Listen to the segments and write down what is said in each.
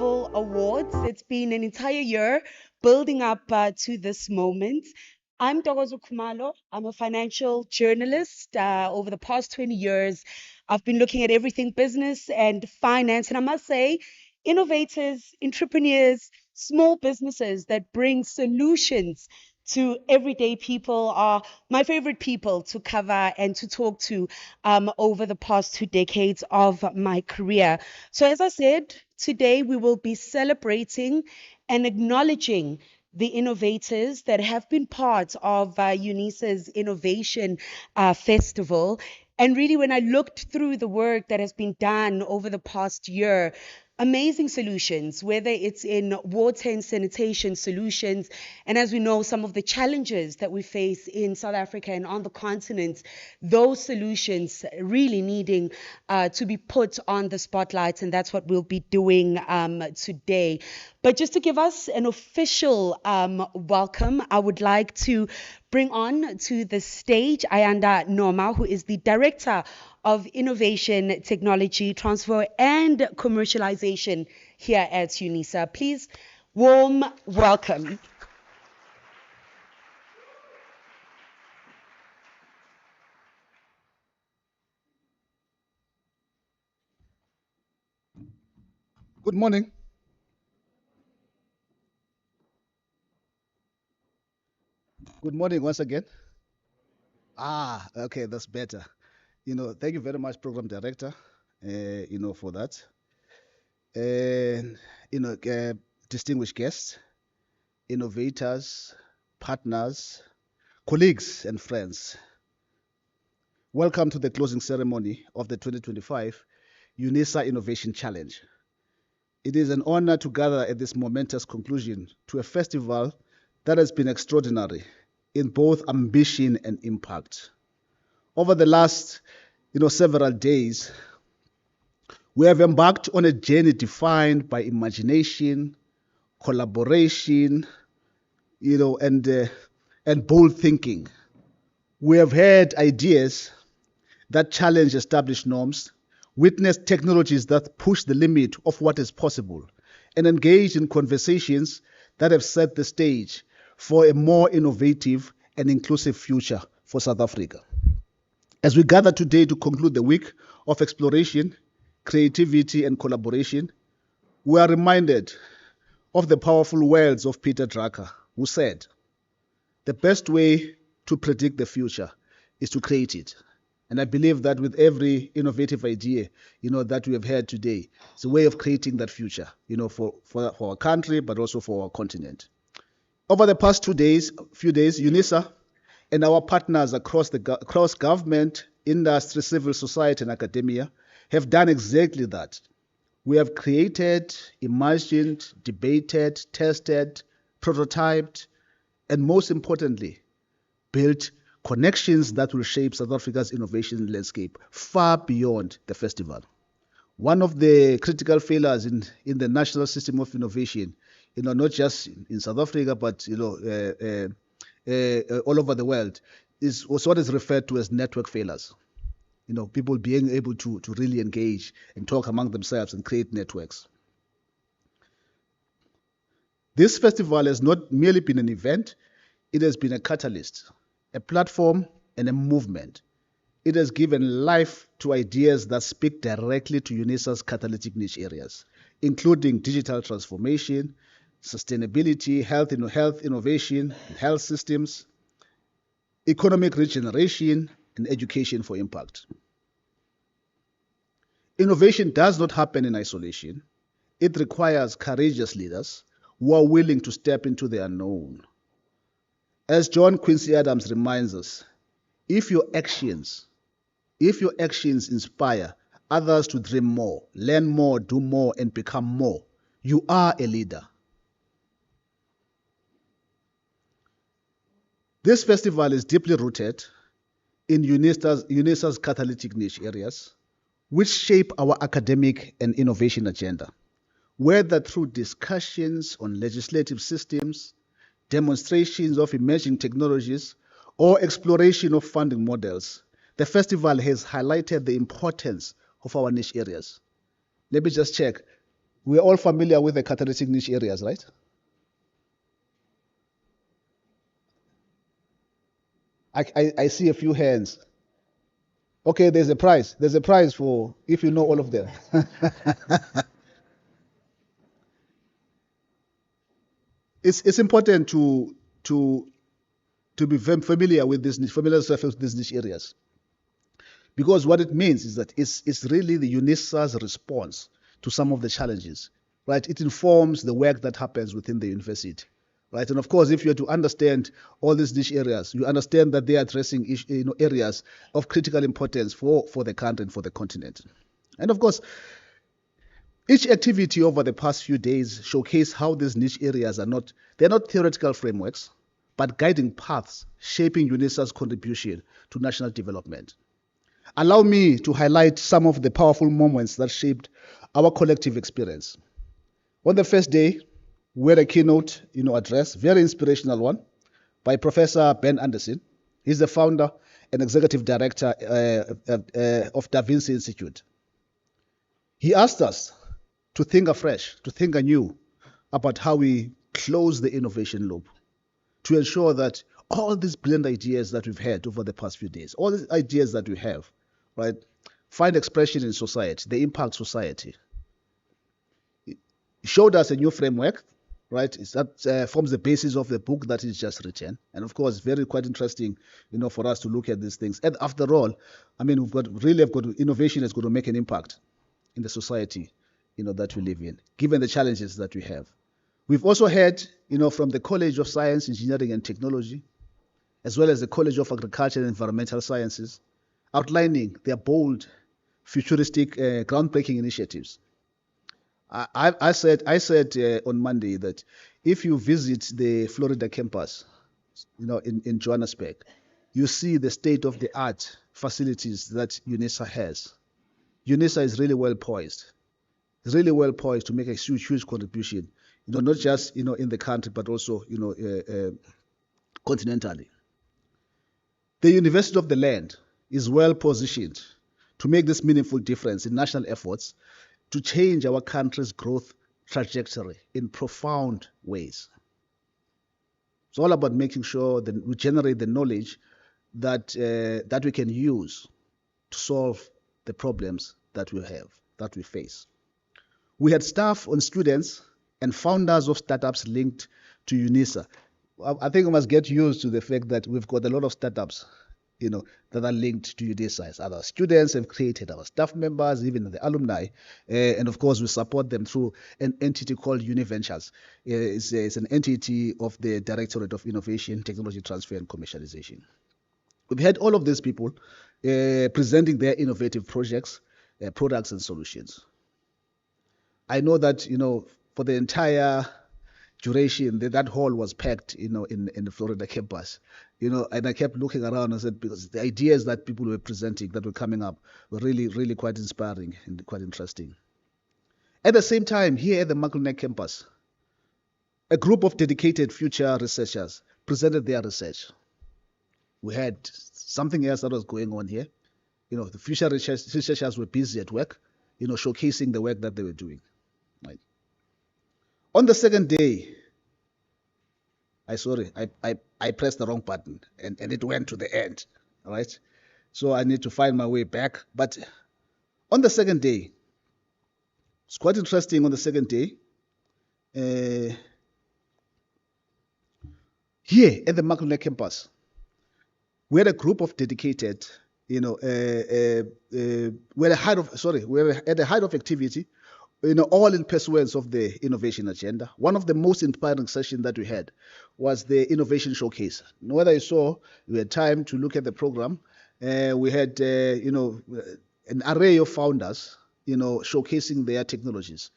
Festival Awards. It's been an entire year building up to this moment. I'm Dogozo Kumalo. I'm a financial journalist. Over the past 20 years, I've been looking at everything business and finance. And I must say, innovators, entrepreneurs, small businesses that bring solutions to everyday people are my favorite people to cover and to talk to over the past 2 decades of my career. So, as I said, today we will be celebrating and acknowledging the innovators that have been part of Unisa's Innovation Festival. And really, when I looked through the work that has been done over the past year, amazing solutions, whether it's in water and sanitation solutions. And as we know, some of the challenges that we face in South Africa and on the continent, those solutions really needing to be put on the spotlight. And that's what we'll be doing today. But just to give us an official welcome, I would like to bring on to the stage Ayanda Noma, who is the Director of Innovation, Technology, Transfer, and Commercialization here at Unisa. Please, warm welcome. Good morning. Good morning once again. Okay, that's better. Thank you very much, Program Director, for that. And, distinguished guests, innovators, partners, colleagues, and friends. Welcome to the closing ceremony of the 2025 UNISA Innovation Challenge. It is an honor to gather at this momentous conclusion to a festival that has been extraordinary in both ambition and impact. Over the last, several days, we have embarked on a journey defined by imagination, collaboration, and bold thinking. We have had ideas that challenge established norms, witnessed technologies that push the limit of what is possible, and engaged in conversations that have set the stage for a more innovative and inclusive future for South Africa. As we gather today to conclude the week of exploration, creativity, and collaboration, we are reminded of the powerful words of Peter Drucker, who said, "The best way to predict the future is to create it." And I believe that with every innovative idea, that we have had today, it's a way of creating that future, for our country, but also for our continent. Over the past few days, UNISA and our partners across government, industry, civil society, and academia have done exactly that. We have created, imagined, debated, tested, prototyped, and most importantly, built connections that will shape South Africa's innovation landscape far beyond the festival. One of the critical failures in the national system of innovation, not just in South Africa, but all over the world, is what is referred to as network failures. People being able to really engage and talk among themselves and create networks. This festival has not merely been an event, it has been a catalyst, a platform, and a movement. It has given life to ideas that speak directly to UNISA's catalytic niche areas, including digital transformation, sustainability, health innovation, health systems, economic regeneration, and education for impact. Innovation does not happen in isolation. It requires courageous leaders who are willing to step into the unknown. As John Quincy Adams reminds us, if your actions inspire others to dream more, learn more, do more, and become more, you are a leader. This festival is deeply rooted in UNISA's catalytic niche areas, which shape our academic and innovation agenda, whether through discussions on legislative systems, demonstrations of emerging technologies, or exploration of funding models. The festival has highlighted the importance of our niche areas. Let me just check. We're all familiar with the catalytic niche areas, right? I see a few hands. Okay, there's a prize. There's a prize for if you know all of them. It's important to to be familiar with this niche, familiar yourself with these niche areas, because what it means is that it's really the UNISA's response to some of the challenges, right? It informs the work that happens within the university, right? And of course, if you are to understand all these niche areas, you understand that they are addressing areas of critical importance for the country and for the continent. And of course, each activity over the past few days showcase how these niche areas they're not theoretical frameworks, but guiding paths shaping UNISA's contribution to national development. Allow me to highlight some of the powerful moments that shaped our collective experience. On the first day, we had a keynote, address, very inspirational one, by Professor Ben Anderson. He's the founder and executive director of Da Vinci Institute. He asked us to think afresh, to think anew about how we close the innovation loop to ensure that all these brilliant ideas that we've had over the past few days, all these ideas that we have, right, find expression in society, they impact society. He showed us a new framework, right? That forms the basis of the book that is just written, and of course, very quite interesting, for us to look at these things. And after all, I mean, innovation is going to make an impact in the society, that we live in, given the challenges that we have. We've also heard, from the College of Science, Engineering and Technology, as well as the College of Agriculture and Environmental Sciences, outlining their bold, futuristic, groundbreaking initiatives. I said on Monday that if you visit the Florida campus, in Johannesburg, you see the state-of-the-art facilities that UNISA has. UNISA is really well poised. It's really well poised to make a huge, huge contribution, not just, in the country, but also, continentally. The University of the Land is well positioned to make this meaningful difference in national efforts to change our country's growth trajectory in profound ways. It's all about making sure that we generate the knowledge that we can use to solve the problems that we face. We had staff and students and founders of startups linked to UNISA. I think we must get used to the fact that we've got a lot of startups, that are linked to UNISA. Other students have created, our staff members, even the alumni, and of course we support them through an entity called UniVentures. It's an entity of the Directorate of Innovation, Technology Transfer and Commercialization. We've had all of these people presenting their innovative projects, products and solutions. I know that, for the entire duration, that hall was packed, in the Florida campus, and I kept looking around and said, because the ideas that people were presenting, that were coming up, were really, really quite inspiring and quite interesting. At the same time, here at the Mackleneck campus, a group of dedicated future researchers presented their research. We had something else that was going on here. The future researchers were busy at work, showcasing the work that they were doing. Right. On the second day, I pressed the wrong button and it went to the end. All right. So I need to find my way back. But on the second day, it's quite interesting. On the second day, here at the Mackleneck campus, we had a group of dedicated, we're at the height of activity, all in pursuance of the innovation agenda. One of the most inspiring sessions that we had was the innovation showcase. Whether you saw, we had time to look at the program. We had, an array of founders, showcasing their technologies.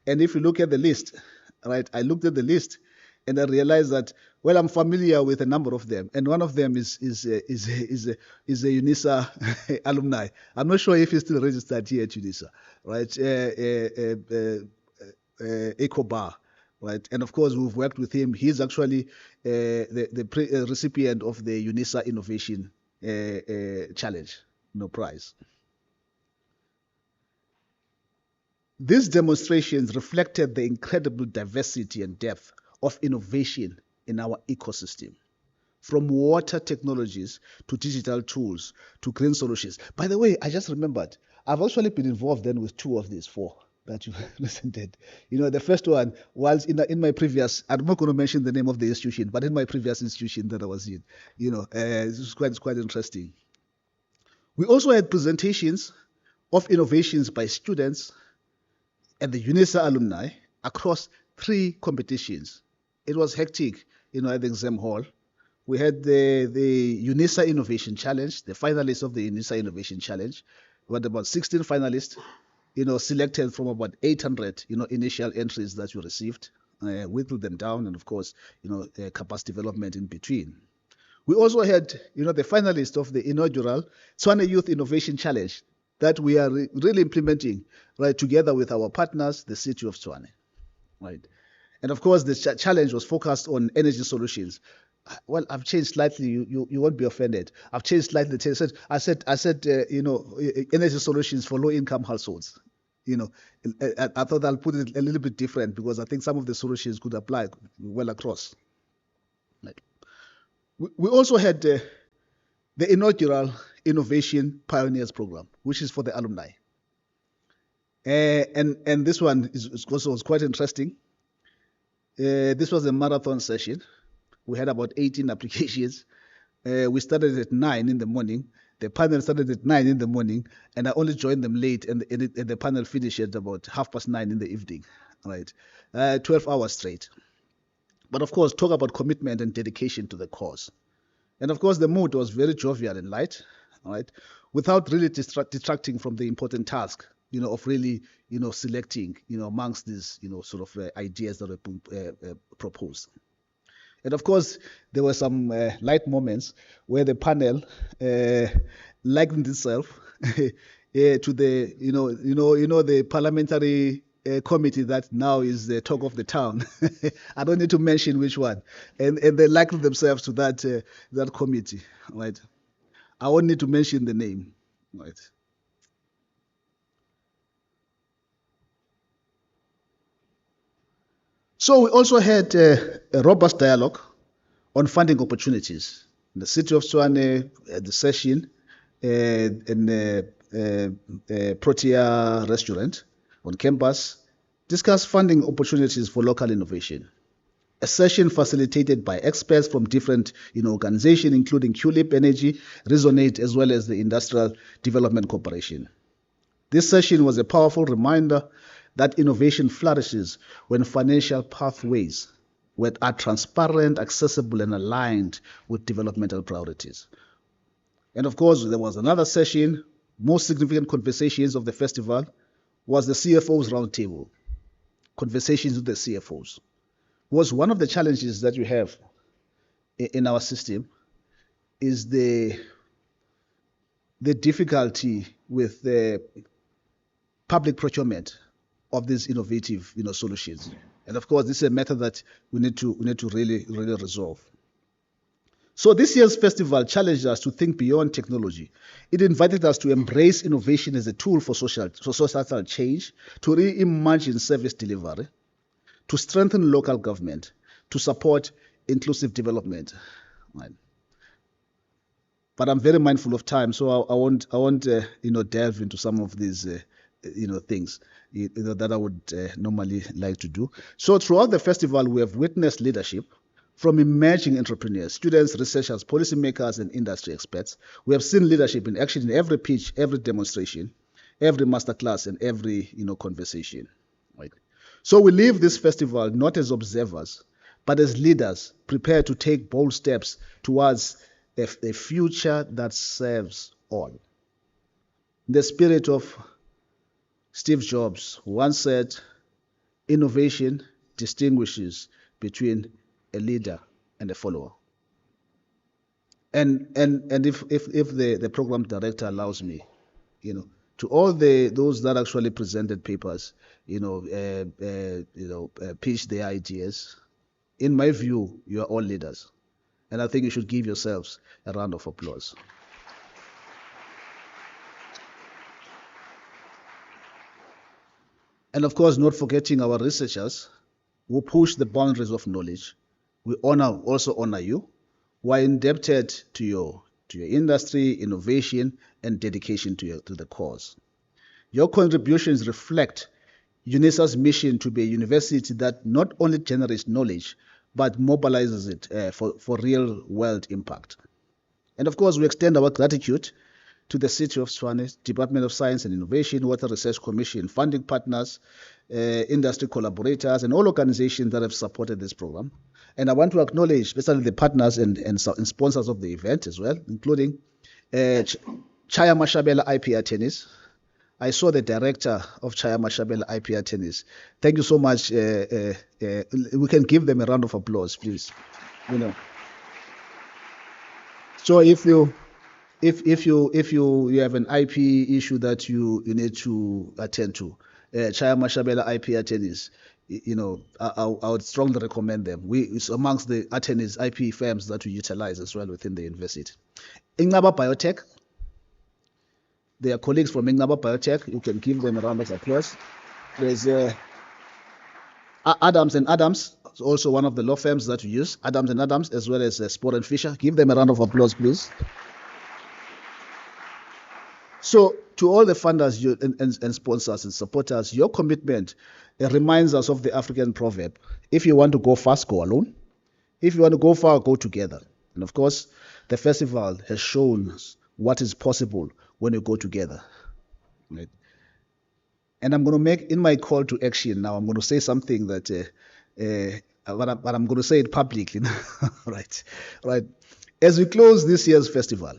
And if you look at the list, right, I looked at the list and I realized that, well, I'm familiar with a number of them, and one of them is a UNISA alumni. I'm not sure if he's still registered here at UNISA, right? Ecobar, right? And of course, we've worked with him. He's actually the recipient of the UNISA Innovation Challenge, prize. These demonstrations reflected the incredible diversity and depth of innovation in our ecosystem, from water technologies to digital tools to green solutions. By the way, I just remembered, I've actually been involved then with two of these four that you presented. The first one was in my previous, I'm not going to mention the name of the institution, but in my previous institution that I was in, it's quite interesting. We also had presentations of innovations by students and the Unisa alumni across three competitions. It was hectic, at the exam hall. We had the Unisa Innovation Challenge, the finalists of the Unisa Innovation Challenge. We had about 16 finalists, selected from about 800, initial entries that we received, whittled them down, and of course, capacity development in between. We also had, the finalists of the inaugural Tshwane Youth Innovation Challenge that we are really implementing, right, together with our partners, the city of Tshwane, right? And of course, the challenge was focused on energy solutions. Well, I've changed slightly. You won't be offended. I've changed slightly. I said, energy solutions for low-income households. I thought I'll put it a little bit different because I think some of the solutions could apply well across. Right. We also had the inaugural Innovation Pioneers Program, which is for the alumni. And this one was quite interesting. This was a marathon session. We had about 18 applications. We started at 9 in the morning. The panel started at 9 in the morning, and I only joined them late, and the panel finished at about 9:30 in the evening. Right, 12 hours straight. But of course, talk about commitment and dedication to the cause. And of course, the mood was very jovial and light, right, without really detracting from the important task, of really, selecting, amongst these, sort of ideas that were proposed. And of course, there were some light moments where the panel likened itself to the, the parliamentary committee that now is the talk of the town. I don't need to mention which one, and they likened themselves to that committee, right? I won't need to mention the name, right? So we also had a robust dialogue on funding opportunities. In the city of Tshwane, the session in Protea restaurant on campus discussed funding opportunities for local innovation. A session facilitated by experts from different organizations, including QLIP Energy, Resonate, as well as the Industrial Development Corporation. This session was a powerful reminder that innovation flourishes when financial pathways are transparent, accessible, and aligned with developmental priorities. And of course, there was another session. Most significant conversations of the festival was the CFO's roundtable. Conversations with the CFOs was one of the challenges that you have in our system is the difficulty with the public procurement of these innovative solutions. And of course, this is a matter that we need to really resolve. So this year's festival challenged us to think beyond technology. It invited us to embrace innovation as a tool for societal change, to reimagine service delivery, to strengthen local government, to support inclusive development. Right. But I'm very mindful of time, so I won't delve into some of these things that I would normally like to do. So throughout the festival, we have witnessed leadership from emerging entrepreneurs, students, researchers, policymakers, and industry experts. We have seen leadership in action in every pitch, every demonstration, every masterclass, and every conversation. Right. So we leave this festival not as observers, but as leaders prepared to take bold steps towards a future that serves all. In the spirit of Steve Jobs, who once said, innovation distinguishes between a leader and a follower. And if the program director allows me, to all those that actually presented papers, pitched their ideas, in my view, you are all leaders. And I think you should give yourselves a round of applause. And of course, not forgetting our researchers who push the boundaries of knowledge. We also honor you. We're indebted to your industry, innovation, and dedication to the cause. Your contributions reflect Unisa's mission to be a university that not only generates knowledge, but mobilizes it for real world impact. And of course, we extend our gratitude to the City of Tshwane, Department of Science and Innovation, Water Research Commission, funding partners, industry collaborators, and all organizations that have supported this program. And I want to acknowledge especially the partners and sponsors of the event as well, including Chaya Mashabela IPR Tennis. I saw the director of Chaya Mashabela IPR Tennis. Thank you so much. We can give them a round of applause, please. You know. So if you have an IP issue that you need to attend to, Chaya Mashabela IPR Tennis, I would strongly recommend them. It's amongst the attorneys, IP firms that we utilize as well within the university. Ingaba Biotech, they are colleagues from Ingaba Biotech. You can give them a round of applause. There's Adams and Adams, also one of the law firms that we use, Adams and Adams, as well as Sport and Fisher. Give them a round of applause, please. So, to all the funders and sponsors and supporters, your commitment reminds us of the African proverb: if you want to go fast, go alone. If you want to go far, go together. And of course, the festival has shown us what is possible when you go together. Right? And I'm going to make, in my call to action now, I'm going to say something that, but I'm going to say it publicly. Right. As we close this year's festival,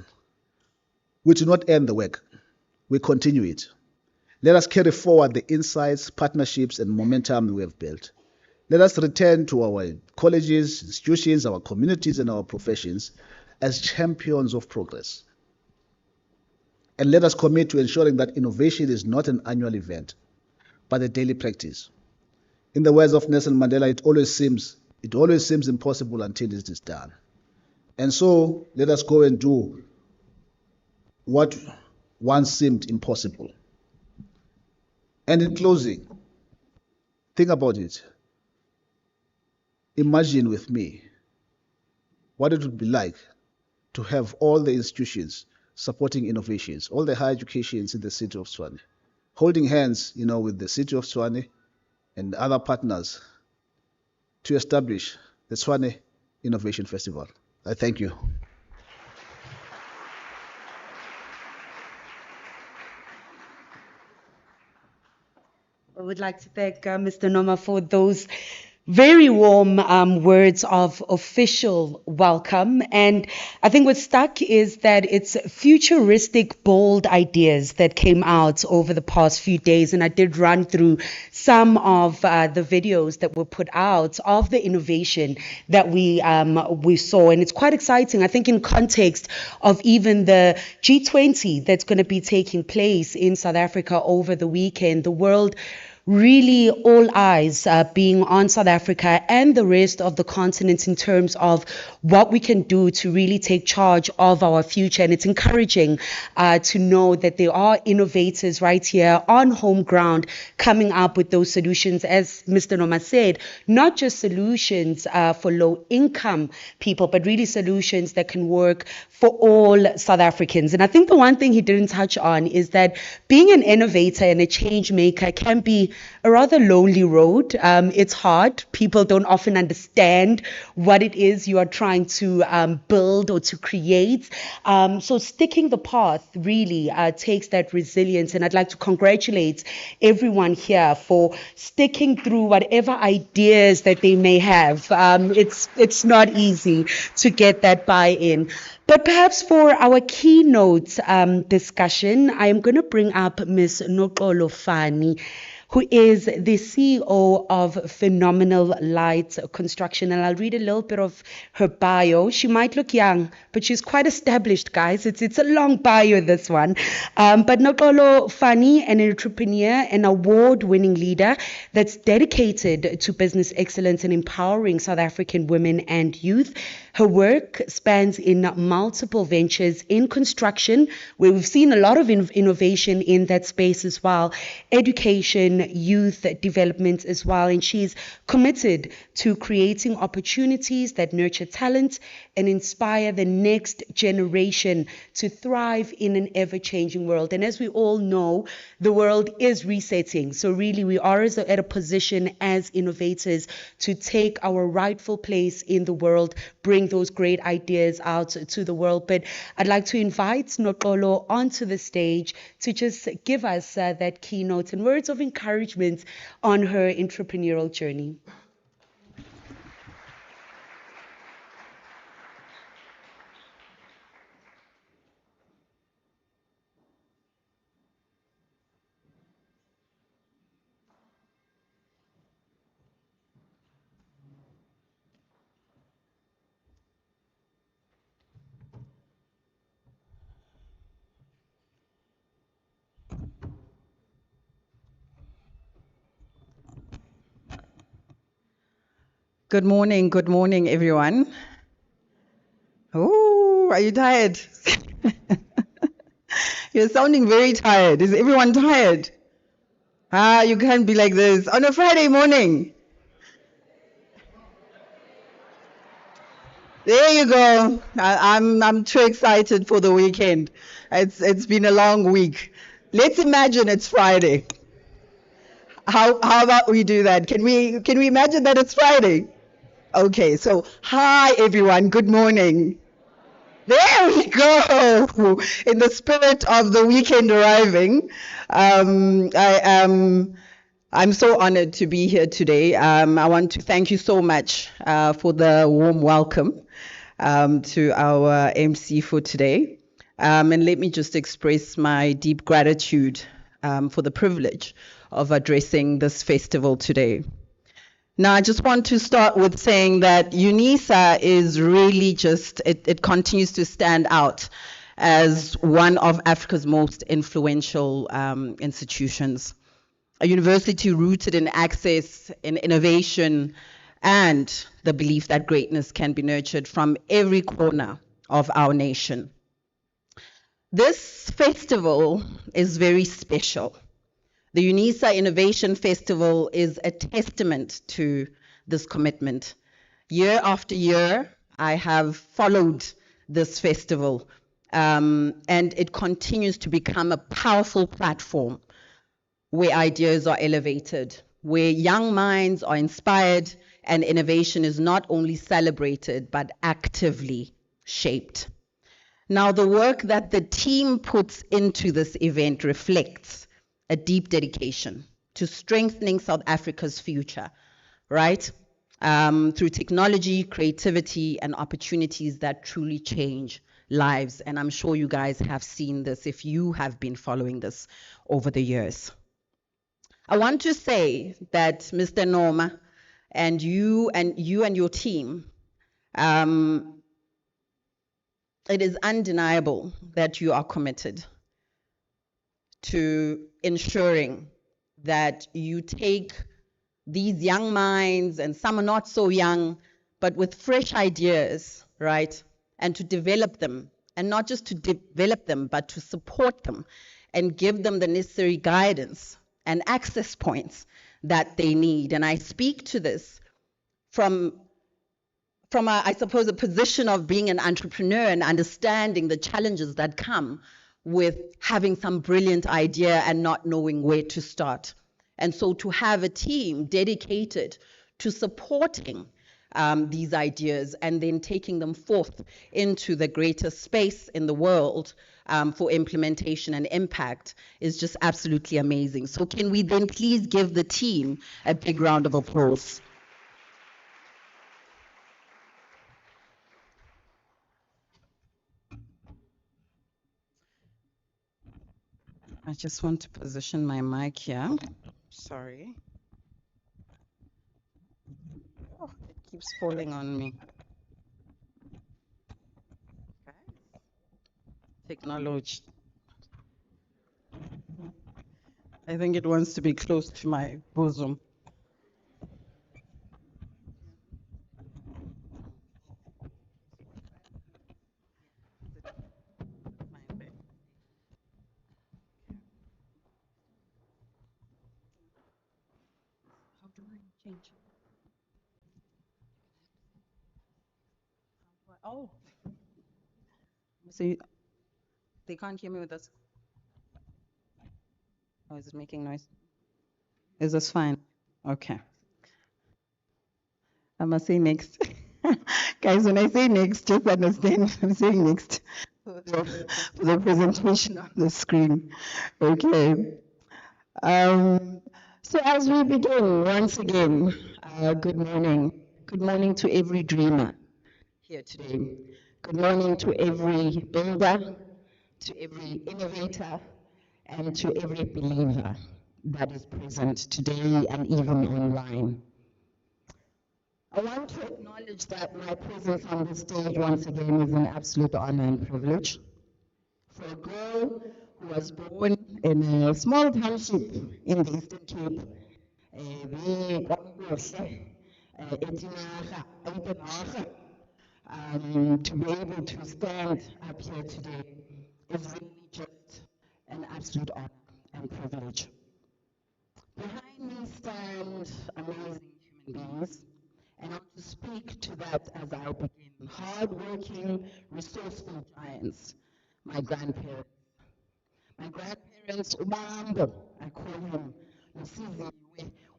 we do not end the work. We continue it. Let us carry forward the insights, partnerships, and momentum we have built. Let us return to our colleges, institutions, our communities, and our professions as champions of progress. And let us commit to ensuring that innovation is not an annual event, but a daily practice. In the words of Nelson Mandela, it always seems impossible until it is done. And so let us go and do what once seemed impossible. And in closing, think about it. Imagine with me what it would be like to have all the institutions supporting innovations, all the higher educations in the city of Tshwane, holding hands, with the city of Tshwane and other partners to establish the Tshwane Innovation Festival. I thank you. I would like to thank Mr. Noma for those very warm words of official welcome. And I think what's stuck is that it's futuristic, bold ideas that came out over the past few days. And I did run through some of the videos that were put out of the innovation that we saw. And it's quite exciting, I think, in context of even the G20 that's going to be taking place in South Africa over the weekend. The world really, all eyes being on South Africa and the rest of the continent in terms of what we can do to really take charge of our future. And it's encouraging to know that there are innovators right here on home ground coming up with those solutions, as Mr. Noma said, not just solutions for low income people, but really solutions that can work for all South Africans. And I think the one thing he didn't touch on is that being an innovator and a change maker can be a rather lonely road. It's hard. People don't often understand what it is you are trying to build or to create. So sticking the path really takes that resilience. And I'd like to congratulate everyone here for sticking through whatever ideas that they may have. It's not easy to get that buy-in. But perhaps for our keynote discussion, I am going to bring up Ms. Noxolo Fani, who is the CEO of Phenomenal Light Construction. And I'll read a little bit of her bio. She might look young, but she's quite established, guys. It's a long bio, this one. But Noxolo Fani, an entrepreneur, an award-winning leader that's dedicated to business excellence and empowering South African women and youth. Her work spans in multiple ventures in construction, where we've seen a lot of innovation in that space as well, education, youth development as well. And she's committed to creating opportunities that nurture talent and inspire the next generation to thrive in an ever-changing world. And as we all know, the world is resetting. So really, we are at a position as innovators to take our rightful place in the world, bring those great ideas out to the world. But I'd like to invite Nokolo onto the stage to just give us that keynote and words of encouragement on her entrepreneurial journey. Good morning, everyone. Oh, are you tired? You're sounding very tired. Is everyone tired? You can't be like this on a Friday morning. There you go. I'm too excited for the weekend. It's been a long week. Let's imagine it's Friday. How about we do that? Can we imagine that it's Friday? Okay, so hi everyone. Good morning. There we go. In the spirit of the weekend arriving, I'm so honored to be here today. I want to thank you so much for the warm welcome to our MC for today. And let me just express my deep gratitude for the privilege of addressing this festival today. Now, I just want to start with saying that Unisa is really just, it continues to stand out as one of Africa's most influential institutions. A university rooted in access, in innovation, and the belief that greatness can be nurtured from every corner of our nation. This festival is very special. The Unisa Innovation Festival is a testament to this commitment. Year after year, I have followed this festival, and it continues to become a powerful platform where ideas are elevated, where young minds are inspired, and innovation is not only celebrated, but actively shaped. Now, the work that the team puts into this event reflects a deep dedication to strengthening South Africa's future, right? Through technology, creativity, and opportunities that truly change lives. And I'm sure you guys have seen this if you have been following this over the years. I want to say that Mr. Norma and you and your team, it is undeniable that you are committed to ensuring that you take these young minds, and some are not so young, but with fresh ideas, right? And to develop them, and not just to develop them, but to support them and give them the necessary guidance and access points that they need. And I speak to this from I suppose, a position of being an entrepreneur and understanding the challenges that come with having some brilliant idea and not knowing where to start. And so to have a team dedicated to supporting these ideas and then taking them forth into the greater space in the world for implementation and impact is just absolutely amazing. So can we then please give the team a big round of applause? I just want to position my mic here. Sorry. Oh, it keeps falling on me. Okay. Technology. I think it wants to be close to my bosom. Change. Oh, so they can't hear me with this. Oh, is it making noise? Is this fine? Okay. I must say next. Guys, when I say next, just understand I'm saying next for the presentation on the screen. Okay. Um, so as we begin, once again, good morning. Good morning to every dreamer here today. Good morning to every builder, to every innovator, and to every believer that is present today and even online. I want to acknowledge that my presence on this stage once again is an absolute honor and privilege. For a girl who was born in a small township in the Eastern Cape, to be able to stand up here today is really just an absolute honor and privilege. Behind me stand amazing human beings, and I want to speak to that as I begin. Hard-working, resourceful giants, my grandparents. My grandparents, Ubambo, I call him Usiziwe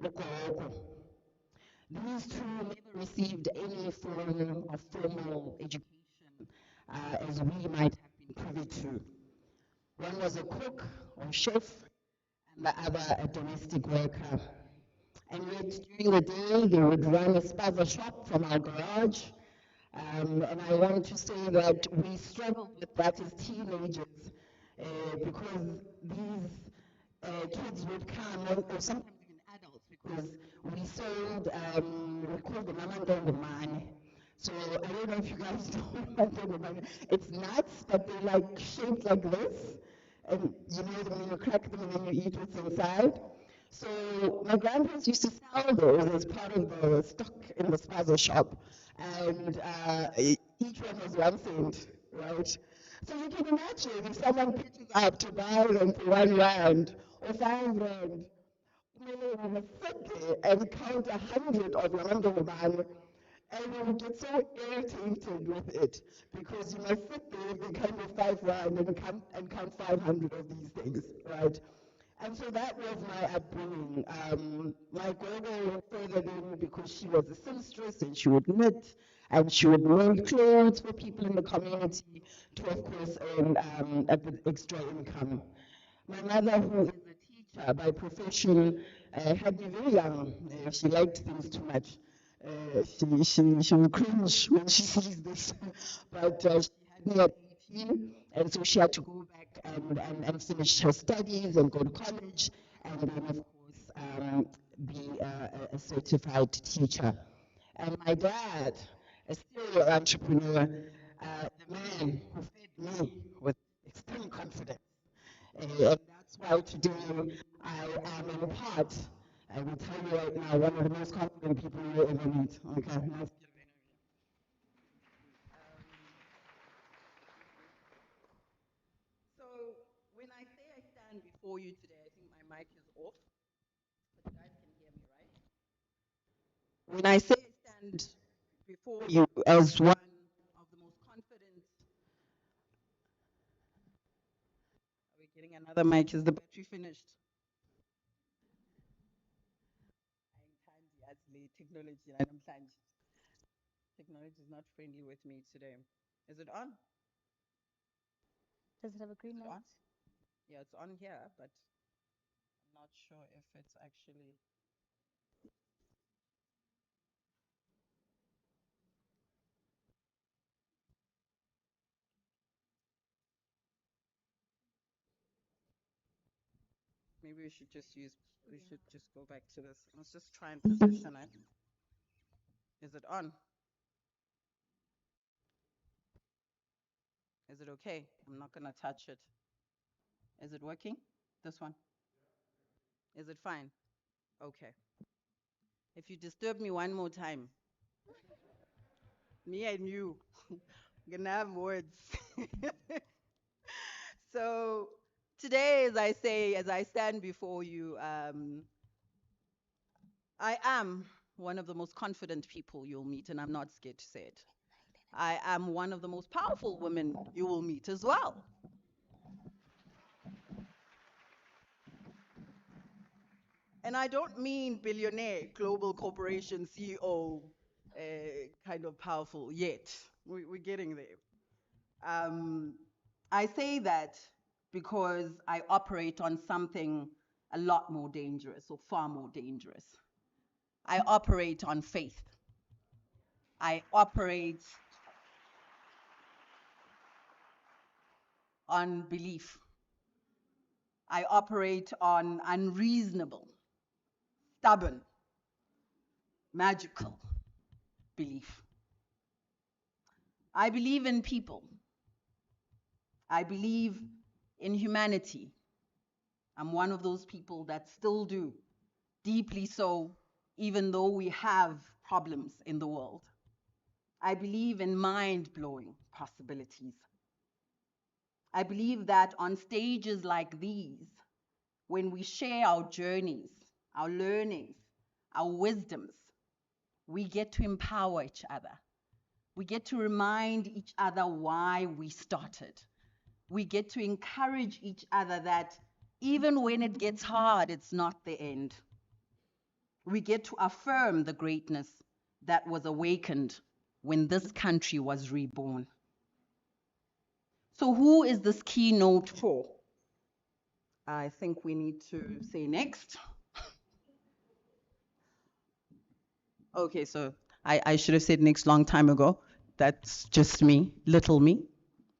Ugogo. These two never received any form of formal education as we might have been privy to. One was a cook or chef, and the other a domestic worker. And yet during the day, they would run a spaza shop from our garage. And I want to say that we struggled with that as teenagers because these kids would come, or sometimes even adults, because we sold, we called them amandongomane. So I don't know if you guys know amandongomane. It's nuts, but they're like shaped like this. And you know them when you crack them and then you eat what's inside. So my grandparents used to sell those as part of the stock in the spaza shop, and each one was 1 cent, right? So you can imagine if someone picked it up to buy them for 1 rand or 5 rand, we would sit there and count 100 of Rwanda, and we would get so irritated with it because you must sit there if they come with 5 rand and count 500 of these things, right? And so that was my upbringing. My grandma went further than because she was a seamstress and she would knit and she would make clothes for people in the community to, of course, earn a bit extra income. My mother, who is a teacher by profession, had me very young. She liked things too much. She will cringe when she sees this. But she had me at 18, and so she had to go back and finish her studies and go to college, and then, of course, be a certified teacher. And my dad, a serial entrepreneur, the man who fed me with extreme confidence. And that's why today I am in part, I will tell you right now, one of the most confident people you will ever meet. Okay, nice. So when I say I stand before you today, I think my mic is off, but you guys can hear me, right? When I say I stand before you as one of the most confident, are we getting another mic? Is the battery finished? Ayingithandi technology namhlanje. Technology is not friendly with me today. Is it on? Does it have a Is green it light? on? Yeah, it's on here, but I'm not sure if it's actually. Maybe we should just use. We should just go back to this. Let's just try and position it. Is it on? Is it okay? I'm not gonna touch it. Is it working? This one. Is it fine? Okay. If you disturb me one more time, me and you, we're gonna have words. So today, as I say, as I stand before you, I am one of the most confident people you'll meet, and I'm not scared to say it. I am one of the most powerful women you will meet as well. And I don't mean billionaire, global corporation CEO, kind of powerful yet. We're getting there. Um, I say that because I operate on something a lot more dangerous or far more dangerous. I operate on faith. I operate on belief. I operate on unreasonable, stubborn, magical belief. I believe in people. I believe in humanity. I'm one of those people that still do, deeply so, even though we have problems in the world. I believe in mind-blowing possibilities. I believe that on stages like these, when we share our journeys, our learnings, our wisdoms, we get to empower each other. We get to remind each other why we started. We get to encourage each other that even when it gets hard, it's not the end. We get to affirm the greatness that was awakened when this country was reborn. So who is this keynote for? I think we need to say next. Okay, so I should have said next long time ago. That's just me, little me,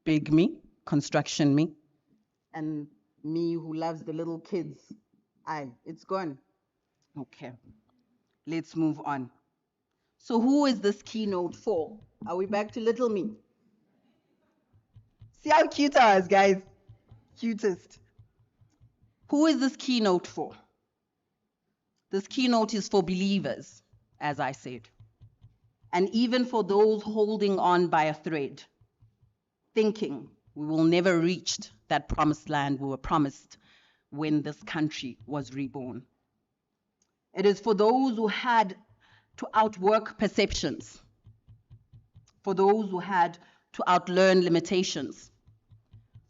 big me, construction me, and me who loves the little kids. It's gone. Okay, let's move on. So who is this keynote for? Are we back to little me? See how cute I was, guys? Cutest. Who is this keynote for? This keynote is for believers, as I said, and even for those holding on by a thread, thinking we will never reach that promised land we were promised when this country was reborn. It is for those who had to outwork perceptions, for those who had to outlearn limitations,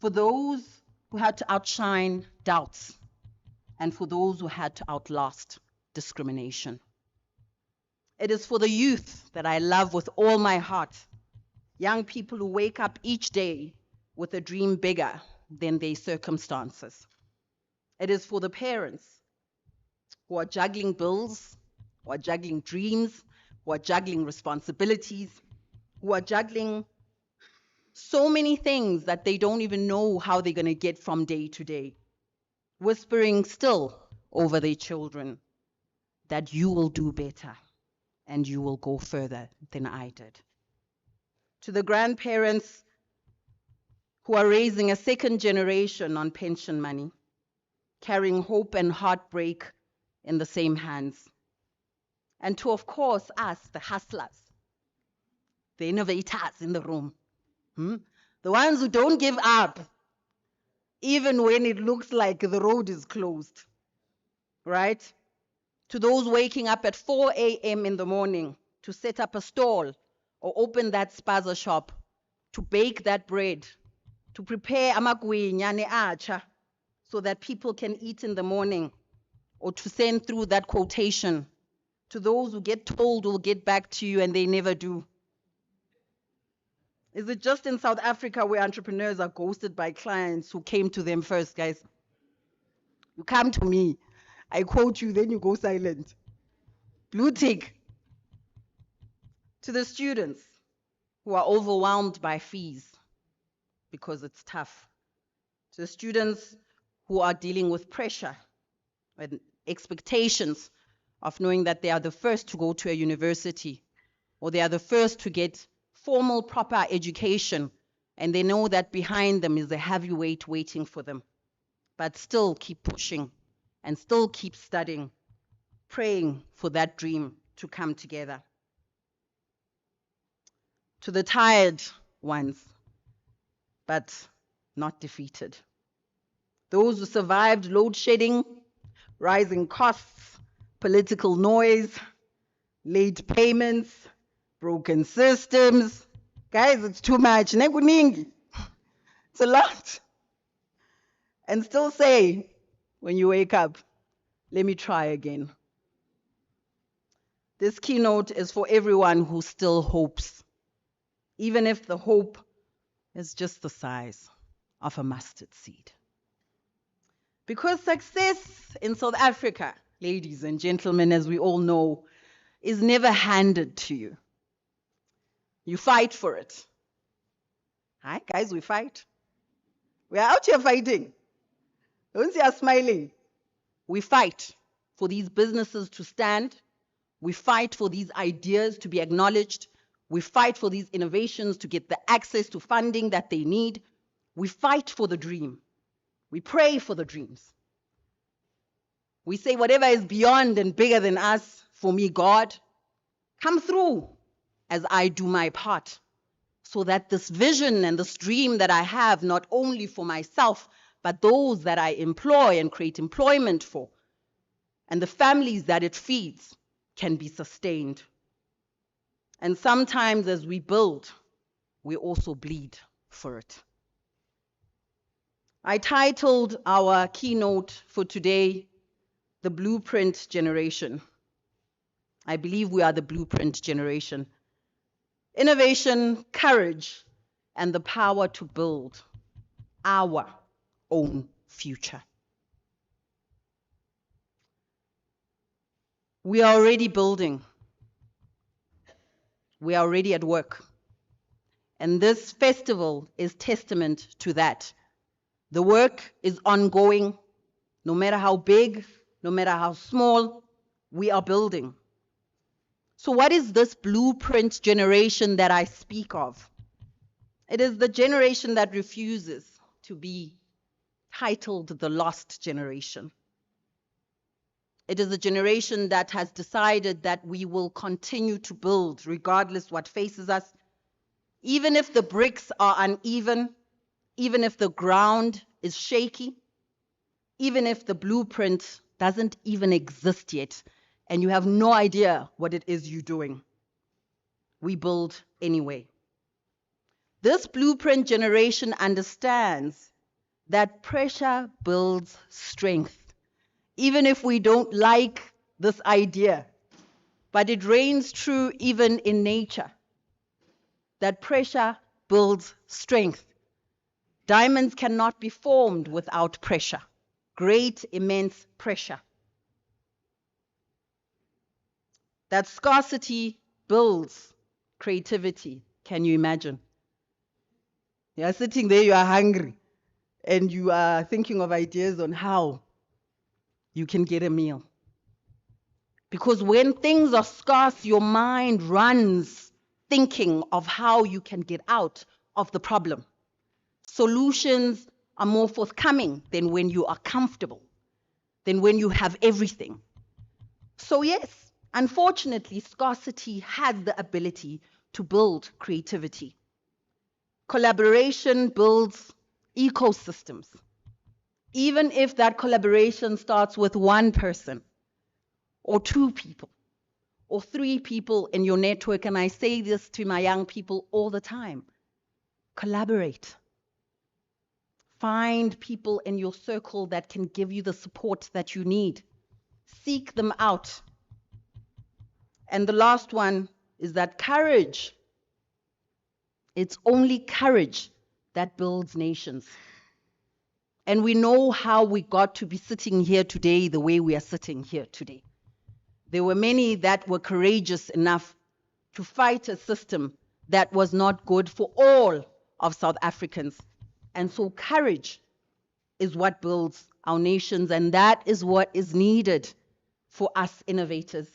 for those who had to outshine doubts, and for those who had to outlast discrimination. It is for the youth that I love with all my heart, young people who wake up each day with a dream bigger than their circumstances. It is for the parents who are juggling bills, who are juggling dreams, who are juggling responsibilities, who are juggling so many things that they don't even know how they're going to get from day to day, whispering still over their children that you will do better and you will go further than I did. To the grandparents who are raising a second generation on pension money, carrying hope and heartbreak in the same hands. And to, of course, us, the hustlers, the innovators in the room, the ones who don't give up, even when it looks like the road is closed, right? To those waking up at 4 a.m. in the morning to set up a stall or open that spaza shop, to bake that bread, to prepare amagwinya ne-acha so that people can eat in the morning, or to send through that quotation to those who get told will get back to you and they never do. Is it just in South Africa where entrepreneurs are ghosted by clients who came to them first, guys? You come to me, I quote you, then you go silent. Blue tick. To the students who are overwhelmed by fees because it's tough. To the students who are dealing with pressure and expectations of knowing that they are the first to go to a university, or they are the first to get formal, proper education, and they know that behind them is a heavyweight waiting for them, but still keep pushing and still keep studying, praying for that dream to come together. To the tired ones, but not defeated. Those who survived load shedding, rising costs, political noise, late payments, broken systems. Guys, it's too much. It's a lot. And still say, when you wake up, let me try again. This keynote is for everyone who still hopes, even if the hope is just the size of a mustard seed. Because success in South Africa, ladies and gentlemen, as we all know, is never handed to you. You fight for it. Hi, guys, we fight. We are out here fighting. Don't see us smiling. We fight for these businesses to stand. We fight for these ideas to be acknowledged. We fight for these innovations to get the access to funding that they need. We fight for the dream. We pray for the dreams. We say, whatever is beyond and bigger than us, for me, God, come through as I do my part, so that this vision and this dream that I have, not only for myself, but those that I employ and create employment for, and the families that it feeds, can be sustained. And sometimes as we build, we also bleed for it. I titled our keynote for today, The Blueprint Generation. I believe we are the blueprint generation. Innovation, courage, and the power to build our own future. We are already building. We are already at work. And this festival is testament to that. The work is ongoing. No matter how big, no matter how small, we are building. So what is this blueprint generation that I speak of? It is the generation that refuses to be titled the lost generation. It is a generation that has decided that we will continue to build regardless what faces us, even if the bricks are uneven, even if the ground is shaky, even if the blueprint doesn't even exist yet, and you have no idea what it is you're doing. We build anyway. This blueprint generation understands that pressure builds strength. Even if we don't like this idea, but it reigns true even in nature, that pressure builds strength. Diamonds cannot be formed without pressure, great, immense pressure. That scarcity builds creativity. Can you imagine? You are sitting there, you are hungry, and you are thinking of ideas on how you can get a meal. Because when things are scarce, your mind runs thinking of how you can get out of the problem. Solutions are more forthcoming than when you are comfortable, than when you have everything. So yes, unfortunately, scarcity has the ability to build creativity. Collaboration builds ecosystems. Even if that collaboration starts with one person, or two people, or three people in your network, and I say this to my young people all the time, collaborate. Find people in your circle that can give you the support that you need. Seek them out. And the last one is that courage. It's only courage that builds nations. And we know how we got to be sitting here today the way we are sitting here today. There were many that were courageous enough to fight a system that was not good for all of South Africans. And so courage is what builds our nations, and that is what is needed for us innovators,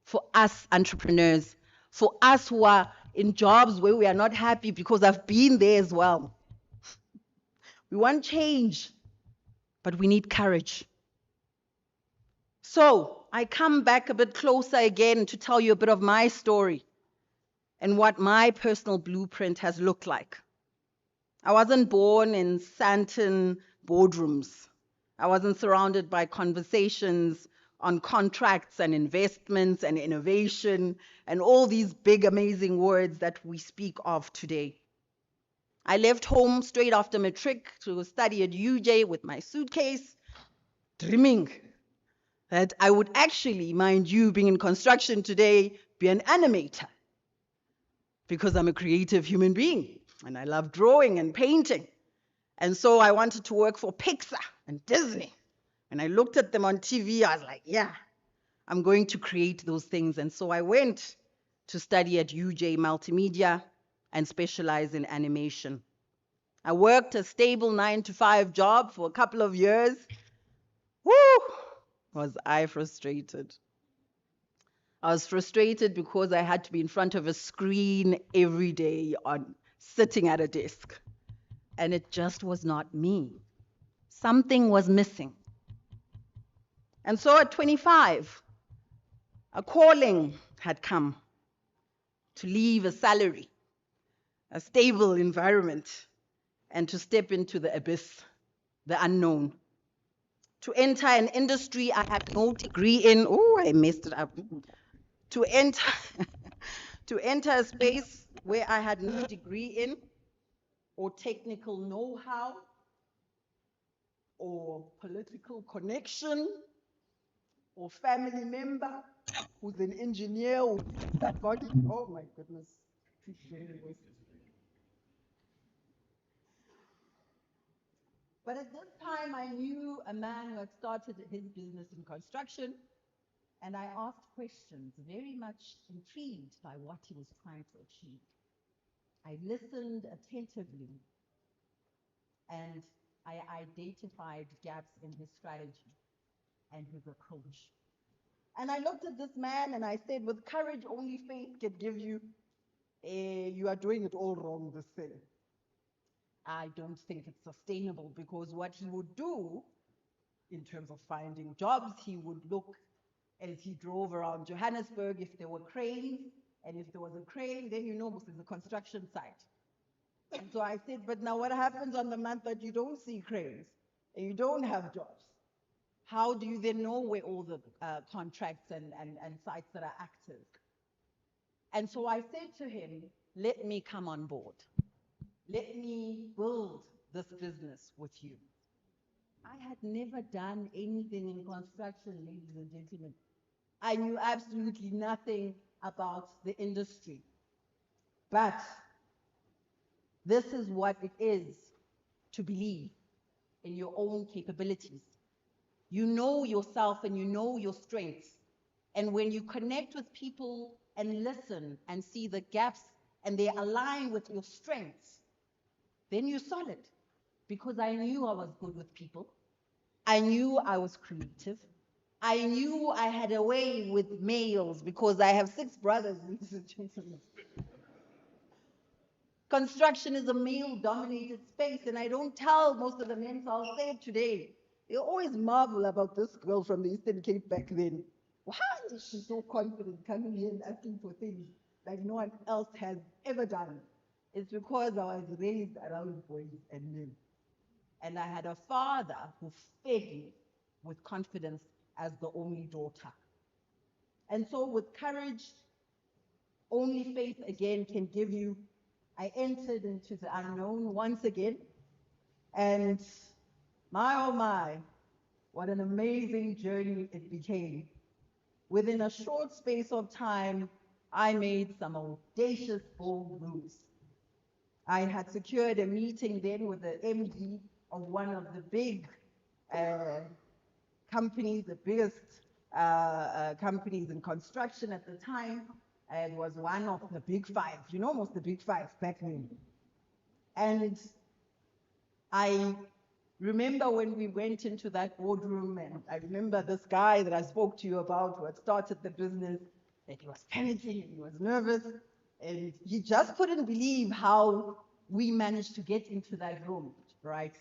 for us entrepreneurs, for us who are in jobs where we are not happy, because I've been there as well. We want change, but we need courage. So I come back a bit closer again to tell you a bit of my story and what my personal blueprint has looked like. I wasn't born in Sandton boardrooms. I wasn't surrounded by conversations on contracts and investments and innovation and all these big, amazing words that we speak of today. I left home straight after matric to study at UJ with my suitcase, dreaming that I would actually, mind you, being in construction today, be an animator because I'm a creative human being and I love drawing and painting. And so I wanted to work for Pixar and Disney. And I looked at them on TV, I was like, yeah, I'm going to create those things. And so I went to study at UJ Multimedia and specialize in animation. I worked a stable 9-to-5 job for a couple of years. Woo! Was I frustrated. I was frustrated because I had to be in front of a screen every day sitting at a desk. And it just was not me. Something was missing. And so at 25, a calling had come to leave a salary, a stable environment, and to step into the abyss, the unknown. To enter an industry I had no degree in. Oh, I messed it up. To enter, to enter a space where I had no degree in, or technical know-how, or political connection, or family member who's an engineer or that got it. Oh my goodness. But at this time, I knew a man who had started his business in construction, and I asked questions, very much intrigued by what he was trying to achieve. I listened attentively, and I identified gaps in his strategy and his approach. And I looked at this man and I said, with courage, only faith can give you. You are doing it all wrong, this thing. I don't think it's sustainable, because what he would do in terms of finding jobs, he would look as he drove around Johannesburg if there were cranes, and if there was a crane, then you know this is a construction site. And so I said, but now what happens on the month that you don't see cranes and you don't have jobs? How do you then know where all the contracts and sites that are active? And so I said to him, let me come on board. Let me build this business with you. I had never done anything in construction, ladies and gentlemen. I knew absolutely nothing about the industry. But this is what it is to believe in your own capabilities. You know yourself and you know your strengths. And when you connect with people and listen and see the gaps and they align with your strengths, then you're solid. Because I knew I was good with people. I knew I was creative. I knew I had a way with males because I have 6 brothers, ladies and gentlemen. Construction is a male-dominated space, and I don't tell most of the men, so I'll say it today. They always marvel about this girl from the Eastern Cape back then. Why is she so confident coming here and asking for things like no one else has ever done? It's because I was raised around boys and men. And I had a father who fed me with confidence as the only daughter. And so with courage, only faith again can give you. I entered into the unknown once again. And my oh my, what an amazing journey it became. Within a short space of time, I made some audacious, bold moves. I had secured a meeting then with the MD of one of the big companies, the biggest companies in construction at the time. It was one of the big 5, you know, almost the big 5 back then. And I remember when we went into that boardroom, and I remember this guy that I spoke to you about who had started the business, and he was panicking and he was nervous, and he just couldn't believe how we managed to get into that room, right?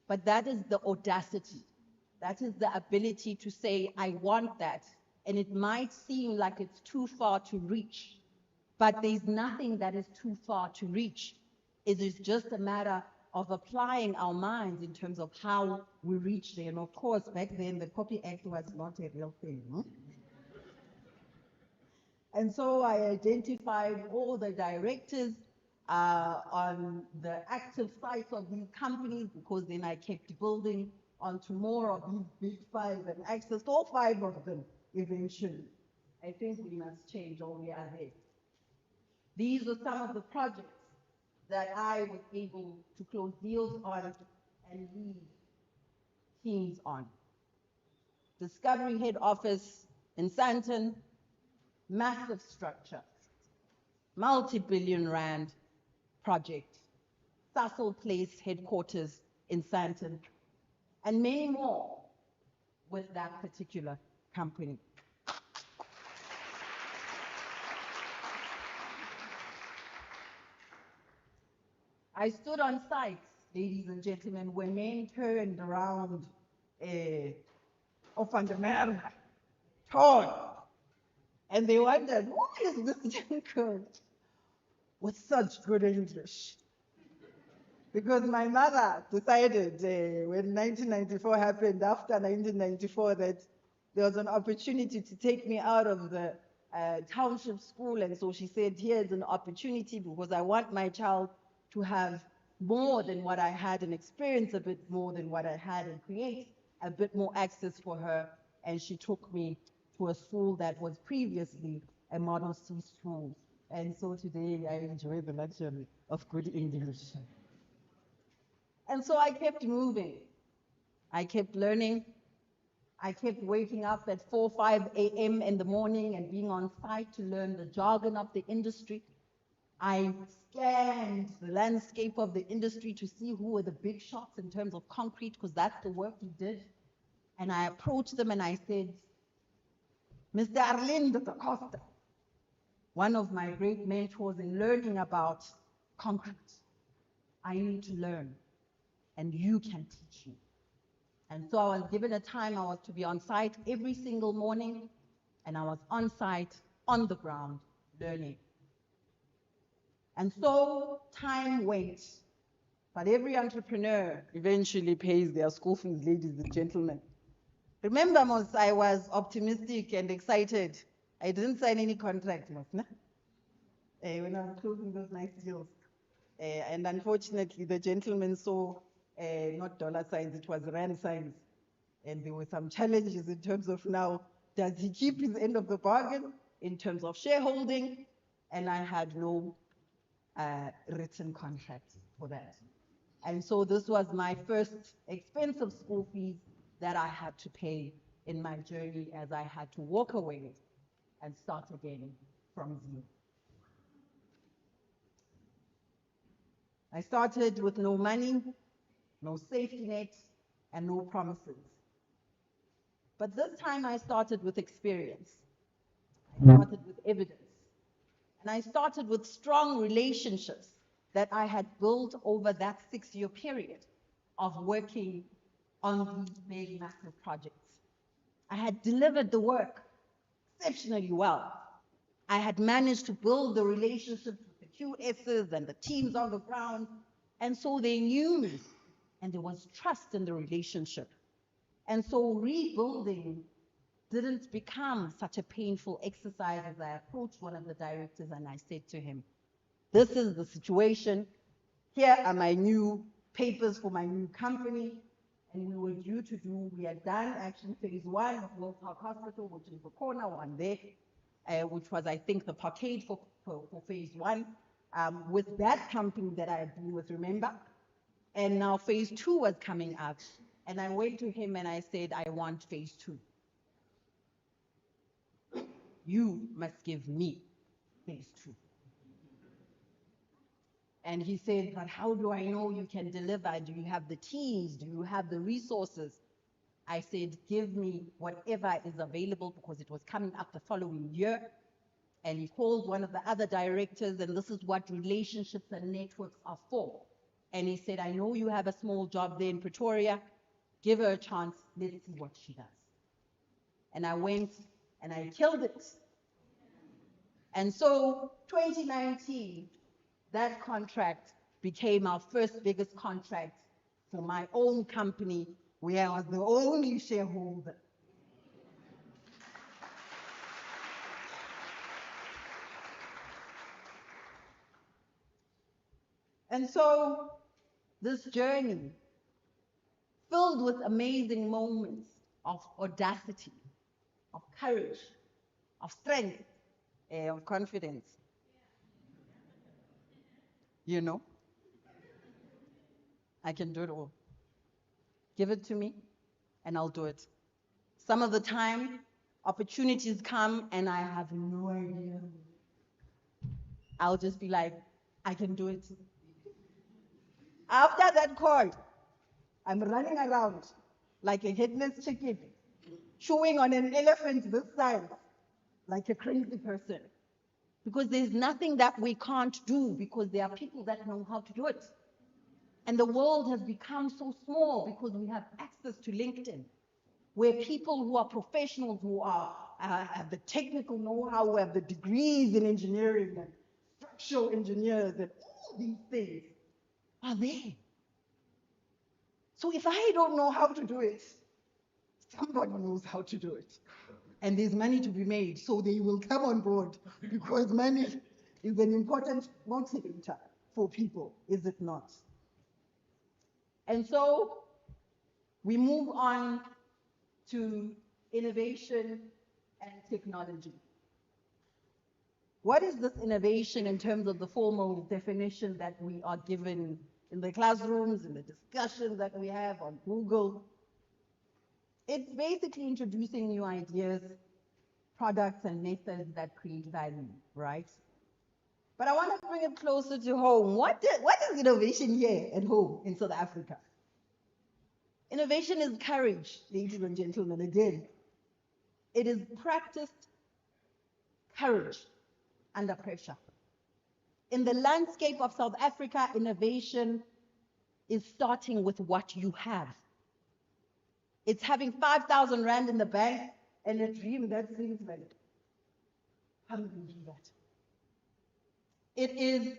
But that is the audacity. That is the ability to say, I want that. And it might seem like it's too far to reach, but there's nothing that is too far to reach. It is just a matter of applying our minds in terms of how we reach there. And of course, back then, the Copy Act was not a real thing. And so I identified all the directors on the active sites of these companies, because then I kept building onto more of these big five and accessed all five of them eventually. I think we must change all we are there. These are some of the projects that I was able to close deals on and lead teams on. Discovery head office in Sandton, massive structure, multi-billion rand project, Sassel Place headquarters in Sandton, and many more with that particular company. I stood on site, ladies and gentlemen, when men turned around off on the man, tall, and they wondered, who is this young girl with such good English? Because my mother decided when 1994 happened, after 1994, that there was an opportunity to take me out of the township school. And so she said, here's an opportunity, because I want my child to have more than what I had and experience a bit more than what I had and create a bit more access for her. And she took me to a school that was previously a Model C school. And so today I enjoy the luxury of good English. And so I kept moving. I kept learning. I kept waking up at 4, 5 a.m. in the morning and being on site to learn the jargon of the industry. I scanned the landscape of the industry to see who were the big shots in terms of concrete, because that's the work we did. And I approached them and I said, Mr. Arlindo da Costa, one of my great mentors in learning about concrete, I need to learn, and you can teach me. And so I was given a time I was to be on site every single morning, and I was on site, on the ground, learning. And so time went, but every entrepreneur eventually pays their school fees, ladies and gentlemen. Remember, Mos, I was optimistic and excited. I didn't sign any contract, Mos, no? When I was closing those nice deals. And unfortunately, the gentleman saw not dollar signs, it was rand signs. And there were some challenges in terms of now, does he keep his end of the bargain in terms of shareholding? And I had no written contract for that. And so this was my first expensive school fees that I had to pay in my journey, as I had to walk away and start again from zero. I started with no money, no safety net, and no promises. But this time I started with experience. I started with evidence. And I started with strong relationships that I had built over that 6-year period of working on these big, massive projects. I had delivered the work exceptionally well. I had managed to build the relationships with the QSs and the teams on the ground. And so they knew me, and there was trust in the relationship. And so rebuilding didn't become such a painful exercise as I approached one of the directors and I said to him, this is the situation. Here are my new papers for my new company. And we were due to do, we had done actually phase 1 of World Park Hospital, which is the corner one there, which was, I think, the parkade for phase 1, with that company that I had been with, remember? And now phase 2 was coming up. And I went to him and I said, I want phase 2. You must give me phase 2. And he said, but how do I know you can deliver? Do you have the teams? Do you have the resources? I said, give me whatever is available, because it was coming up the following year. And he called one of the other directors, and this is what relationships and networks are for. And he said, I know you have a small job there in Pretoria. Give her a chance. Let's see what she does. And I went and I killed it. And so 2019, that contract became our first biggest contract for my own company, where I was the only shareholder. And so this journey, filled with amazing moments of audacity, of courage, of strength, of confidence, you know, I can do it all. Give it to me and I'll do it. Some of the time, opportunities come and I have no idea. I'll just be like, I can do it. After that call, I'm running around like a headless chicken, chewing on an elephant this side, like a crazy person. Because there's nothing that we can't do, because there are people that know how to do it. And the world has become so small because we have access to LinkedIn, where people who are professionals, who are have the technical know-how, who have the degrees in engineering and structural engineers and all these things are there. So if I don't know how to do it, somebody knows how to do it. And there's money to be made, so they will come on board, because money is an important motivator for people, is it not? And so we move on to innovation and technology. What is this innovation in terms of the formal definition that we are given in the classrooms, in the discussions that we have on Google? It's basically introducing new ideas, products, and methods that create value, right? But I want to bring it closer to home. What is innovation here at home in South Africa? Innovation is courage, ladies and gentlemen, again. It is practiced courage under pressure. In the landscape of South Africa, innovation is starting with what you have. It's having 5,000 Rand in the bank and a dream that seems like, how do we do that? It is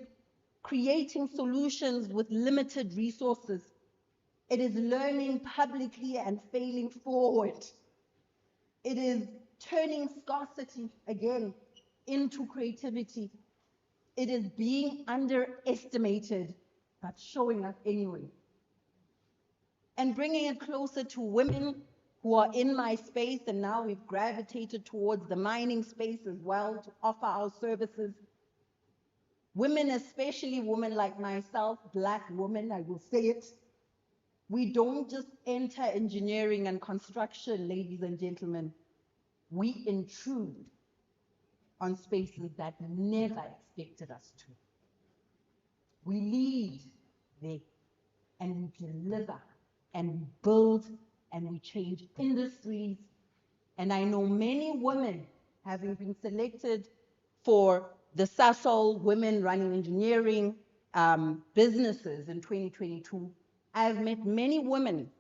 creating solutions with limited resources. It is learning publicly and failing forward. It is turning scarcity, again, into creativity. It is being underestimated, but showing up anyway. And bringing it closer to women who are in my space, and now we've gravitated towards the mining space as well to offer our services. Women, especially women like myself, Black women, I will say it. We don't just enter engineering and construction, ladies and gentlemen. We intrude on spaces that never expected us to. We lead there, and we deliver, and we build, and we change industries. And I know many women, having been selected for the Sasol Women Running Engineering businesses in 2022, I've met many women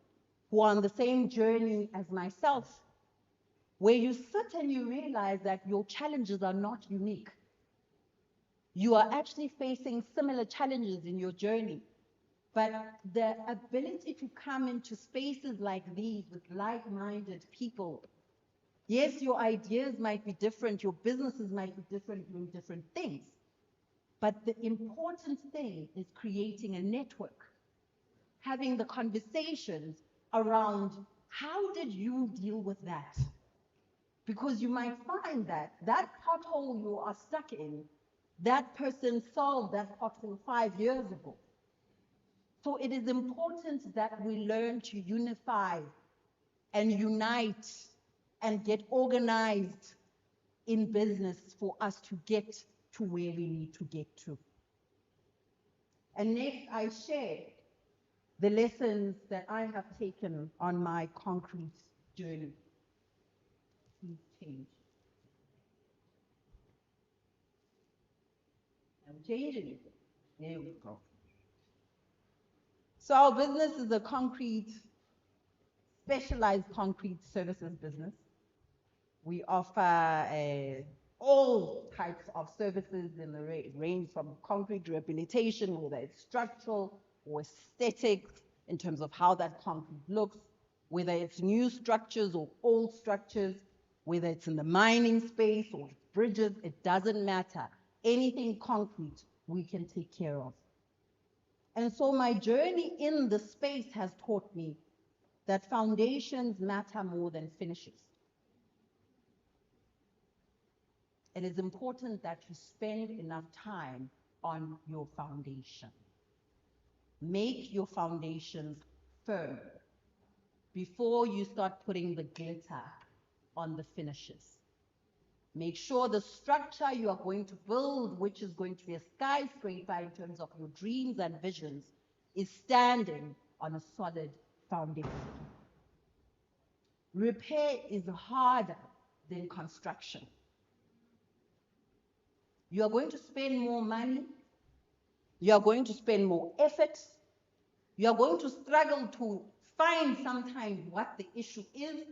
who are on the same journey as myself, where you sit and you realize that your challenges are not unique. You are actually facing similar challenges in your journey. But the ability to come into spaces like these with like-minded people, yes, your ideas might be different, your businesses might be different, doing different things. But the important thing is creating a network, having the conversations around how did you deal with that? Because you might find that that pothole you are stuck in, that person solved that pothole 5 years ago. So it is important that we learn to unify and unite and get organized in business for us to get to where we need to get to. And next, I share the lessons that I have taken on my concrete journey. Please change. I'm changing it. There we go. So our business is a specialized concrete services business. We offer all types of services in the range from concrete rehabilitation, whether it's structural or aesthetic, in terms of how that concrete looks, whether it's new structures or old structures, whether it's in the mining space or bridges, it doesn't matter. Anything concrete, we can take care of. And so my journey in the space has taught me that foundations matter more than finishes. It is important that you spend enough time on your foundation. Make your foundations firm before you start putting the glitter on the finishes. Make sure the structure you are going to build, which is going to be a skyscraper in terms of your dreams and visions, is standing on a solid foundation. Repair is harder than construction. You are going to spend more money. You are going to spend more effort. You are going to struggle to find sometimes what the issue is.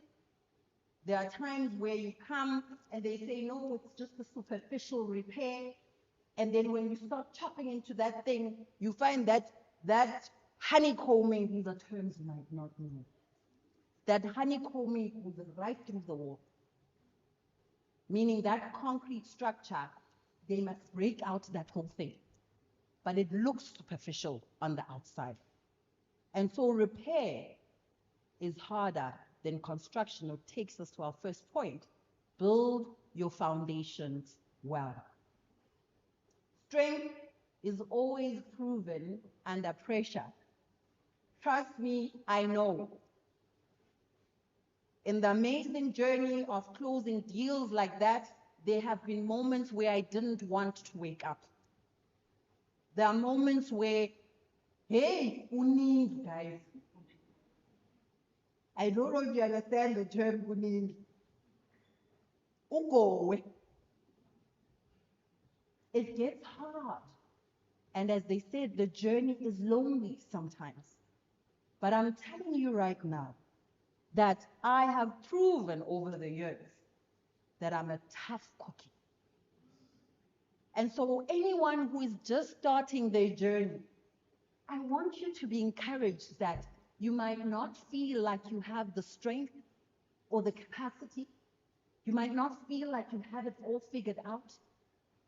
There are times where you come and they say, no, it's just a superficial repair. And then when you start chopping into that thing, you find that honeycombing, these are terms you might not know. That honeycombing goes right through the wall. Meaning that concrete structure, they must break out that whole thing. But it looks superficial on the outside. And so repair is harder than construction. It takes us to our first point. Build your foundations well. Strength is always proven under pressure. Trust me, I know. In the amazing journey of closing deals like that, there have been moments where I didn't want to wake up. There are moments where, hey, uningi, guys. I don't know if you understand the term uningi. Ugowe. It gets hard. And as they said, the journey is lonely sometimes. But I'm telling you right now that I have proven over the years that I'm a tough cookie. And so anyone who is just starting their journey, I want you to be encouraged that you might not feel like you have the strength or the capacity. You might not feel like you have it all figured out.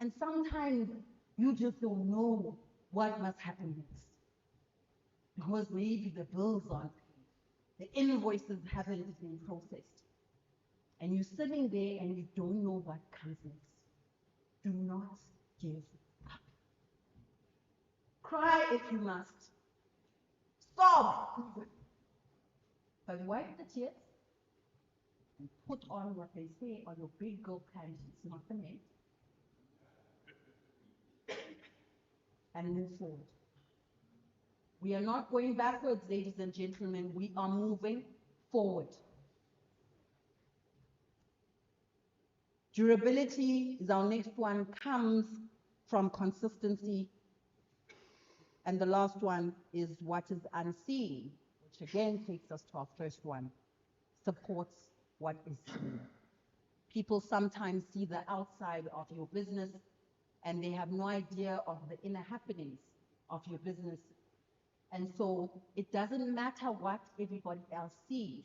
And sometimes you just don't know what must happen next. Because maybe the bills aren't paid, the invoices haven't been processed. And you're sitting there and you don't know what comes next. Do not give up. Cry if you must. Sob. But wipe the tears and put on what they say on your big girl panties, not the men, and move forward. We are not going backwards, ladies and gentlemen. We are moving forward. Durability is our next one, comes from consistency. And the last one is what is unseen, which again takes us to our first one, supports what is seen. People sometimes see the outside of your business and they have no idea of the inner happenings of your business. And so it doesn't matter what everybody else sees.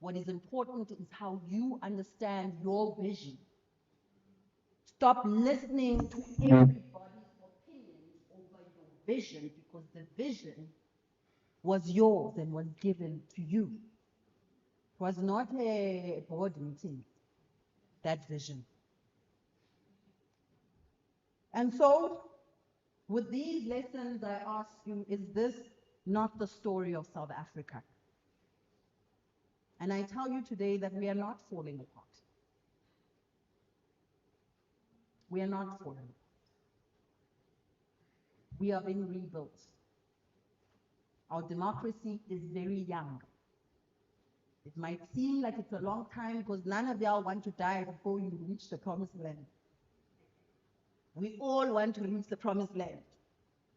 What is important is how you understand your vision. Stop listening to everybody's opinions over your vision, because the vision was yours and was given to you. It was not a board meeting, that vision. And so, with these lessons, I ask you, is this not the story of South Africa? And I tell you today that we are not falling apart. We are not falling apart. We are being rebuilt. Our democracy is very young. It might seem like it's a long time because none of y'all want to die before you reach the promised land. We all want to reach the promised land.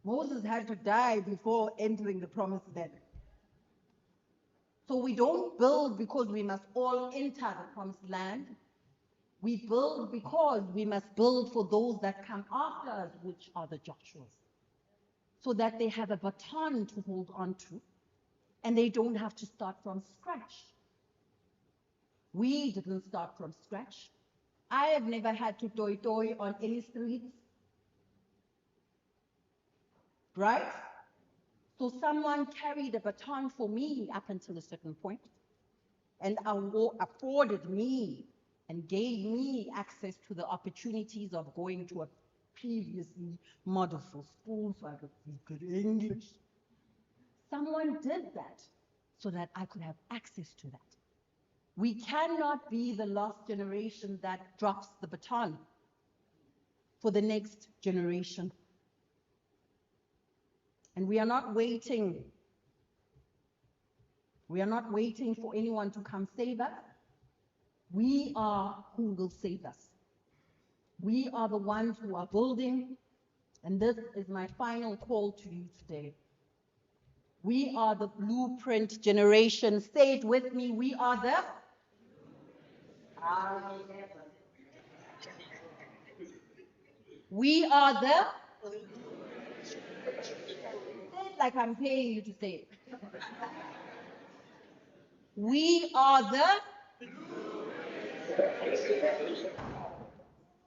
Moses had to die before entering the promised land. So we don't build because we must all enter the promised land. We build because we must build for those that come after us, which are the Joshuas, so that they have a baton to hold on to and they don't have to start from scratch. We didn't start from scratch. I have never had to toy on any streets, right? So someone carried a baton for me up until a certain point and afforded me and gave me access to the opportunities of going to a previously model for school so I could speak good English. Someone did that so that I could have access to that. We cannot be the lost generation that drops the baton for the next generation. And we are not waiting. We are not waiting for anyone to come save us. We are who will save us. We are the ones who are building, and this is my final call to you today. We are the blueprint generation. Say it with me. We are the... We are the... Say it like I'm paying you to say it. We are the...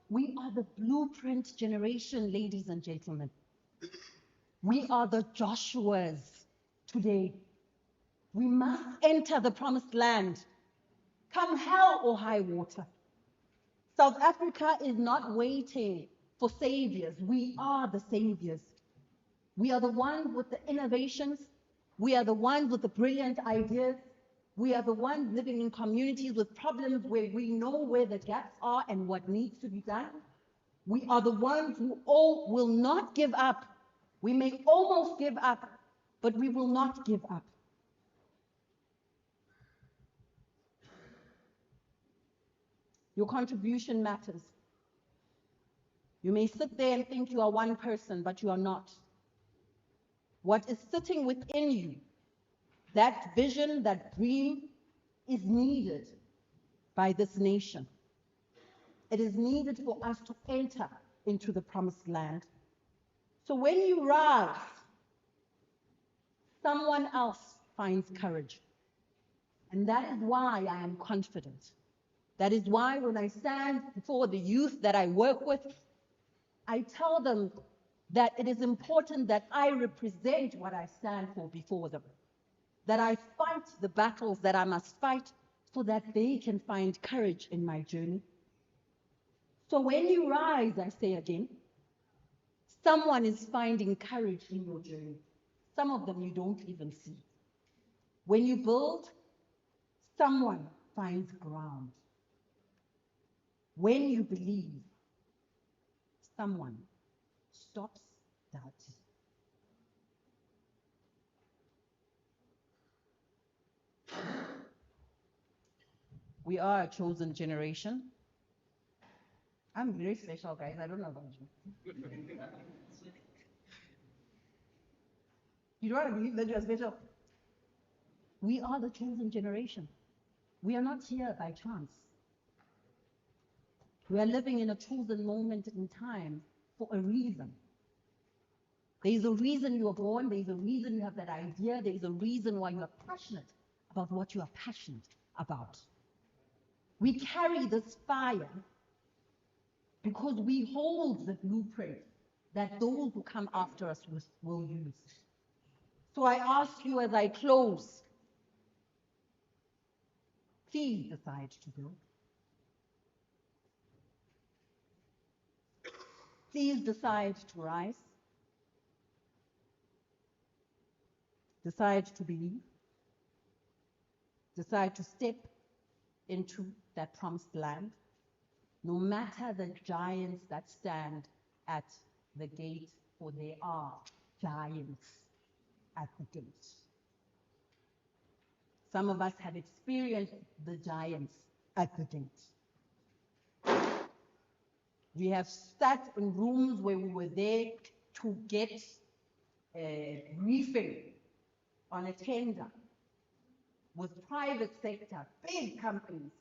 We are the blueprint generation, ladies and gentlemen. We are the Joshuas today. We must enter the promised land, come hell or high water. South Africa is not waiting for saviors. We are the saviors. We are the ones with the innovations. We are the ones with the brilliant ideas. We are the ones living in communities with problems where we know where the gaps are and what needs to be done. We are the ones who all will not give up. We may almost give up, but we will not give up. Your contribution matters. You may sit there and think you are one person, but you are not. What is sitting within you, that vision, that dream, is needed by this nation. It is needed for us to enter into the promised land. So when you rise, someone else finds courage. And that is why I am confident. That is why when I stand before the youth that I work with, I tell them that it is important that I represent what I stand for before them, that I fight the battles that I must fight so that they can find courage in my journey. So when you rise, I say again, someone is finding courage in your journey. Some of them you don't even see. When you build, someone finds ground. When you believe, someone stops doubting. We are a chosen generation. I'm very special, guys. I don't know about you. You don't want to believe that you're special. We are the chosen generation. We are not here by chance. We are living in a chosen moment in time for a reason. There is a reason you are born. There is a reason you have that idea. There is a reason why you are passionate about what you are passionate about. We carry this fire because we hold the blueprint that those who come after us will use. So I ask you as I close, please decide to build. Please decide to rise. Decide to believe. Decide to step into that promised land, no matter the giants that stand at the gate, for there are giants at the gate. Some of us have experienced the giants at the gate. We have sat in rooms where we were there to get a briefing on a tender with private sector, big companies,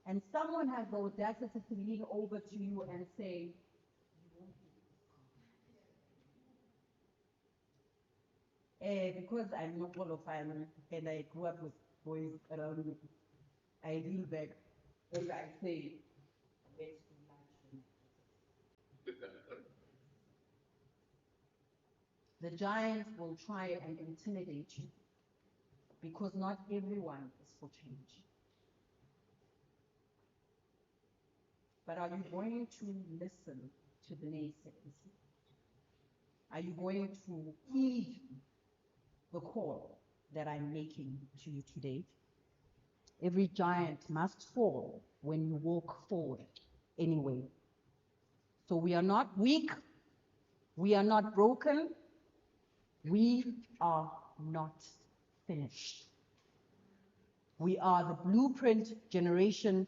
and someone has the audacity to lean over to you and say, because I'm not qualified and I grew up with boys around me, I lean back and I say, let's do lunch. The giants will try and intimidate you because not everyone is for change. But are you going to listen to the naysayers? Are you going to heed the call that I'm making to you today? Every giant must fall when you walk forward anyway. So we are not weak, we are not broken, we are not finished. We are the blueprint generation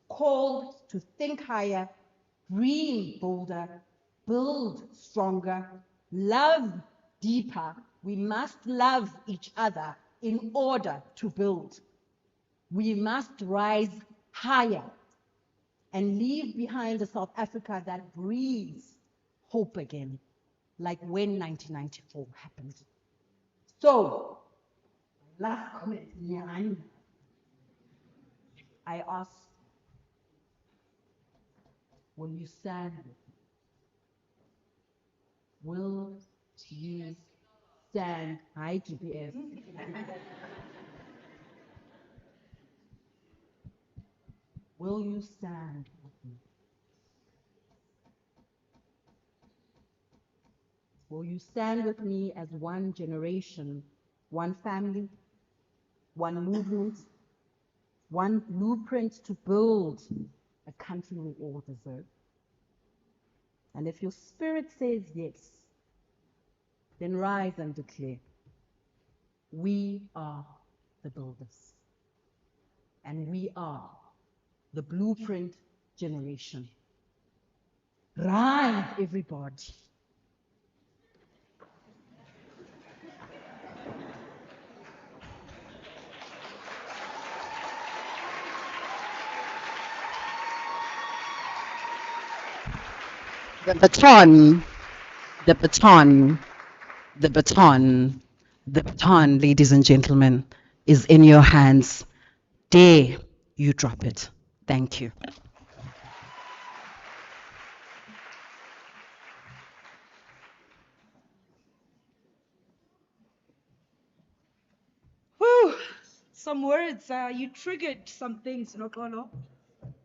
called to think higher, dream bolder, build stronger, love deeper. We must love each other in order to build. We must rise higher and leave behind a South Africa that breathes hope again, like when 1994 happened. So, last comment, I ask, will you stand with me? Will you stand? Hi, GPS. Will you stand with me? Will you stand with me as one generation, one family, one movement, one blueprint to build a country we all deserve? And if your spirit says yes, then rise and declare, we are the builders. And we are the blueprint generation. Rise, everybody. The baton, the baton, the baton, the baton, ladies and gentlemen, is in your hands. Dare you drop it. Thank you. Whew, some words. You triggered some things, Nokolo.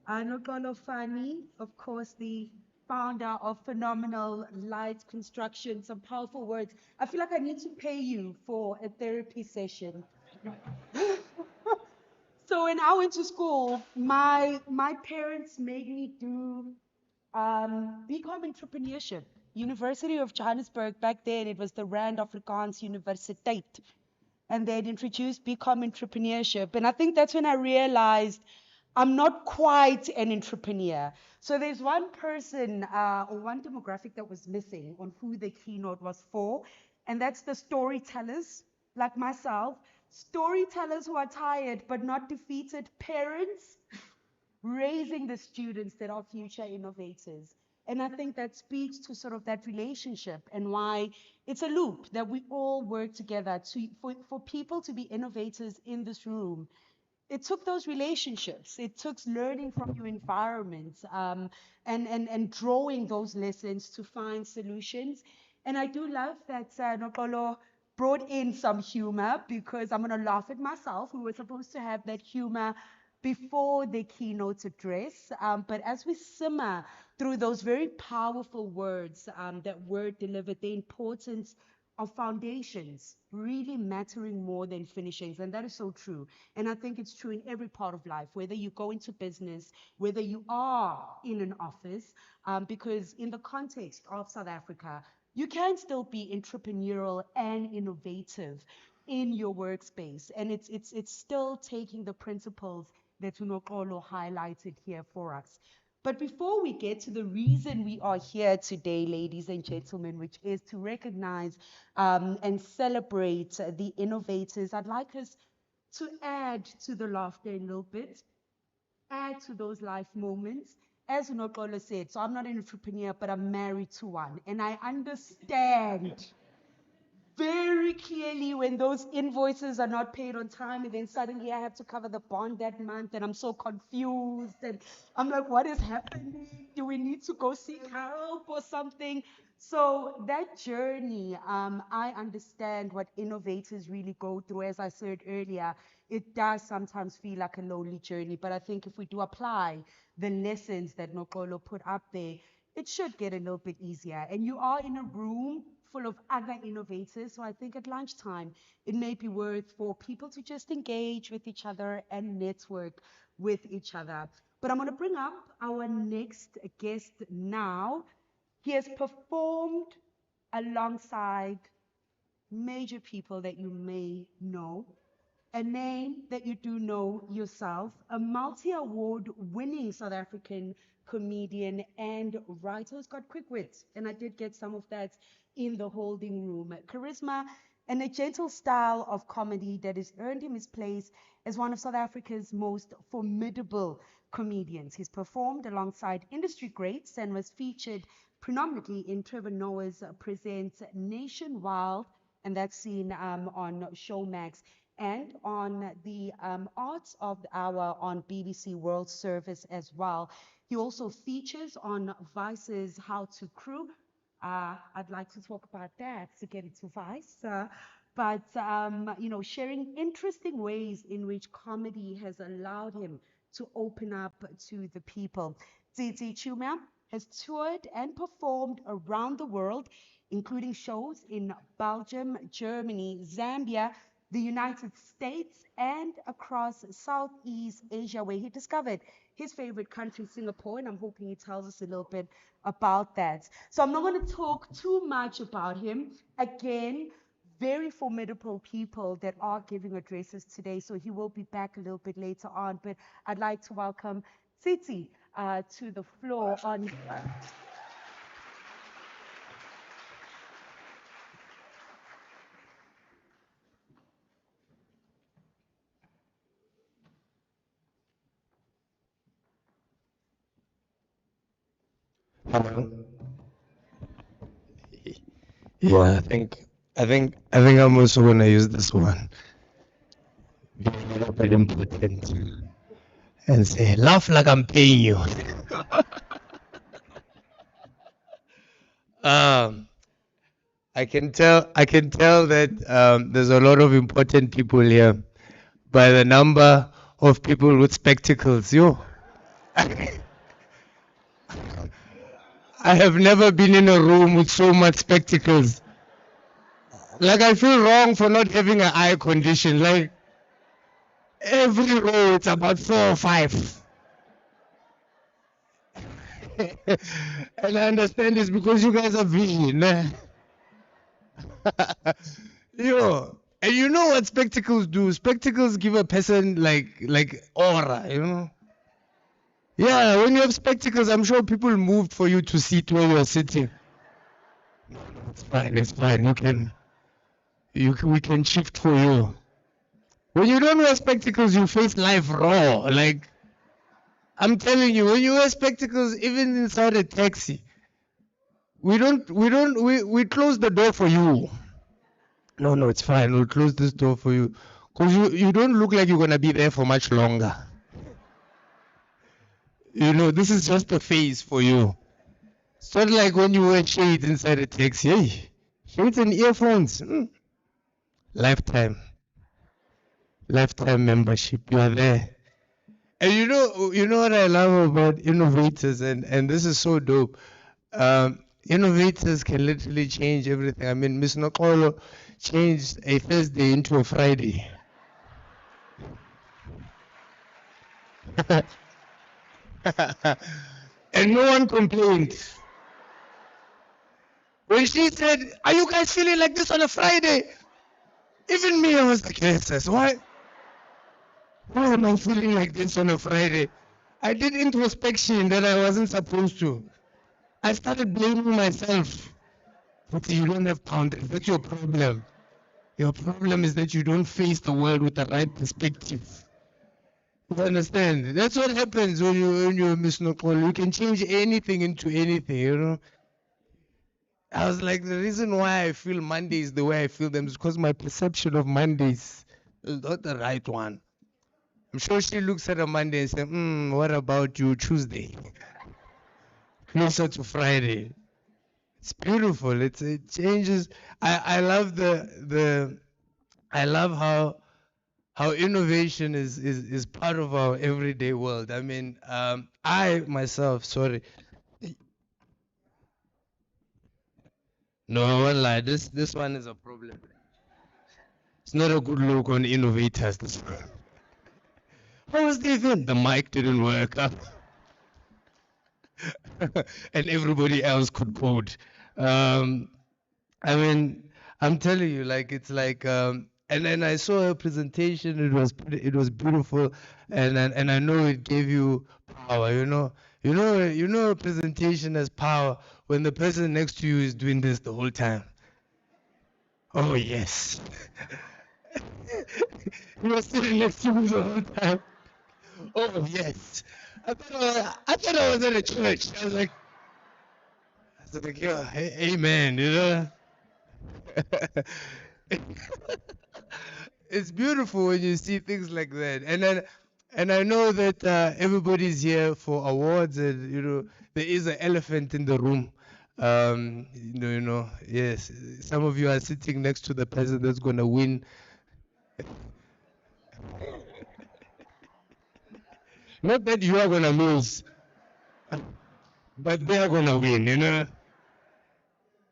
Nokolo Fani, of course, the founder of Phenomenal Light Construction. Some powerful words. I feel like I need to pay you for a therapy session. So when I went to school, my parents made me do BCom entrepreneurship. University of Johannesburg, back then it was the Rand Afrikaans Universiteit. And they'd introduced BCom entrepreneurship. And I think that's when I realized I'm not quite an entrepreneur. So there's one person or one demographic that was missing on who the keynote was for, and that's the storytellers, like myself. Storytellers who are tired but not defeated, parents raising the students that are future innovators. And I think that speaks to sort of that relationship and why it's a loop that we all work together for people to be innovators in this room. It took those relationships. It took learning from your environment, and drawing those lessons to find solutions. And I do love that Nokolo brought in some humor, because I'm going to laugh at myself. We were supposed to have that humor before the keynote address. But as we simmer through those very powerful words that were delivered, the importance of foundations really mattering more than finishings. And that is so true. And I think it's true in every part of life, whether you go into business, whether you are in an office, because in the context of South Africa, you can still be entrepreneurial and innovative in your workspace. And it's still taking the principles that Unokolo highlighted here for us. But before we get to the reason we are here today, ladies and gentlemen, which is to recognize and celebrate the innovators, I'd like us to add to the laughter a little bit. add to those life moments. As Unokolo said, so I'm not an entrepreneur, but I'm married to one. And I understand very clearly when those invoices are not paid on time, and then suddenly I have to cover the bond that month, and I'm so confused, and I'm like, what is happening? Do we need to go seek help or something? So that journey, I understand what innovators really go through. As I said earlier, it does sometimes feel like a lonely journey, but I think if we do apply the lessons that Nokolo put up there, it should get a little bit easier. And you are in a room full of other innovators. So I think at lunchtime, it may be worth for people to just engage with each other and network with each other. But I'm going to bring up our next guest now. He has performed alongside major people that you may know, a name that you do know yourself, a multi-award winning South African comedian and writer who's got quick wit. And I did get some of that in the holding room. Charisma and a gentle style of comedy that has earned him his place as one of South Africa's most formidable comedians. He's performed alongside industry greats and was featured predominantly in Trevor Noah's Presents Nation Wild, and that's seen on Showmax and on the Arts of the Hour on BBC World Service as well. He also features on Vice's How to Crew. I'd like to talk about that to get into Vice. But sharing interesting ways in which comedy has allowed him to open up to the people. Tsitsi Chuma has toured and performed around the world, including shows in Belgium, Germany, Zambia, the United States, and across Southeast Asia, where he discovered his favorite country, Singapore. And I'm hoping he tells us a little bit about that. So I'm not going to talk too much about him. Again, very formidable people that are giving addresses today. So he will be back a little bit later on. But I'd like to welcome Tsitsi to the floor on. Hello. Yeah, I think I'm also gonna use this one. Be a little bit important and say, laugh like I'm paying you. um, I can tell that there's a lot of important people here by the number of people with spectacles. Yo, I have never been in a room with so much spectacles. Like I feel wrong for not having an eye condition. Like every row, it's about 4 or 5. And I understand it's because you guys are vision. Yo, and you know what spectacles do? Spectacles give a person like aura, you know? Yeah, when you have spectacles, I'm sure people moved for you to sit where you're sitting. It's fine, it's fine. We can shift for you. When you don't wear spectacles, you face life raw. Like I'm telling you, when you wear spectacles, even inside a taxi, we close the door for you. No, it's fine. We'll close this door for you. Because you don't look like you're gonna be there for much longer. You know, this is just a phase for you. It's not like when you wear shades inside a taxi. Hey, shades and earphones. Lifetime. Lifetime membership. You are there. And you know what I love about innovators, and this is so dope. Innovators can literally change everything. I mean, Miss Nokolo changed a Thursday into a Friday. And no one complained. When she said, "Are you guys feeling like this on a Friday?" Even me, I was like, yes, why am I feeling like this on a Friday? I did introspection that I wasn't supposed to. I started blaming myself. But you don't have boundaries. That's your problem. Your problem is that you don't face the world with the right perspective. You understand? That's what happens when you're Miss Nokol. You can change anything into anything, you know. I was like, the reason why I feel Mondays the way I feel them is because my perception of Mondays is not the right one. I'm sure she looks at a Monday and says, what about you Tuesday? Closer to Friday. It's beautiful. It changes. I love I love how innovation is part of our everyday world. I mean, I myself, sorry. No, I won't lie. This one is a problem. It's not a good look on innovators. This one. How was the event? The mic didn't work. And everybody else could code. Um, I mean, I'm telling you, like it's like, and then I saw her presentation. It was beautiful, and I know it gave you power. You know, a presentation has power when the person next to you is doing this the whole time. Oh yes, you were sitting next to me the whole time. Oh yes, I thought I was at a church. I was like, yeah, amen. You know. It's beautiful when you see things like that, and I know that everybody's here for awards, and there is an elephant in the room. Yes, some of you are sitting next to the person that's gonna win. Not that you are gonna lose, but they are gonna win.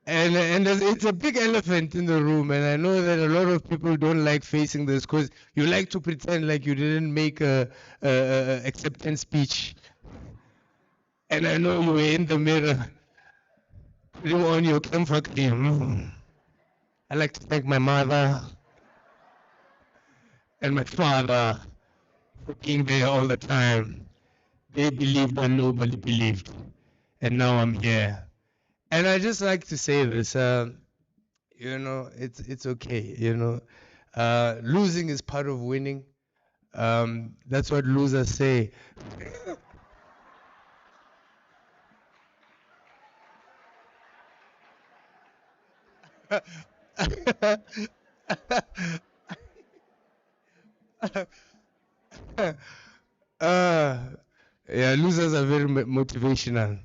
And it's a big elephant in the room, and I know that a lot of people don't like facing this because you like to pretend like you didn't make a acceptance speech. And I know you were in the mirror putting on your comfort cream. I like to thank my mother and my father for being there all the time. They believed when nobody believed, and now I'm here. And I just like to say this. It's okay. Losing is part of winning. That's what losers say. Yeah, losers are very motivational.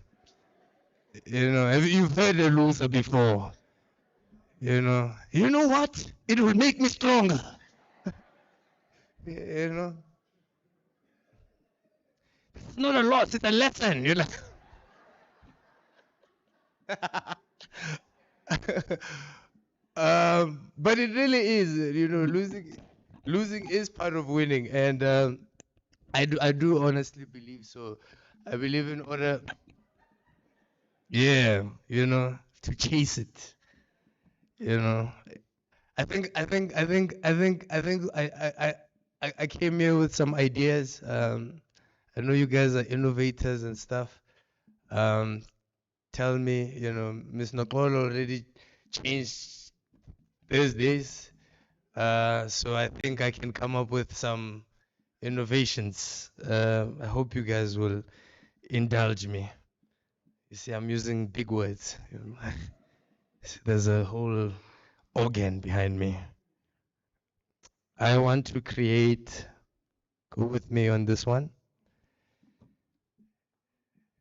You've heard a loser before. You know what? It will make me stronger. It's not a loss, it's a lesson. But it really is. Losing is part of winning, and I do honestly believe so. I believe in order, yeah, to chase it. I came here with some ideas. I know you guys are innovators and stuff. Tell me, Miss Nokolo already changed Thursdays. So I think I can come up with some innovations. I hope you guys will indulge me. You see, I'm using big words. There's a whole organ behind me. I want to create, go with me on this one,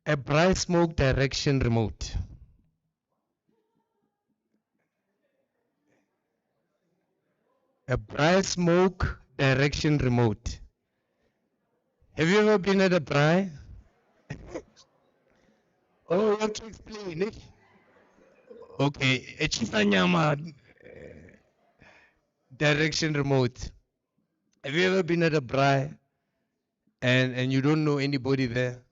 a bright smoke direction remote. A bright smoke direction remote. Have you ever been at a braai? Oh, you have to explain it. Okay, a Chisanyama direction remote. Have you ever been at a braai and you don't know anybody there?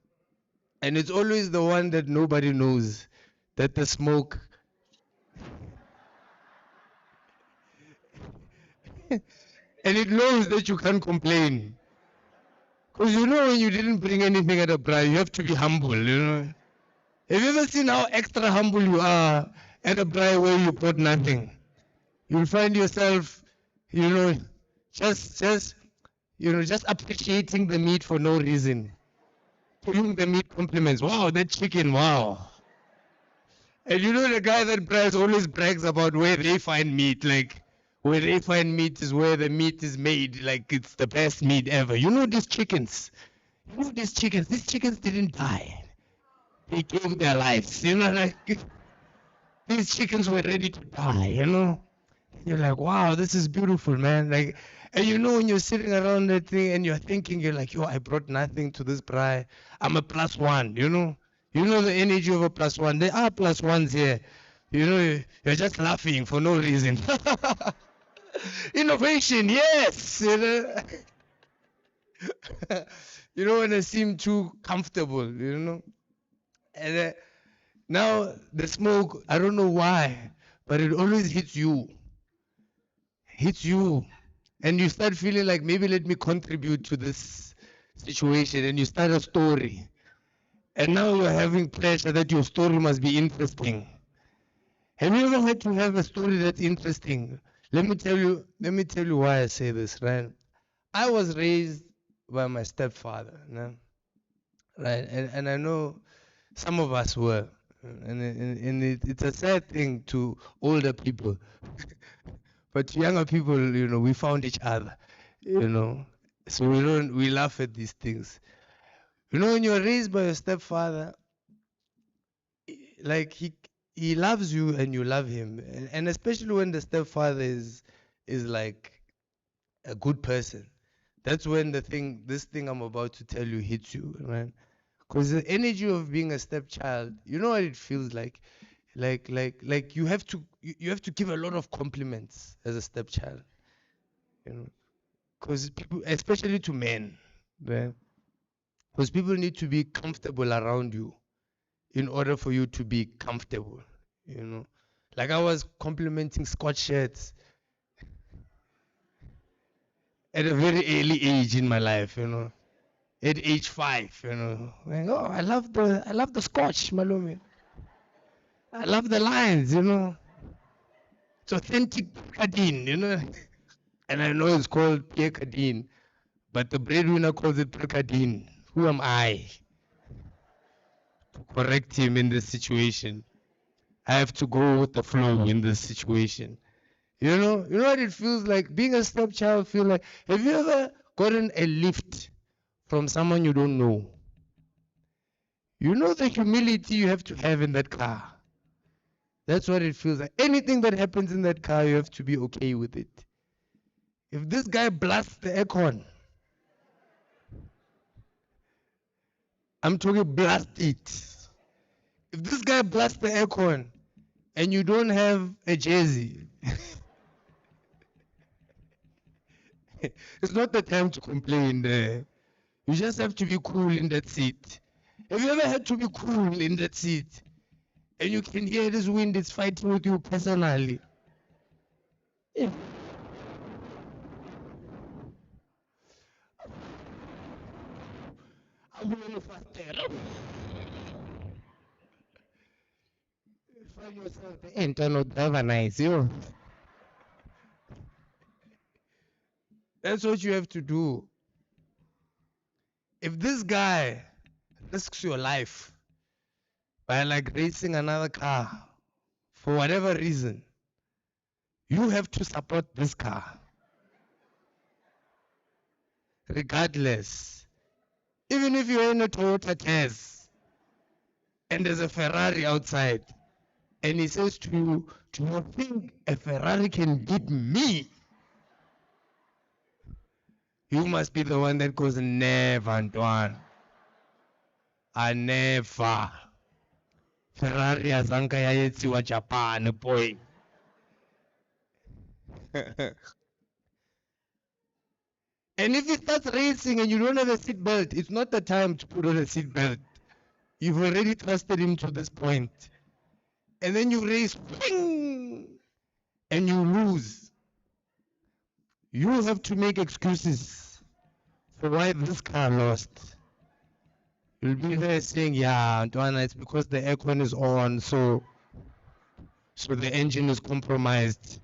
And it's always the one that nobody knows that the smoke. And it knows that you can't complain. Because when you didn't bring anything at a braai, you have to be humble, Have you ever seen how extra humble you are at a braai where you brought nothing? You'll find yourself, just just appreciating the meat for no reason. Giving the meat compliments. Wow, that chicken, wow. And the guy that always brags about where they find meat, like where they find meat is where the meat is made, like it's the best meat ever. These chickens didn't die. They gave their lives, like these chickens were ready to die. You're like, wow, this is beautiful, man. Like, and when you're sitting around that thing and you're thinking, you're like, yo, I brought nothing to this braai. I'm a plus one, You know the energy of a plus one. There are plus ones here. You're just laughing for no reason. Innovation, yes. You don't want to seem too comfortable, And now the smoke, I don't know why, but it always hits you. And you start feeling like, maybe let me contribute to this situation, and you start a story, and now you're having pressure that your story must be interesting. Have you ever had to have a story that's interesting? Let me tell you why I say this, right? I was raised by my stepfather, right? And I know some of us were, and it's a sad thing to older people. But younger people, we found each other, So we laugh at these things. When you're raised by your stepfather, like he loves you and you love him, and especially when the stepfather is like a good person. That's when this thing I'm about to tell you hits you, right? Because the energy of being a stepchild, you know what it feels like. Like you have to give a lot of compliments as a stepchild, because people, especially to men, right? Because people need to be comfortable around you in order for you to be comfortable, Like I was complimenting Scotch shirts at a very early age in my life, At age 5, Like, oh, I love the Scotch, Malumi. I love the lines, It's authentic Picardine, And I know it's called Pierre Cardine, but the breadwinner calls it Picardine. Who am I to correct him in this situation? I have to go with the flow in this situation. You know what it feels like? Being a stepchild feel like, have you ever gotten a lift from someone you don't know? You know the humility you have to have in that car. That's what it feels like. Anything that happens in that car, you have to be okay with it. If this guy blasts the aircon, I'm talking blast it. If this guy blasts the aircon and you don't have a jersey, it's not the time to complain there. You just have to be cool in that seat. Have you ever had to be cool in that seat? And you can hear this wind is fighting with you personally. Yeah. I'm going faster. Find yourself the internal driver nice, That's what you have to do. If this guy risks your life by like racing another car for whatever reason, you have to support this car. Regardless. Even if you're in a Toyota Taz and there's a Ferrari outside and he says to you, do you think a Ferrari can beat me? You must be the one that goes, never, Antoine. I never. Ferrari azanka yayetsiwa Japan, boy. And if he starts racing and you don't have a seatbelt, it's not the time to put on a seatbelt. You've already trusted him to this point. And then you race, ping, and you lose. You have to make excuses for why this car lost. You'll be there saying, yeah, Antoine, it's because the aircon is on, so the engine is compromised.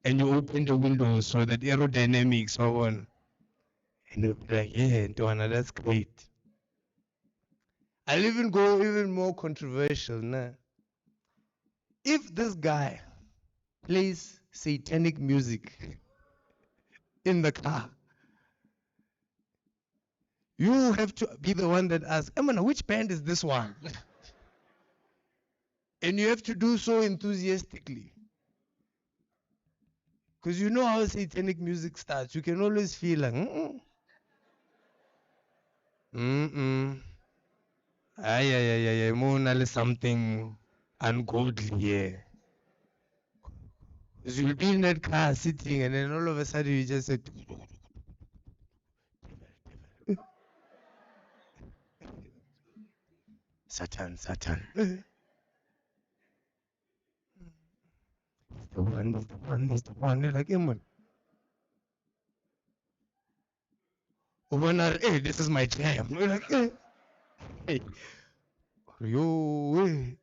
and you open the windows so that aerodynamics are on. And you'll be like, yeah, Ntwana, that's great. I'll even go even more controversial now. If this guy plays satanic music in the car, you have to be the one that asks, Emma, which band is this one? And you have to do so enthusiastically. Because you know how satanic music starts. You can always feel like, ay, emotionally something ungodly here. Because you'll be in that car sitting and then all of a sudden you just say, Satan, Satan. The one, the one, the one. You're like, hey, man. Hey, this is my jam. You're like, hey. Yo, hey.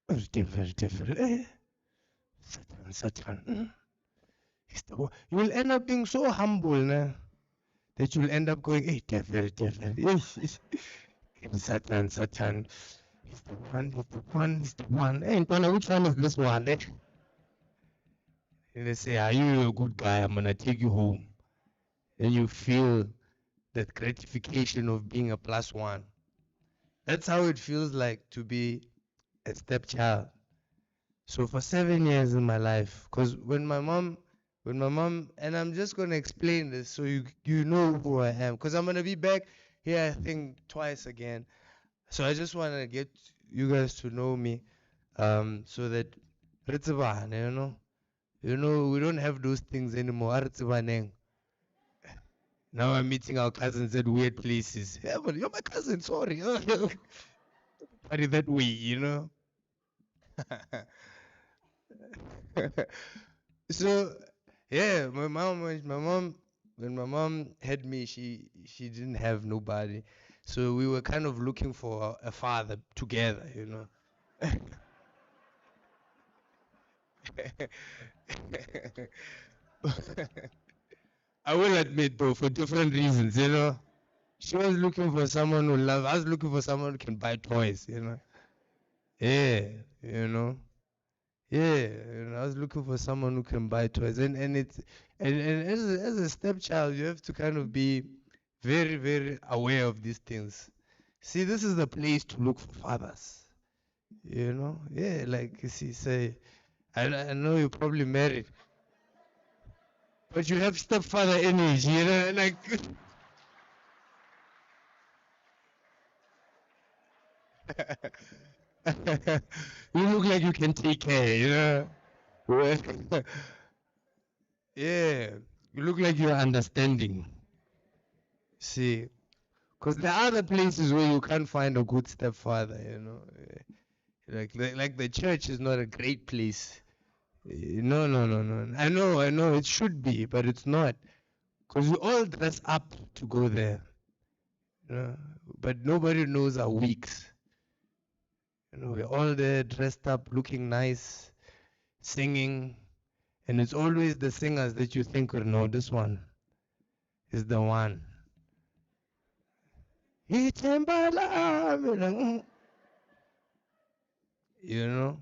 Very different. Eh? Satan. You will end up being so humble nah, that you'll end up going, hey, devil. Satan. He's the one. Hey, Ntwana, which one is this one? Eh? And they say, are you a good guy? I'm going to take you home. And you feel that gratification of being a plus one. That's how it feels like to be a stepchild. So for 7 years in my life, because when my mom, and I'm just going to explain this so you know who I am, because I'm going to be back here, I think, twice again. So I just want to get you guys to know me, so that, you know, we don't have those things anymore. Now I'm meeting our cousins at weird places. Yeah, but you're my cousin, sorry. Party that way, you know. So yeah, when my mom had me, she didn't have nobody. So we were kind of looking for a father together, you know. I will admit though, for different reasons, you know. She was looking for someone who loves. I was looking for someone who can buy toys, you know. Yeah, you know. Yeah, I was looking for someone who can buy toys, and it's and as a stepchild, you have to kind of be very very aware of these things. See, this is the place to look for fathers. You know, yeah, like you see, say, I know you're probably married, but you have stepfather energy, you know, like. You look like you can take care, you know. Yeah, you look like you're understanding. See, because there are other places where you can't find a good stepfather, you know. Like the church is not a great place. No. I know, it should be, but it's not. Because we all dress up to go there. You know? But nobody knows our weeks. You know, we're all there dressed up, looking nice, singing. And it's always the singers that you think, oh, no, this one is the one. You know?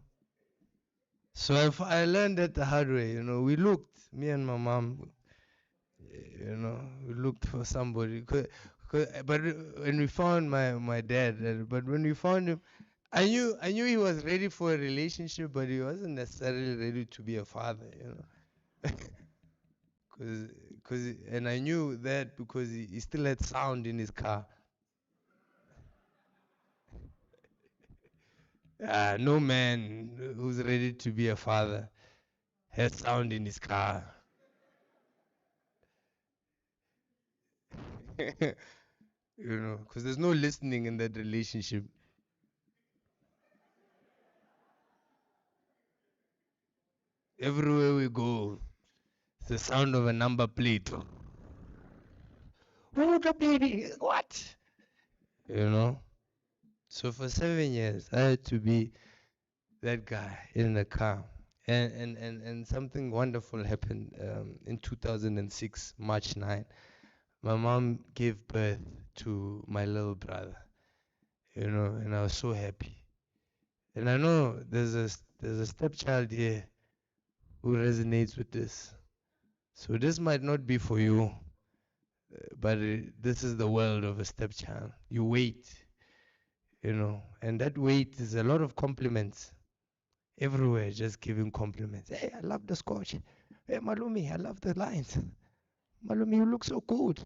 So I learned that the hard way, you know. We looked, me and my mom, you know, we looked for somebody. But when we found my dad, but when we found him, I knew he was ready for a relationship, but he wasn't necessarily ready to be a father, you know. And I knew that because he still had sound in his car. No man who's ready to be a father has sound in his car. You know, because there's no listening in that relationship. Everywhere we go, it's the sound of a number plate. Oh, the baby, what? You know? So for 7 years, I had to be that guy in the car. And something wonderful happened in 2006, March 9. My mom gave birth to my little brother, and I was so happy. And I know there's a stepchild here who resonates with this. So this might not be for you, but this is the world of a stepchild. You wait, and that wait is a lot of compliments everywhere, just giving compliments. Hey, I love the scotch. Hey, Malumi, I love the lines. Malumi, you look so good.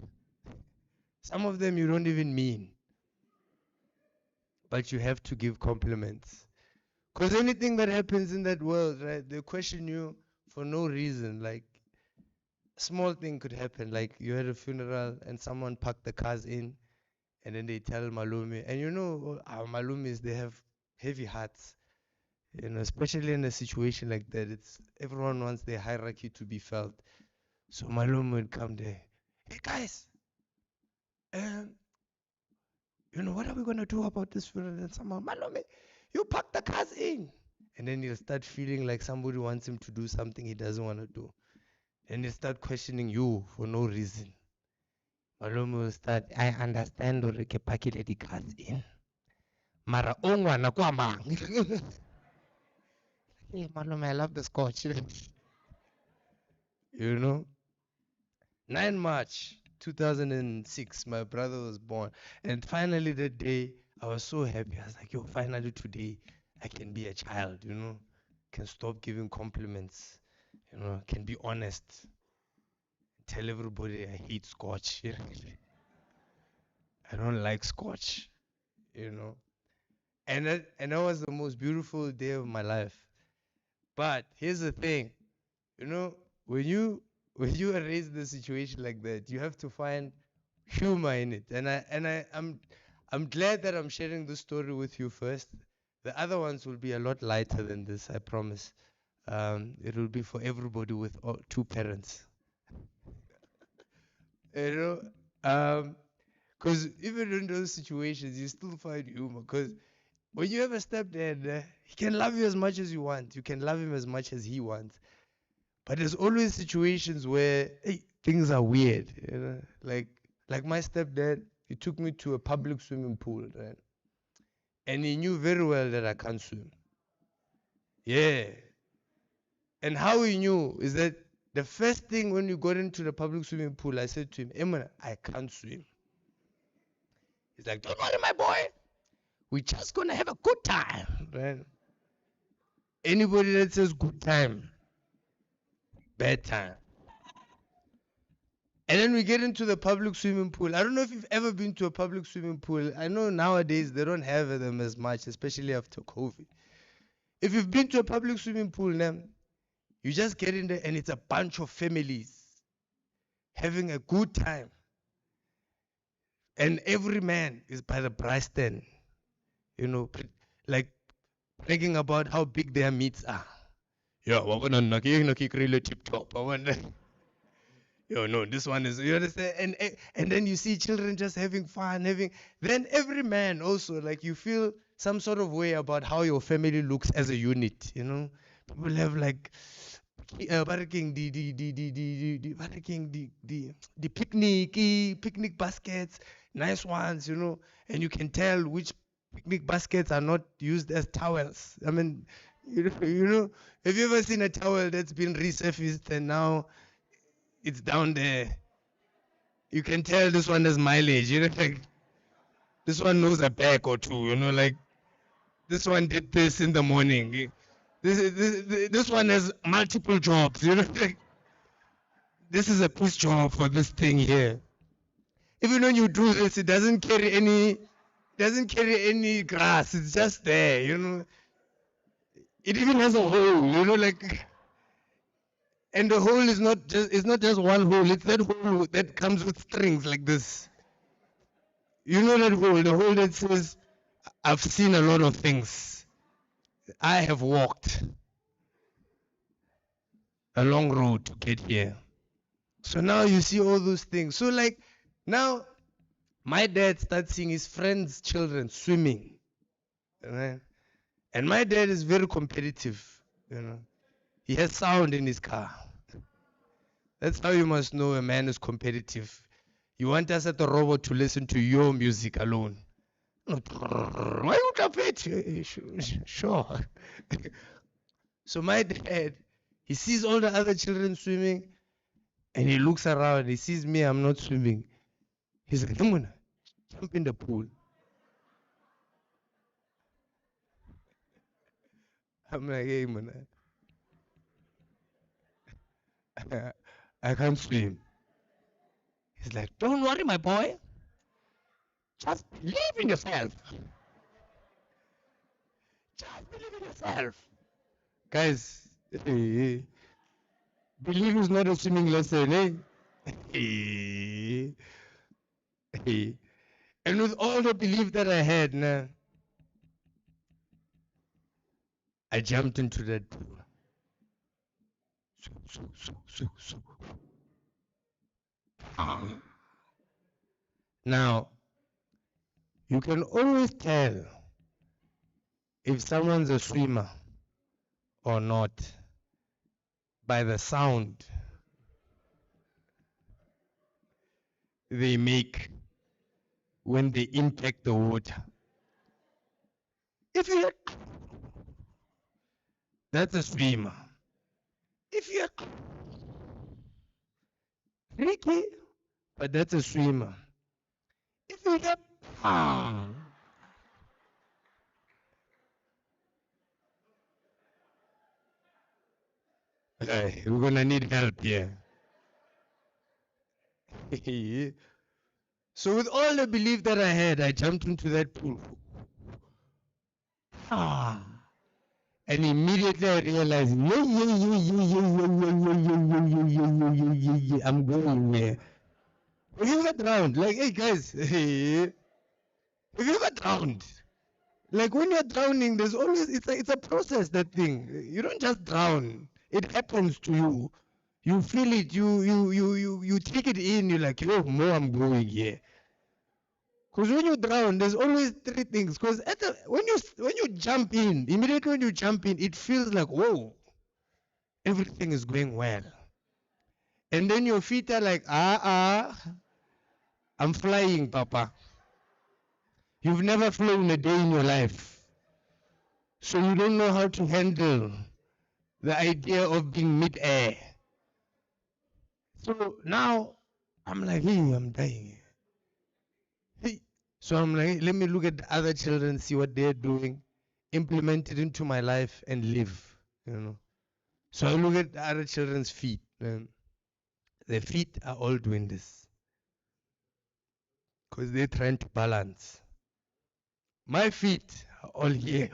Some of them you don't even mean, but you have to give compliments. Because anything that happens in that world, right, they question you for no reason. Like, a small thing could happen. Like, you had a funeral and someone packed the cars in, and then they tell Malumi. And our Malumis, they have heavy hearts. Especially in a situation like that, everyone wants their hierarchy to be felt. So Malumi would come there. Hey, guys, um, what are we going to do about this funeral? And someone, Malumi, you pack the cars in. And then he'll start feeling like somebody wants him to do something he doesn't want to do. And he'll start questioning you for no reason. Malumi will start, I understand or ke pakile the cars in. Mara ongwana kwa mang. Hey, Malumi, I love the scotch. 9 March 2006, my brother was born. And finally that day, I was so happy. I was like, finally today, I can be a child, can stop giving compliments, can be honest. Tell everybody I hate scotch. I don't like scotch, And that was the most beautiful day of my life. But here's the thing, when you erase the situation like that, you have to find humor in it. I'm glad that I'm sharing this story with you first. The other ones will be a lot lighter than this, I promise. It will be for everybody with two parents. Because even in those situations, you still find humor. Because when you have a stepdad, he can love you as much as you want. You can love him as much as he wants. But there's always situations where things are weird. Like my stepdad, he took me to a public swimming pool, right? And he knew very well that I can't swim. Yeah. And how he knew is that the first thing when you got into the public swimming pool, I said to him, Emma, I can't swim. He's like, don't worry, my boy. We're just going to have a good time. Right? Anybody that says good time, bad time. And then we get into the public swimming pool. I don't know if you've ever been to a public swimming pool. I know nowadays they don't have them as much, especially after COVID. If you've been to a public swimming pool now, you just get in there and it's a bunch of families having a good time. And every man is by the brass stand, like bragging about how big their meats are. Yeah, tip top. No, this one is, you understand? And then you see children just having fun, then every man also, like you feel some sort of way about how your family looks as a unit, People have like, the picnic baskets, nice ones, and you can tell which picnic baskets are not used as towels. I mean, have you ever seen a towel that's been resurfaced and now it's down there? You can tell this one has mileage, like this one knows a bag or two, like this one did this in the morning. This one has multiple jobs, like this is a piece job for this thing here. Even when you do this, it doesn't carry any grass. It's just there, It even has a hole, like. And the hole is it's not just one hole, it's that hole that comes with strings like this. You know that hole, the hole that says, I've seen a lot of things. I have walked a long road to get here. So now you see all those things. So like now my dad starts seeing his friends' children swimming. Right? And my dad is very competitive, you know. He has sound in his car. That's how you must know a man is competitive. You want us at the robot to listen to your music alone. Why would I bet? Sure. So my dad, he sees all the other children swimming, and he looks around. He sees me, I'm not swimming. He's like, come on, jump in the pool. I'm like, hey, man, I can't swim. He's like, don't worry, my boy. Just believe in yourself. Just believe in yourself. Guys, believe is not a swimming lesson, eh? And with all the belief that I had, nah, I jumped into that pool. So. Now, you can always tell if someone's a swimmer or not by the sound they make when they impact the water. If you're that's a swimmer. If you're tricky, but that's a swimmer. If you get we're gonna need help here. So with all the belief that I had, I jumped into that pool. And immediately I realized, I'm going there. Have you ever drowned? Like, hey guys, have you ever drowned? Like when you're drowning, there's always it's a process. That thing, you don't just drown. It happens to you. You feel it. You take it in. You're like, yo, more I'm going here. Because when you drown, there's always three things. Because when you jump in, immediately when you jump in, it feels like, whoa, everything is going well. And then your feet are like, I'm flying, Papa. You've never flown a day in your life. So you don't know how to handle the idea of being mid-air. So now I'm like, hey, I'm dying. Hey. So I'm like, let me look at the other children, see what they're doing, implement it into my life and live, you know. So I look at the other children's feet. Their feet are all doing this because they're trying to balance. My feet are all here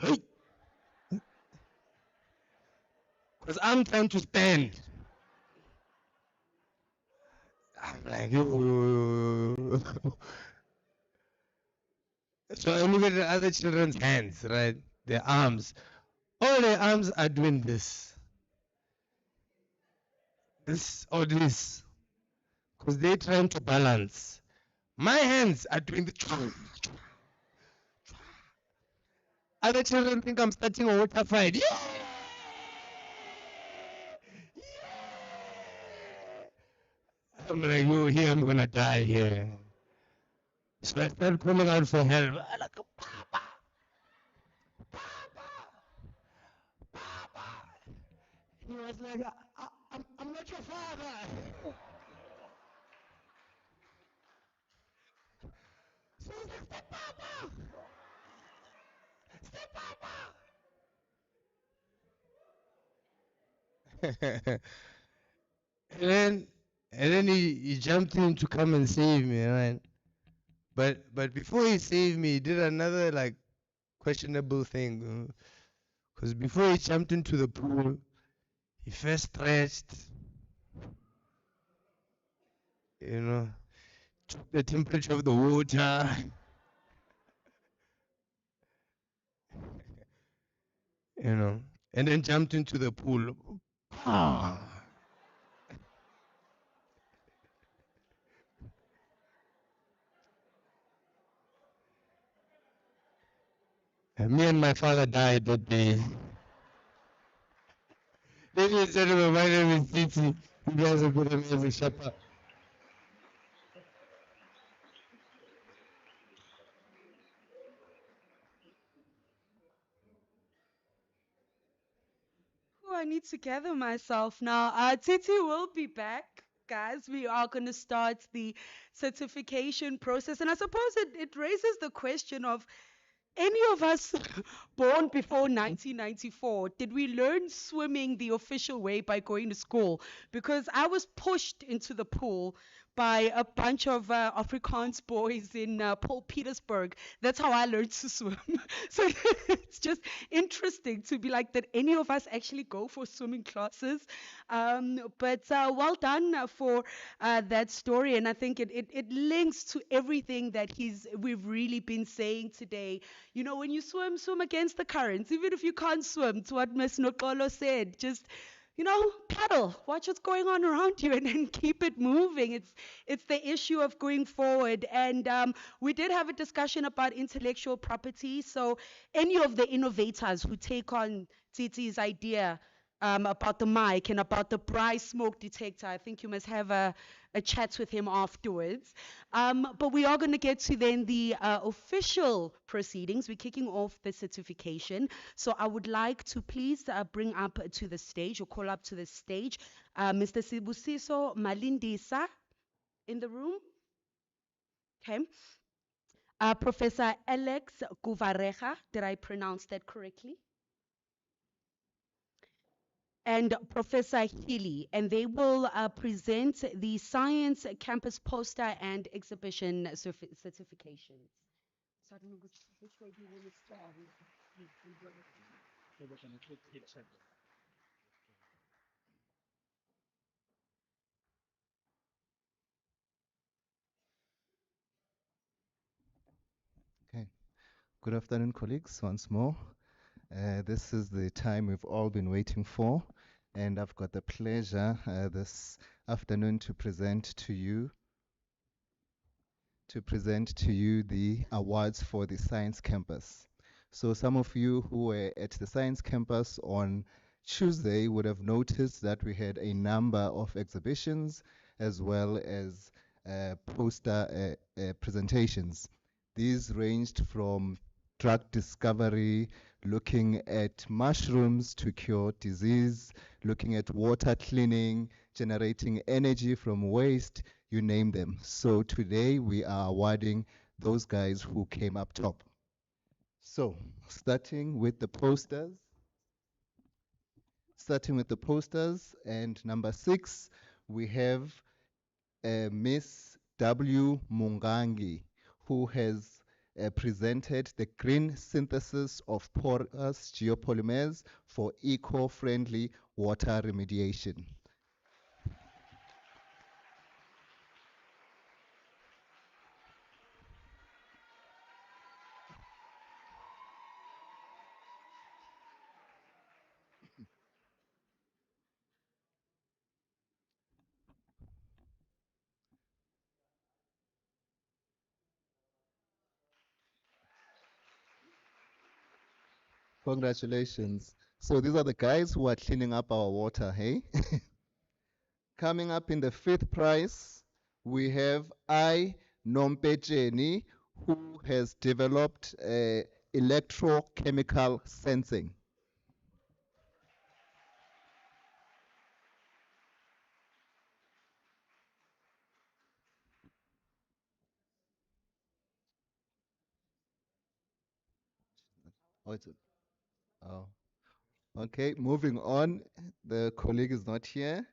because I'm trying to stand. I'm like, so I look at the other children's hands, right? Their arms. All their arms are doing this. This or this. Because they're trying to balance. My hands are doing the. Other children think I'm starting a water fight. Yeah! I'm like, yo, here I'm gonna die here. So I started calling out for help. I'm like, Papa, Papa, Papa. He was like, I'm not your father. So I was like, step Papa, step Papa. and then he jumped in to come and save me, right? But before he saved me, he did another like questionable thing. Because before he jumped into the pool, he first stretched, you know, took the temperature of the water, you know, and then jumped into the pool. Ah. Me and my father died that day. Ladies and gentlemen, my name is Titi. You guys have been amazing. Shapa. Oh, I need to gather myself now. Titi will be back. Guys, we are going to start the certification process. And I suppose it raises the question of any of us born before 1994, did we learn swimming the official way by going to school? Because I was pushed into the pool by a bunch of Afrikaans boys in Paul Petersburg. That's how I learned to swim. So it's just interesting to be like, did any of us actually go for swimming classes? But well done for that story. And I think it links to everything that we've really been saying today. You know, when you swim, swim against the currents. Even if you can't swim, it's what Miss Nokolo said. Just paddle, watch what's going on around you, and then keep it moving. It's the issue of going forward. And we did have a discussion about intellectual property. So any of the innovators who take on Titi's idea about the mic and about the Bry smoke detector. I think you must have a chat with him afterwards. But we are going to get to then the official proceedings. We're kicking off the certification. So I would like to please bring up to the stage or call up to the stage Mr. Sibusiso Malindisa in the room. Okay. Professor Alex Guvareja. Did I pronounce that correctly? And Professor Healy, and they will present the science campus poster and exhibition certifications. So I don't know which way do you want to start? Okay. Good afternoon, colleagues, once more. This is the time we've all been waiting for, and I've got the pleasure this afternoon to present to you the awards for the Science Campus. So some of you who were at the Science Campus on Tuesday would have noticed that we had a number of exhibitions as well as poster presentations. These ranged from drug discovery, looking at mushrooms to cure disease, looking at water cleaning, generating energy from waste, you name them. So today we are awarding those guys who came up top. So starting with the posters, and number 6, we have Miss W. Mungangi, who has presented the green synthesis of porous geopolymers for eco-friendly water remediation. Congratulations. So these are the guys who are cleaning up our water, hey? Coming up in the 5th prize, we have I Nompecheni, who has developed electrochemical sensing. Oh, oh. Okay, moving on. The colleague is not here.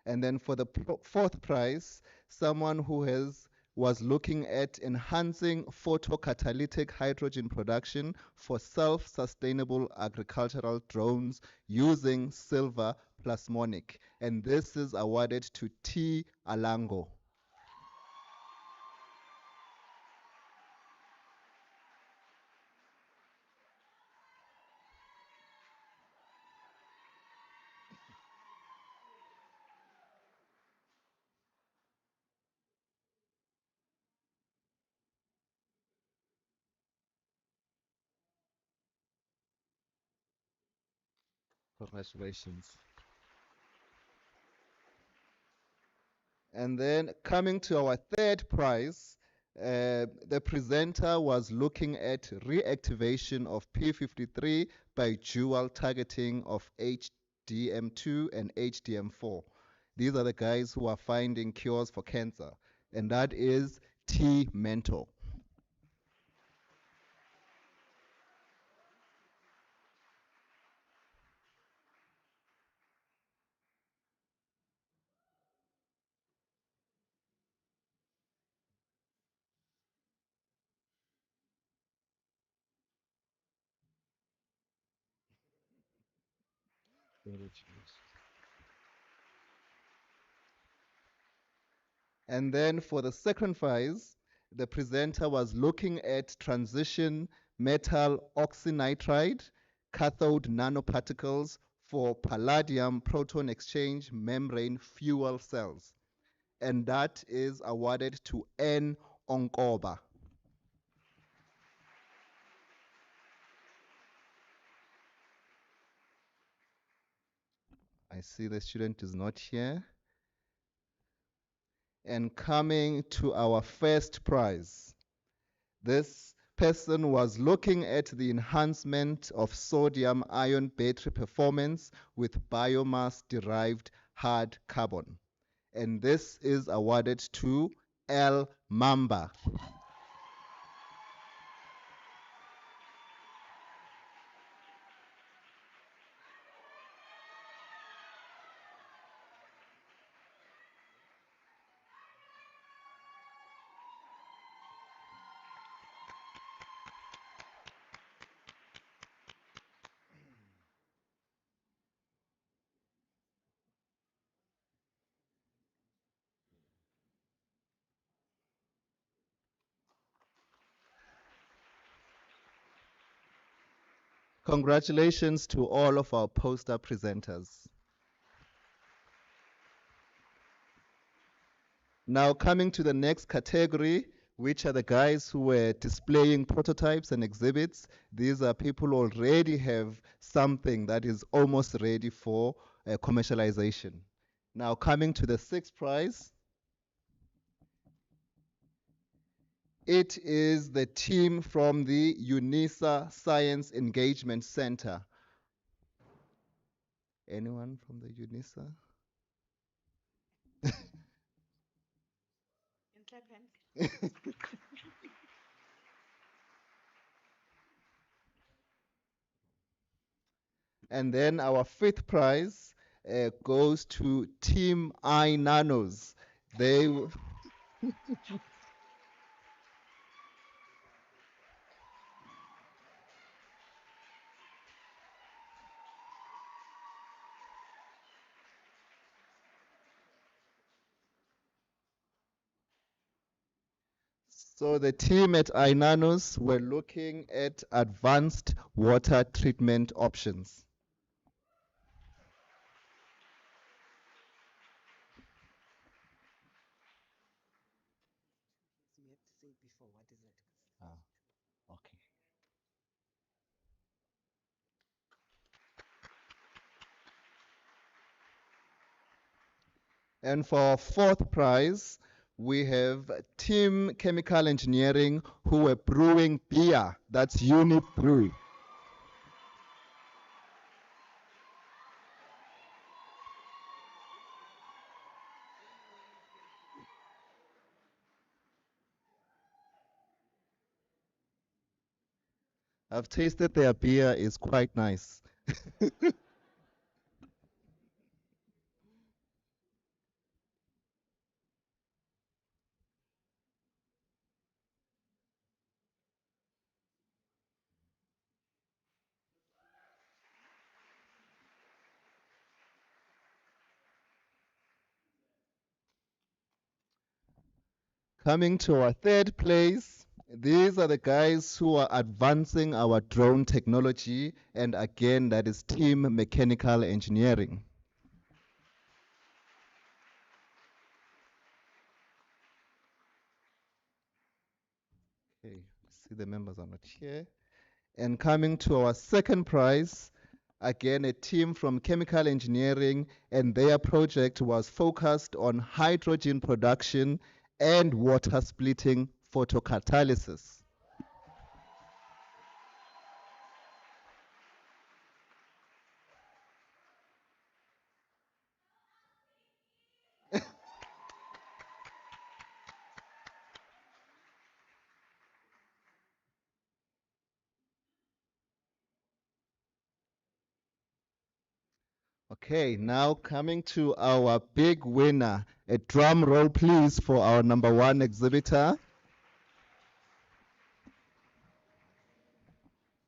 And then for the 4th prize, someone who was looking at enhancing photocatalytic hydrogen production for self-sustainable agricultural drones using silver plasmonic. And this is awarded to T. Alango. Congratulations. And then coming to our third prize, the presenter was looking at reactivation of P53 by dual targeting of HDM2 and HDM4. These are the guys who are finding cures for cancer, and that is T Mentor. And then for the second prize, the presenter was looking at transition metal oxynitride cathode nanoparticles for palladium proton exchange membrane fuel cells. And that is awarded to N. Onkoba. I see the student is not here. And coming to our first prize, this person was looking at the enhancement of sodium ion battery performance with biomass derived hard carbon. And this is awarded to L. Mamba. Congratulations to all of our poster presenters. Now coming to the next category, which are the guys who were displaying prototypes and exhibits. These are people who already have something that is almost ready for commercialization. Now coming to the sixth prize, it is the team from the Unisa Science Engagement Center. Anyone from the Unisa? And then our fifth prize goes to Team I Nanos. They So the team at Inanos were looking at advanced water treatment options. You have to say it before. What is it? Ah, okay. And for our fourth prize, we have Team Chemical Engineering who were brewing beer. That's Unit 3. I've tasted their beer, it's quite nice. Coming to our third place, these are the guys who are advancing our drone technology, and again, that is Team Mechanical Engineering. Okay, see the members are not here. And coming to our second prize, Again, a team from chemical engineering, and their project was focused on hydrogen production and water splitting photocatalysis. Okay, now coming to our big winner. A drum roll, please, for our number one exhibitor.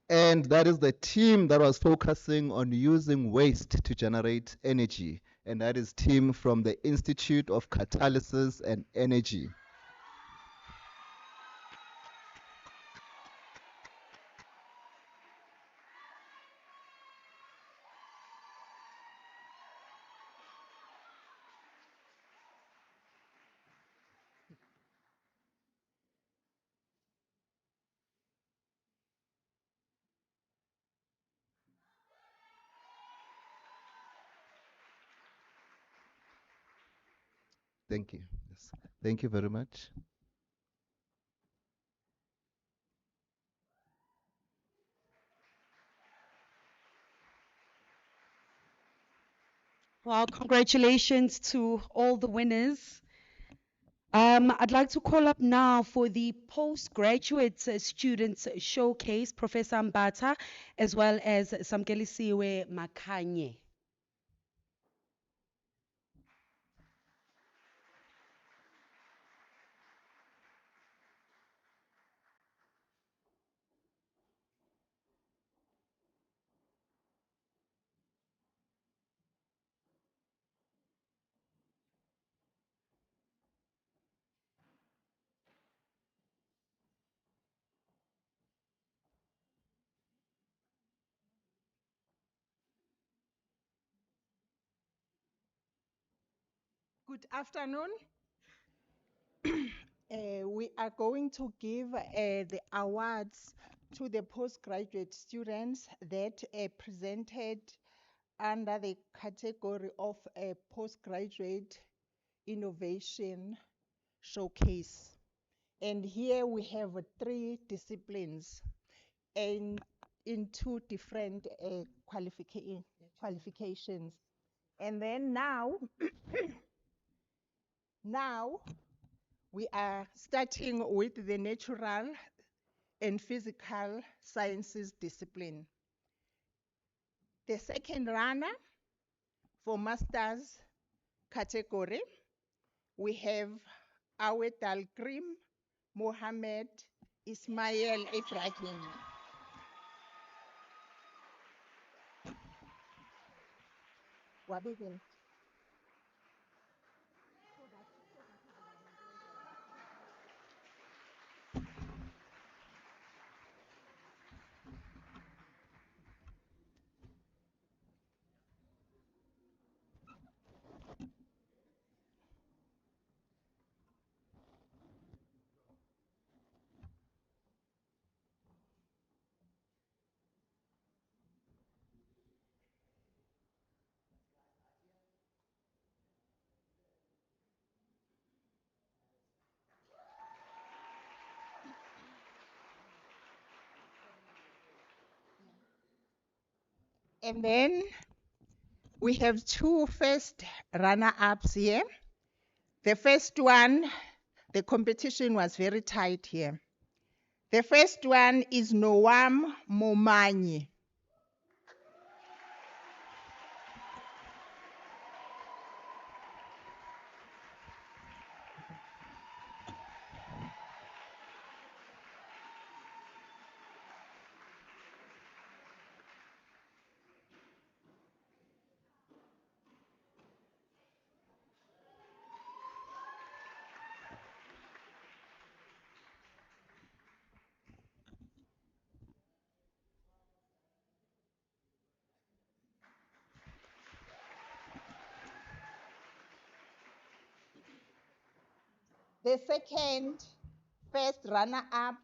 And that is the team that was focusing on using waste to generate energy. And that is team from the Institute of Catalysis and Energy. Thank you. Yes. Thank you very much. Well, congratulations to all the winners. I'd like to call up now for the postgraduate students showcase, Professor Mbata, as well as Samkelisiwe Makanye. Good afternoon. We are going to give the awards to the postgraduate students that presented under the category of postgraduate innovation showcase. And here we have three disciplines in two different qualifications. And then now we are starting with the natural and physical sciences discipline. The second runner for master's category, we have Awed Al-Krim Mohammed Ismail Ibrahim. Wabegin. And then we have two first runner-ups here. The first one, the competition was very tight here. The first one is Noam Momanyi. The second first runner-up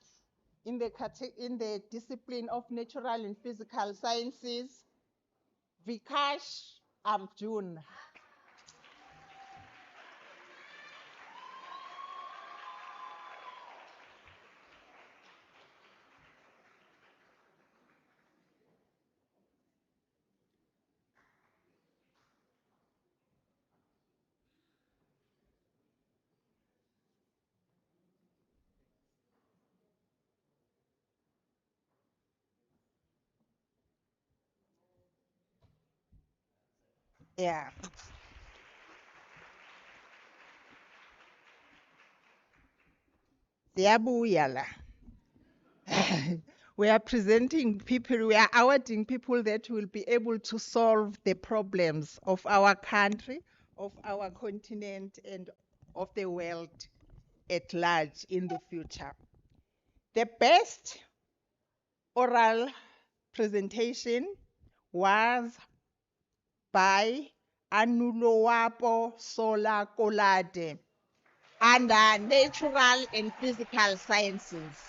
in the discipline of natural and physical sciences Vikash Arjun. Yeah. Siyabuyala. We are presenting people, we are awarding people that will be able to solve the problems of our country, of our continent, and of the world at large in the future. The best oral presentation was by Anulowapo Sola Kolade under Natural and Physical Sciences.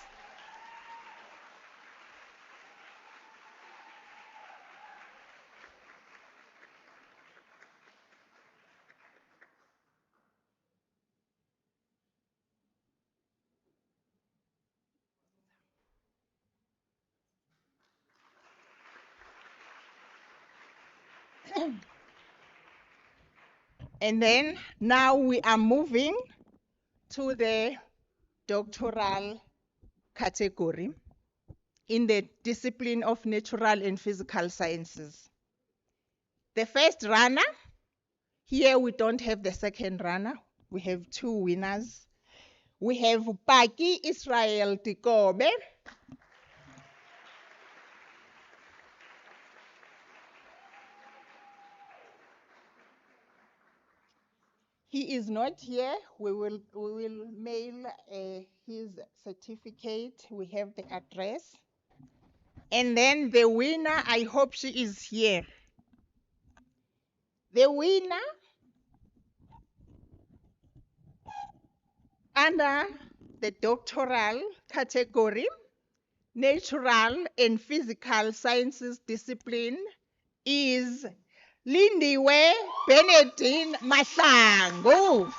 And then now we are moving to the doctoral category in the discipline of natural and physical sciences. The first runner, here we don't have the second runner, we have two winners. We have Paki Israel Tikobe. He is not here. We will mail his certificate. We have the address. And then the winner, I hope she is here. The winner under the doctoral category, natural and physical sciences discipline, is Lindiwe Benedine Mahlangu.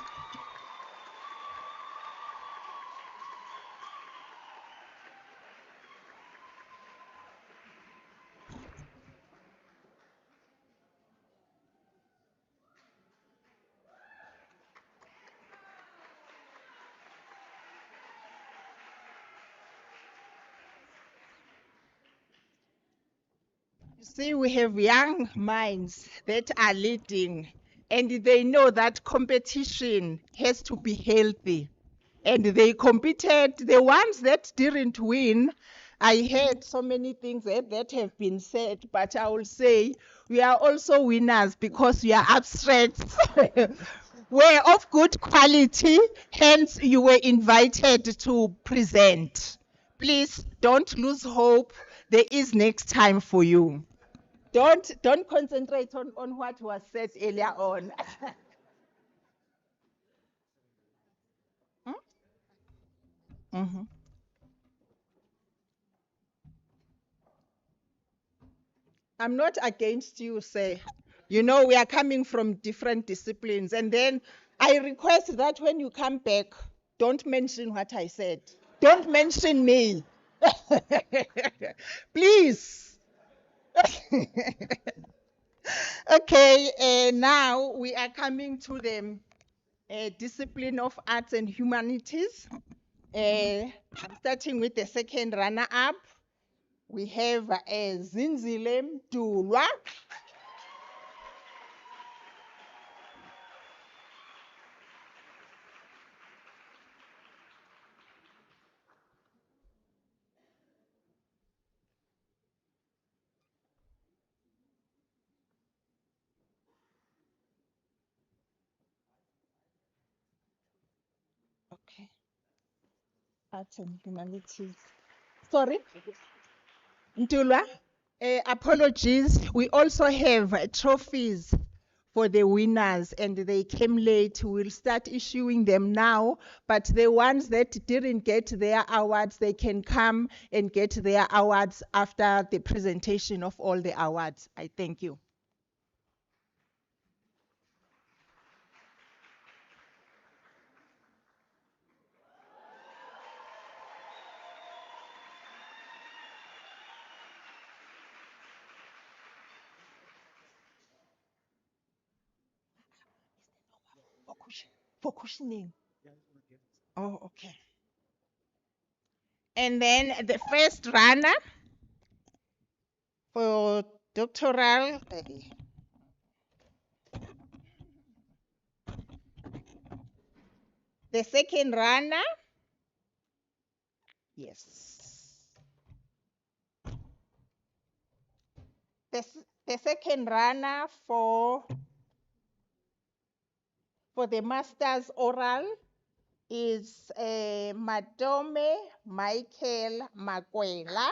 See, we have young minds that are leading, and they know that competition has to be healthy. And they competed. The ones that didn't win, I heard so many things that have been said, but I will say we are also winners because we are abstracts. We're of good quality, hence you were invited to present. Please don't lose hope. There is next time for you. Don't concentrate on what was said earlier on. Mhm. I'm not against you, say. You know, we are coming from different disciplines. And then I request that when you come back, don't mention what I said. Don't mention me. Please. Okay, now we are coming to the discipline of arts and humanities. I'm starting with the second runner-up. We have Zinzile Mdulwa. Okay, arts and humanities. Sorry, Mdulwa. Apologies. We also have trophies for the winners, and they came late. We'll start issuing them now, but the ones that didn't get their awards, they can come and get their awards after the presentation of all the awards. I thank you. For cushioning. Oh, okay. And then the first runner for doctoral. The second runner. Yes. The second runner for the master's oral is Matome Michael Makwela.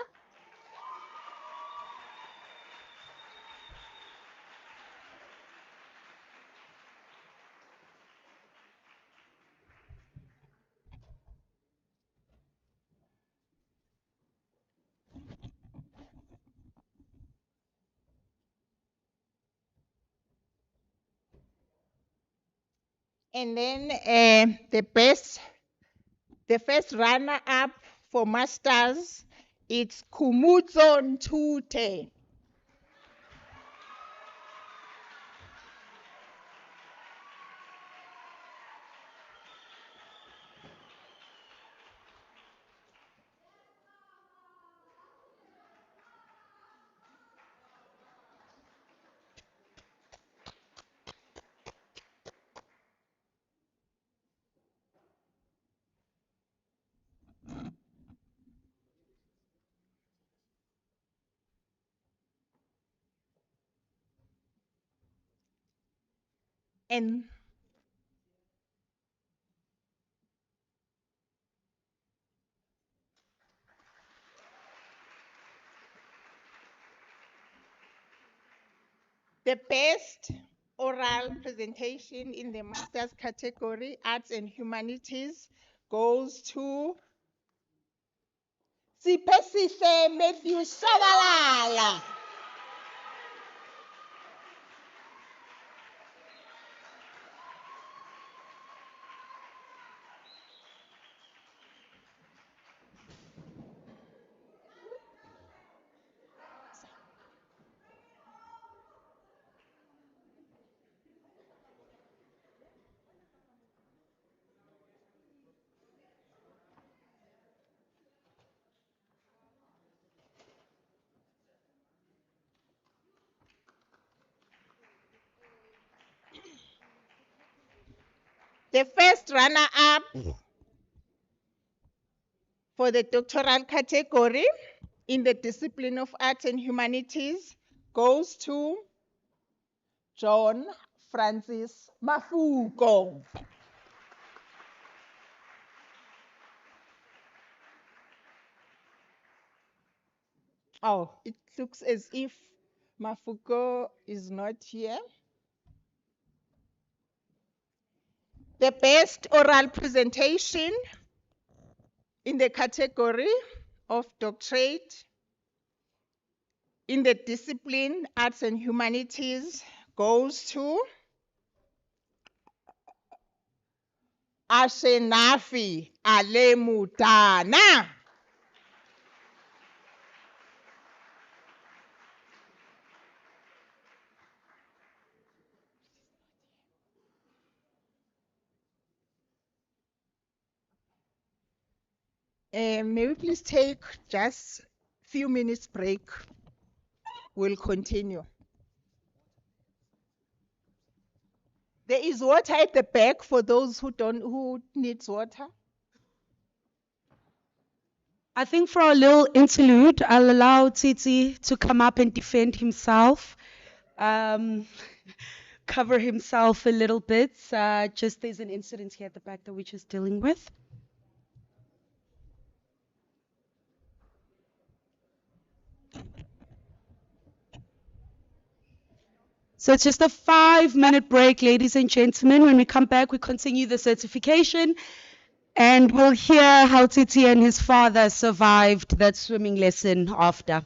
And then the first runner up for masters, it's Kumutso Ntute. And the best oral presentation in the master's category, Arts and Humanities, goes to Sipesihle Matthew Shabalala. The first runner-up for the doctoral category in the discipline of Arts and Humanities goes to John Francis Mafuko. Oh, it looks as if Mafuko is not here. The best oral presentation in the category of doctorate in the discipline Arts and Humanities goes to Ashenafi Alemutana. May we please take just a few minutes break? We'll continue. There is water at the back for those who needs water. I think for a little interlude, I'll allow Titi to come up and defend himself, um, cover himself a little bit. Just there's an incident here at the back that we're just dealing with. So it's just a 5-minute break, ladies and gentlemen. When we come back, we continue the certification and we'll hear how Titi and his father survived that swimming lesson after.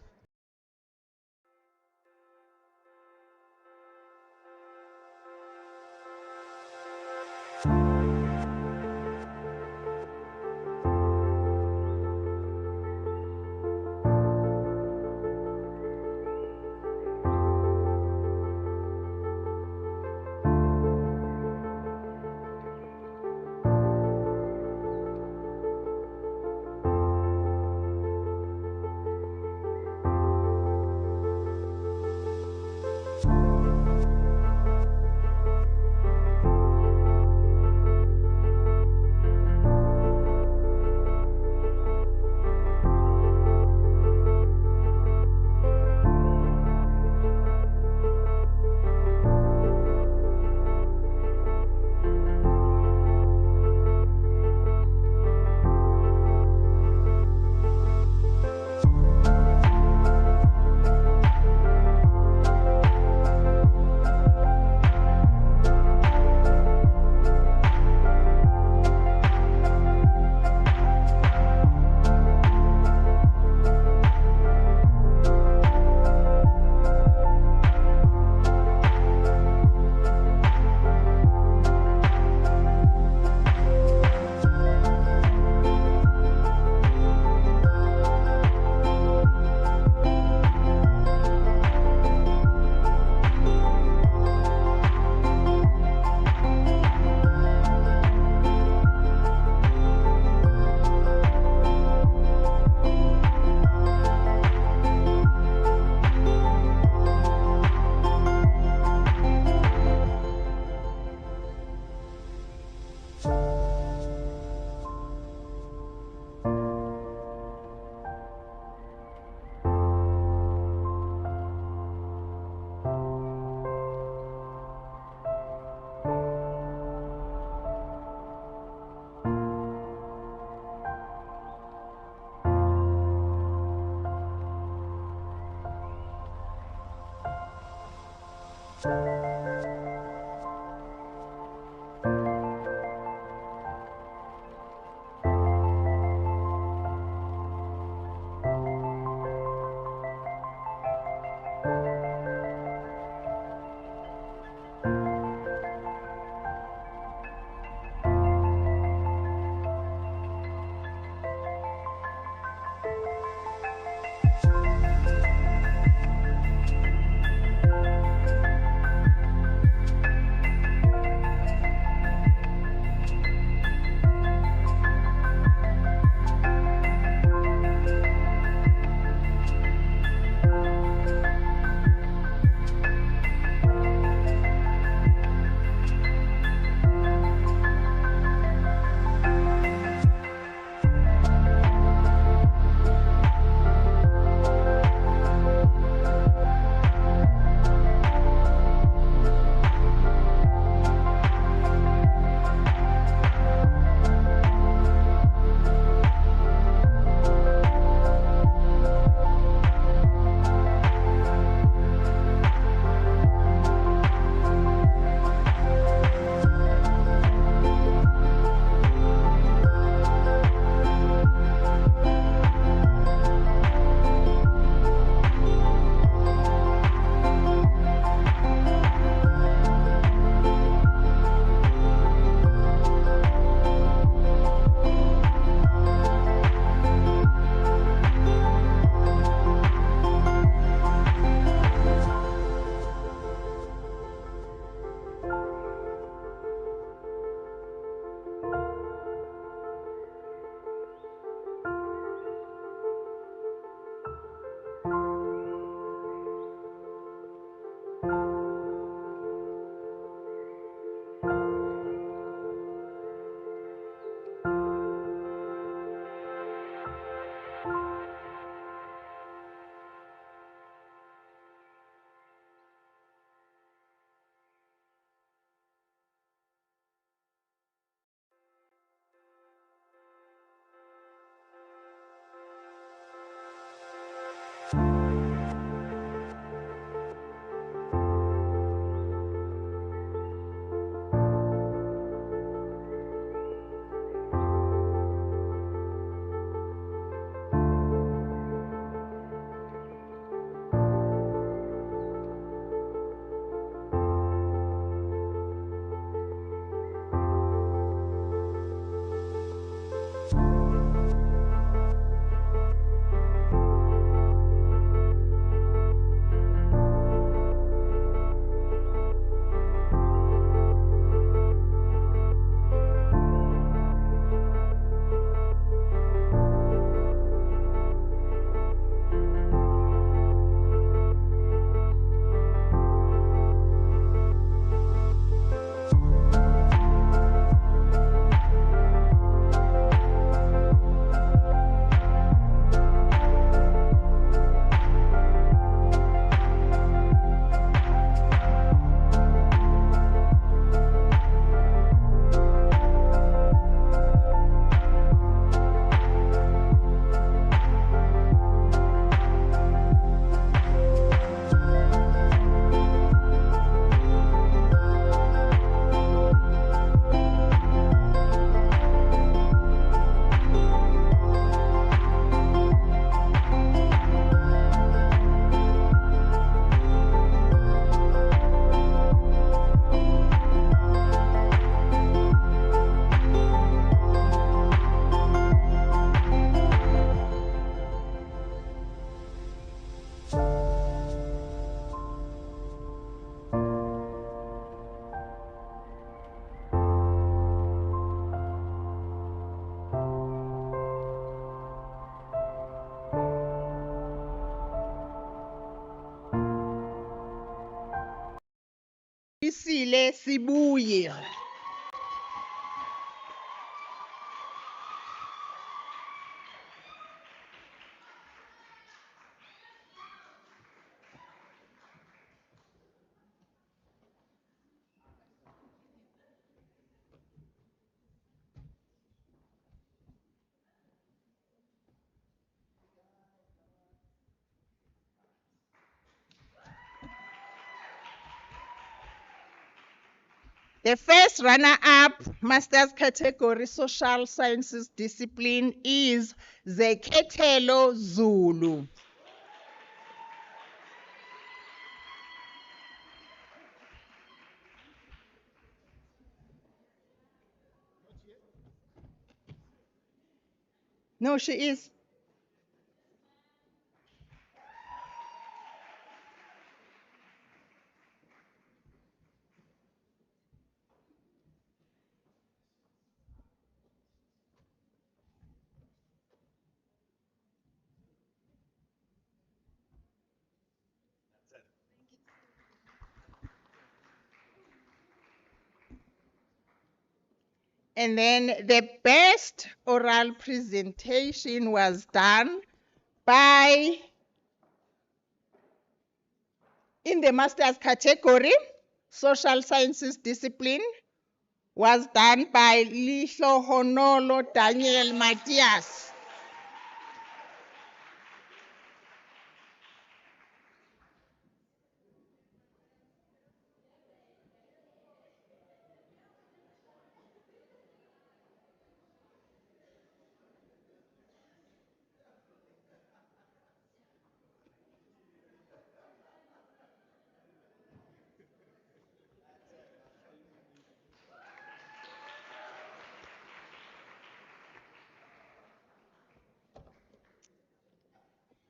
Isile sibuye. The first runner-up master's category social sciences discipline is Zekethelo Zulu. No, she is. And then the best oral presentation was done by, in the master's category, social sciences discipline, was done by Lihlohonolo Daniel Matias.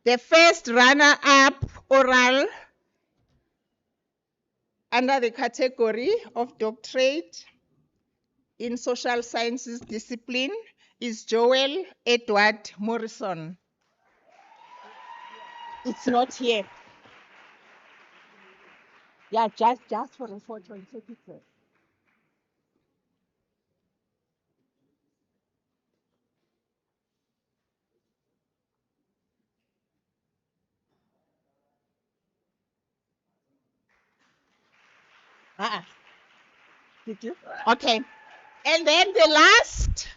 The first runner-up oral under the category of doctorate in social sciences discipline is Joel Edward Morrison. It's not here. Yeah, just for a photo and take it. Did you? Okay. And then the last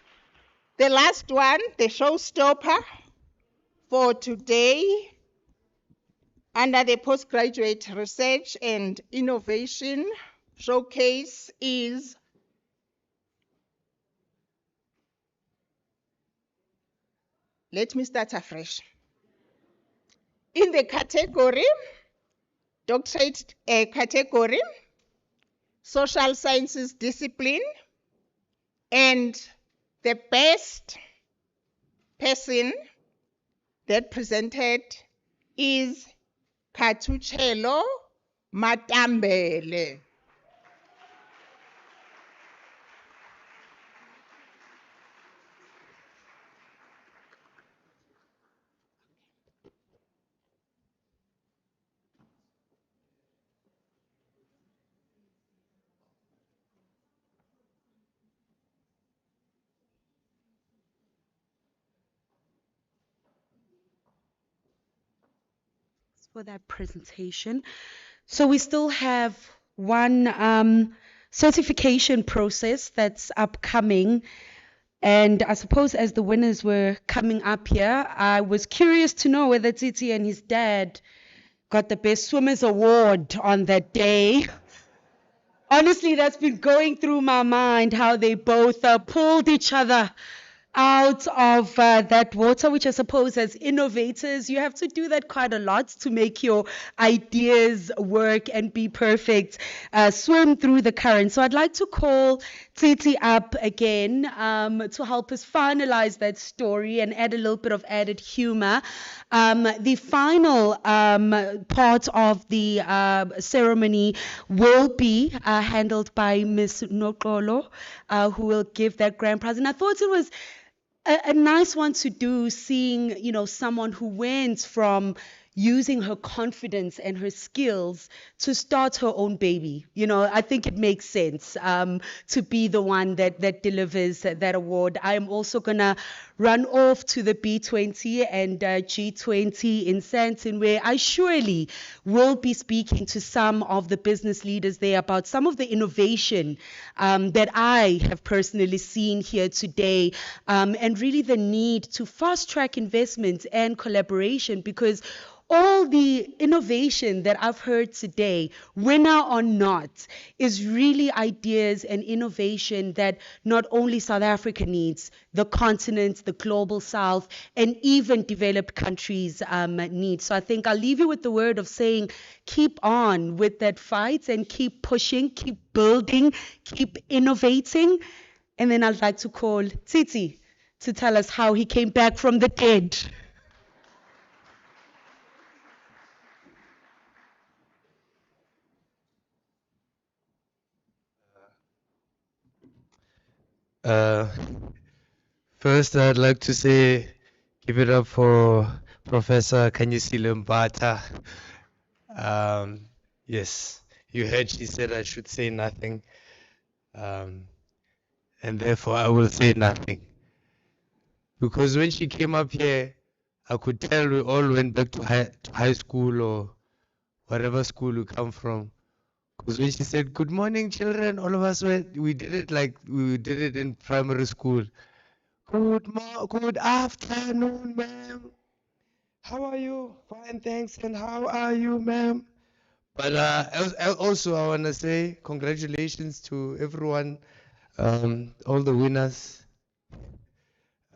one, the showstopper for today under the postgraduate research and innovation showcase is let me start afresh. In the category, doctorate category, social sciences discipline, and the best person that presented is Katuchelo Matambele. For that presentation. So we still have one certification process that's upcoming. And I suppose as the winners were coming up here, I was curious to know whether Titi and his dad got the Best Swimmers Award on that day. Honestly, that's been going through my mind how they both pulled each other out of that water, which I suppose as innovators, you have to do that quite a lot to make your ideas work and be perfect, swim through the current. So I'd like to call Titi up again to help us finalize that story and add a little bit of added humor. The final part of the ceremony will be handled by Miss Nokolo, who will give that grand prize. And I thought it was a nice one to do, seeing, someone who went from using her confidence and her skills to start her own baby. I think it makes sense to be the one that delivers that award. I am also going to run off to the B20 and G20 in Sandton, where I surely will be speaking to some of the business leaders there about some of the innovation that I have personally seen here today, and really the need to fast track investment and collaboration, because all the innovation that I've heard today, winner or not, is really ideas and innovation that not only South Africa needs, the continent, the global South, and even developed countries need. So I think I'll leave you with the word of saying, keep on with that fight and keep pushing, keep building, keep innovating. And then I'd like to call Titi to tell us how he came back from the dead. Uh, First, I'd like to say, give it up for Professor Kanyisile Mbata. Yes, you heard she said I should say nothing, um, and therefore I will say nothing. Because when she came up here, I could tell we all went back to high school or whatever school we come from. Because when she said, "Good morning, children," all of us we did it like we did it in primary school. Good afternoon, ma'am. How are you? Fine, thanks. And how are you, ma'am? But also, I want to say congratulations to everyone, all the winners.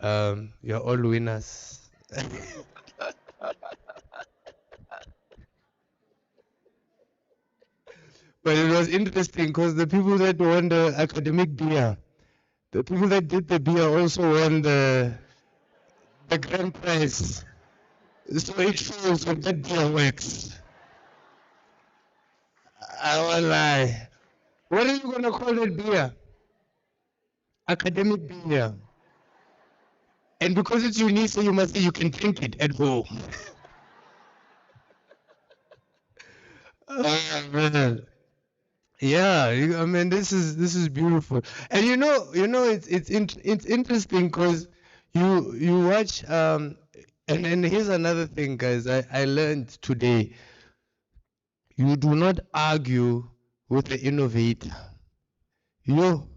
You're all winners. But it was interesting because the people that won the academic beer, the people that did the beer also won the grand prize. So it shows that that beer works. I won't lie. What are you going to call that beer? Academic beer. And because it's Unisa, you must say you can drink it at home. Oh, man. Yeah, I mean this is beautiful, and it's interesting because you watch and here's another thing, guys. I learned today. You do not argue with the innovator. You,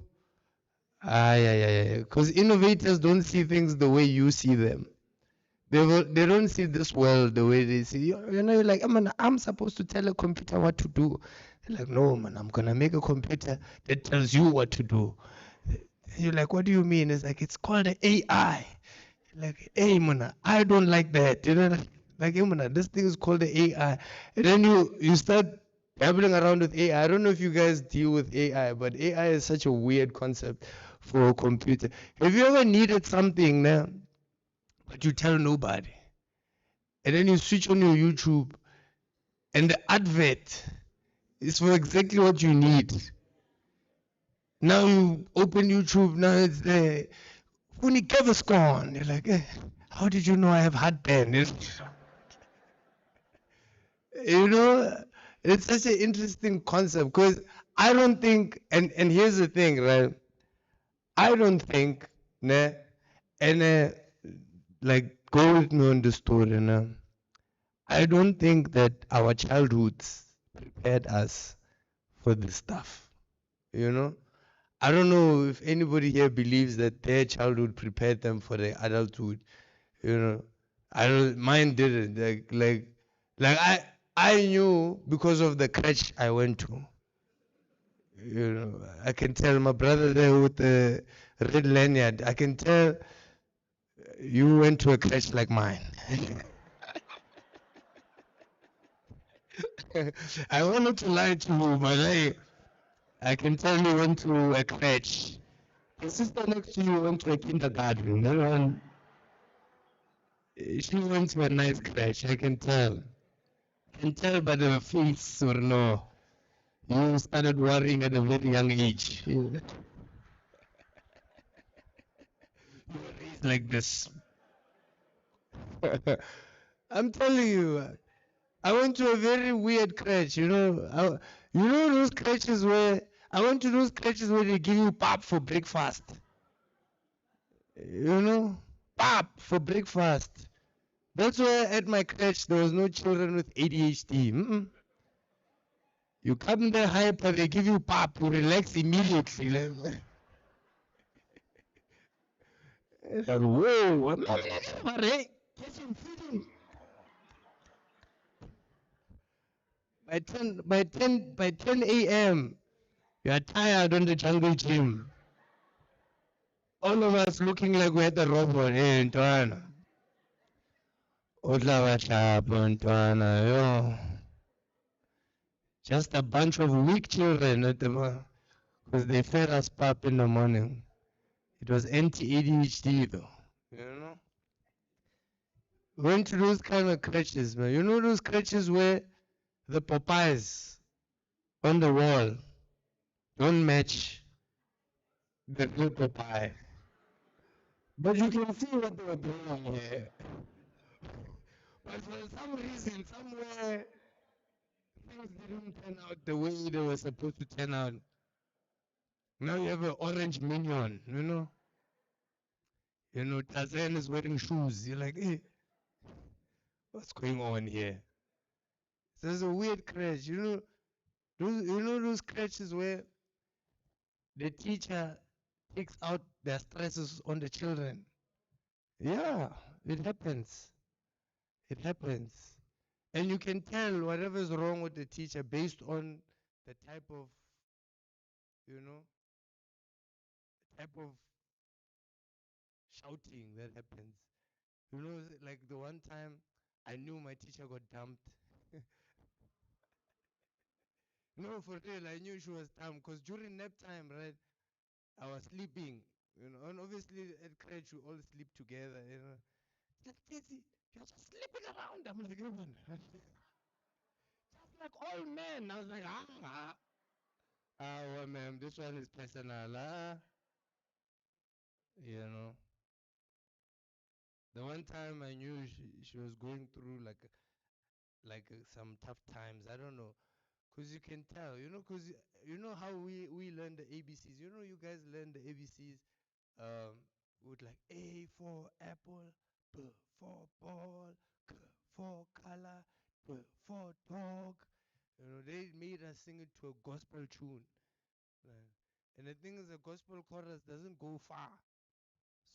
because innovators don't see things the way you see them. They don't see this world the way they see. You're like, man, I'm supposed to tell a computer what to do. They're like, no, man, I'm gonna make a computer that tells you what to do. And you're like, what do you mean? It's like, it's called an AI. Like, hey, man, I don't like that. Like, hey, man, this thing is called the AI. And then you start dabbling around with AI. I don't know if you guys deal with AI, but AI is such a weird concept for a computer. Have you ever needed something now, but you tell nobody? And then you switch on your YouTube, and the advert is for exactly what you need. Now you open YouTube, now it's there. Funi Gaviscon. You're like, how did you know I have heartburn? You know, it's such an interesting concept because I don't think, and here's the thing, right? I don't think, ne, and like, go with me on the story, ne? I don't think that our childhoods prepared us for this stuff. You know, I don't know if anybody here believes that their childhood prepared them for the adulthood. You know, I don't. Mine didn't. Like I knew because of the crutch I went to. You know, I can tell my brother there with the red lanyard. I can tell you went to a crutch like mine. I wanted to lie to you, but I can tell you went to a crutch. The sister next to you went to a kindergarten. That one, she went to a nice crutch. I can tell. I can tell by the face or no. You started worrying at a very young age. You were raised like this. I'm telling you, I went to a very weird crutch. You know those crutches where I went to those crutches where they give you pap for breakfast. You know, pap for breakfast. That's why at my crutch there was no children with ADHD. You come there hyper, they give you pap, you relax immediately. Like, whoa, I'm not feeding. by 10 a.m. you are tired on the jungle gym. All of us looking like we're the robot. Hey, Ntwana. Udla wahlapha, Ntwana, yo. Just a bunch of weak children at the because they fed us pap in the morning. It was anti-ADHD though. You know? Went to those kind of crutches, man. You know those crutches where the Popeyes on the wall don't match the real Popeye. But you can see what they were doing here. But for some reason, somewhere, things didn't turn out the way they were supposed to turn out. Now you have an orange minion, you know? You know, Tarzan is wearing shoes. You're like, hey, what's going on here? So there's a weird crash. Those crashes where the teacher takes out their stresses on the children. Yeah, it happens. It happens. And you can tell whatever's wrong with the teacher based on the type of, you know, type of shouting that happens. You know, like the one time I knew my teacher got dumped. No, for real, I knew she was dumb because during nap time, right, I was sleeping, you know, and obviously at crèche we all sleep together, you know. She's like, Casey, you're just sleeping around. I'm like, "Come on." Just like all men. I was like, well, ma'am, this one is personal, you know. The one time I knew she was going through some tough times. I don't know, cause you can tell, you know, cause you know how we learn the ABCs. You know, you guys learn the ABCs with like A for apple, B for ball, C for color, D for dog. You know, they made us sing it to a gospel tune. Right? And the thing is, the gospel chorus doesn't go far.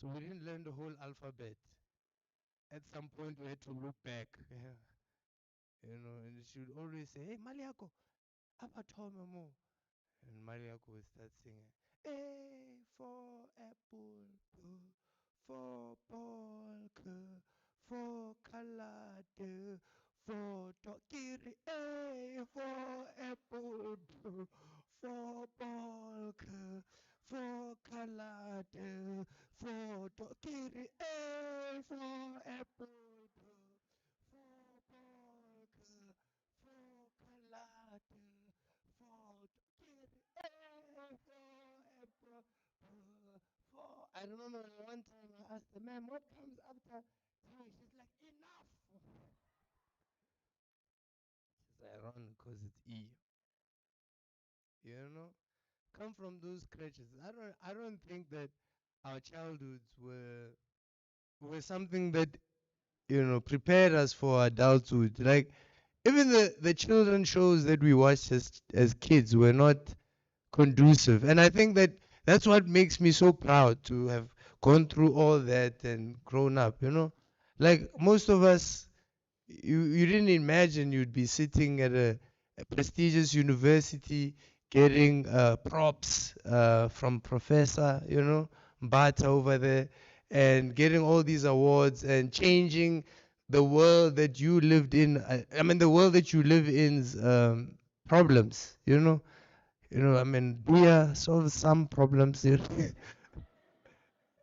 So we didn't learn the whole alphabet. At some point, we had to look back. Yeah. You know, and she would always say, hey, Maliako, Abatomamo. And Mariako would start singing, A for apple, B for ball, C for color, D for doggy, A for apple, B for ball, C for color, D for doggy, A for apple, B for ball, C for color, D for I remember one time I asked the ma'am, what comes after three? She's like, enough. She's ironic because it's E. You know? Come from those crutches. I don't think that our childhoods were something that, you know, prepared us for adulthood. Like even the children shows that we watched as kids were not conducive. And I think that that's what makes me so proud to have gone through all that and grown up, you know. Like most of us, you didn't imagine you'd be sitting at a prestigious university getting props from professor, you know, Mbata over there, and getting all these awards and changing the world that you lived in. I mean, the world that you live in's problems, you know. You know, I mean, beer solves some problems. You know?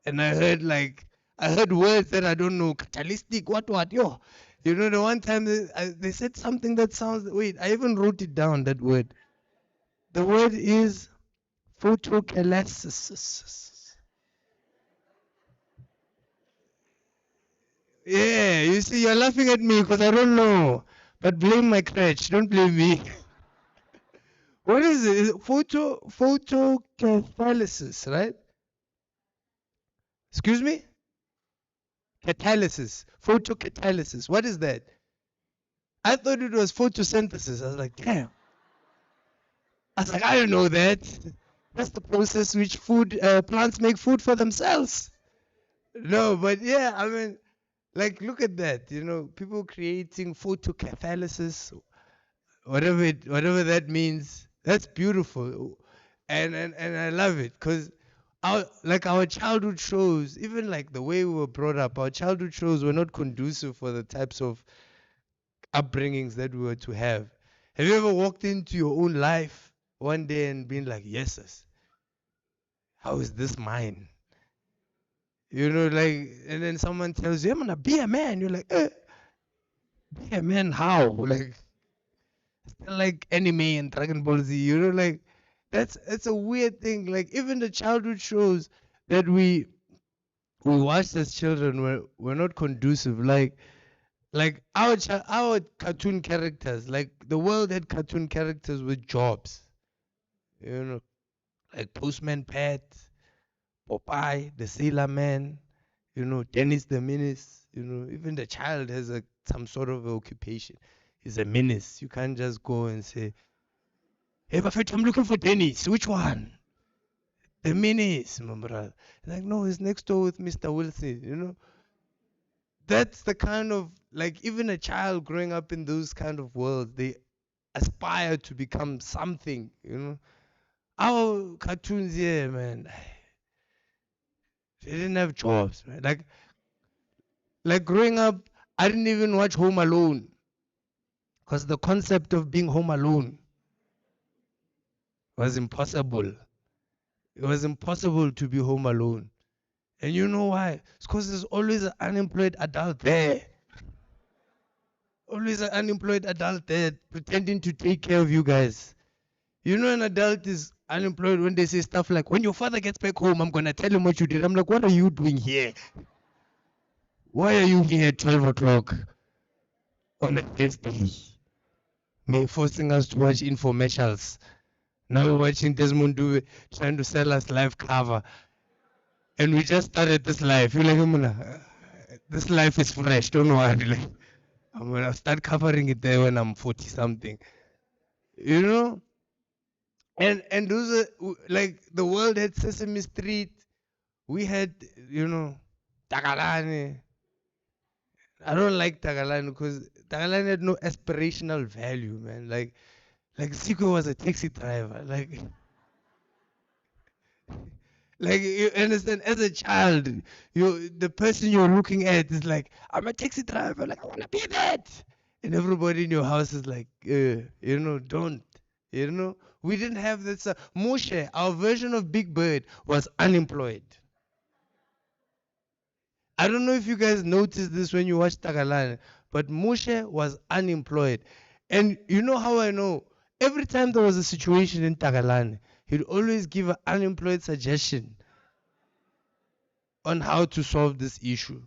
And I heard words that I don't know, catalytic, what, yo. You know, the one time they said something that sounds, wait, I even wrote it down, that word. The word is photocatalysis. Yeah, you see, you're laughing at me because I don't know. But blame my crutch, don't blame me. What is it? Is it photocatalysis, right? Excuse me? Catalysis, photocatalysis. What is that? I thought it was photosynthesis. I was like, damn. I was like, I don't know that. That's the process which plants make food for themselves. No, but yeah, I mean, like, look at that. You know, people creating photocatalysis. whatever that means. That's beautiful, and I love it because our childhood shows, even like the way we were brought up, our childhood shows were not conducive for the types of upbringings that we were to have. Have you ever walked into your own life one day and been like, yes, sis, how is this mine? Like, and then someone tells you, I'm gonna be a man. You're like, be a man how? Like, like anime and Dragon Ball Z, like that's a weird thing. Like even the childhood shows that we watched as children were not conducive. Like our cartoon characters, like the world had cartoon characters with jobs, you know, like Postman Pat, Popeye, the Sailor Man, Dennis the Menace. Even the child has some sort of occupation. He's a menace. You can't just go and say, hey, Buffett, I'm looking for Dennis. Which one? The Menace, my brother. Like, no, he's next door with Mr. Wilson. That's the kind of, like, even a child growing up in those kind of worlds, they aspire to become something. Our cartoons here, man, they didn't have jobs, man. Like growing up, I didn't even watch Home Alone because the concept of being home alone was impossible. It was impossible to be home alone. And you know why? It's because there's always an unemployed adult there. Always an unemployed adult there pretending to take care of you guys. An adult is unemployed when they say stuff like, when your father gets back home, I'm going to tell him what you did. I'm like, what are you doing here? Why are you here at 12 o'clock on a Thursday? Me forcing us to watch infomercials. Now we're watching Desmond Due trying to sell us live cover. And we just started this life. You're like, this life is fresh. Don't worry. Like, I'm going to start covering it there when I'm 40 something. And those are, like, the world had Sesame Street. We had, Takalani. I don't like Takalani because Takalani had no aspirational value, man. Like Zico was a taxi driver. Like you understand, as a child, the person you're looking at is like, I'm a taxi driver, like I wanna be that. And everybody in your house is like, don't. We didn't have this. Moshe, our version of Big Bird, was unemployed. I don't know if you guys noticed this when you watch Tagalani, but Moshe was unemployed. And you know how I know? Every time there was a situation in Tagalani, he'd always give an unemployed suggestion on how to solve this issue.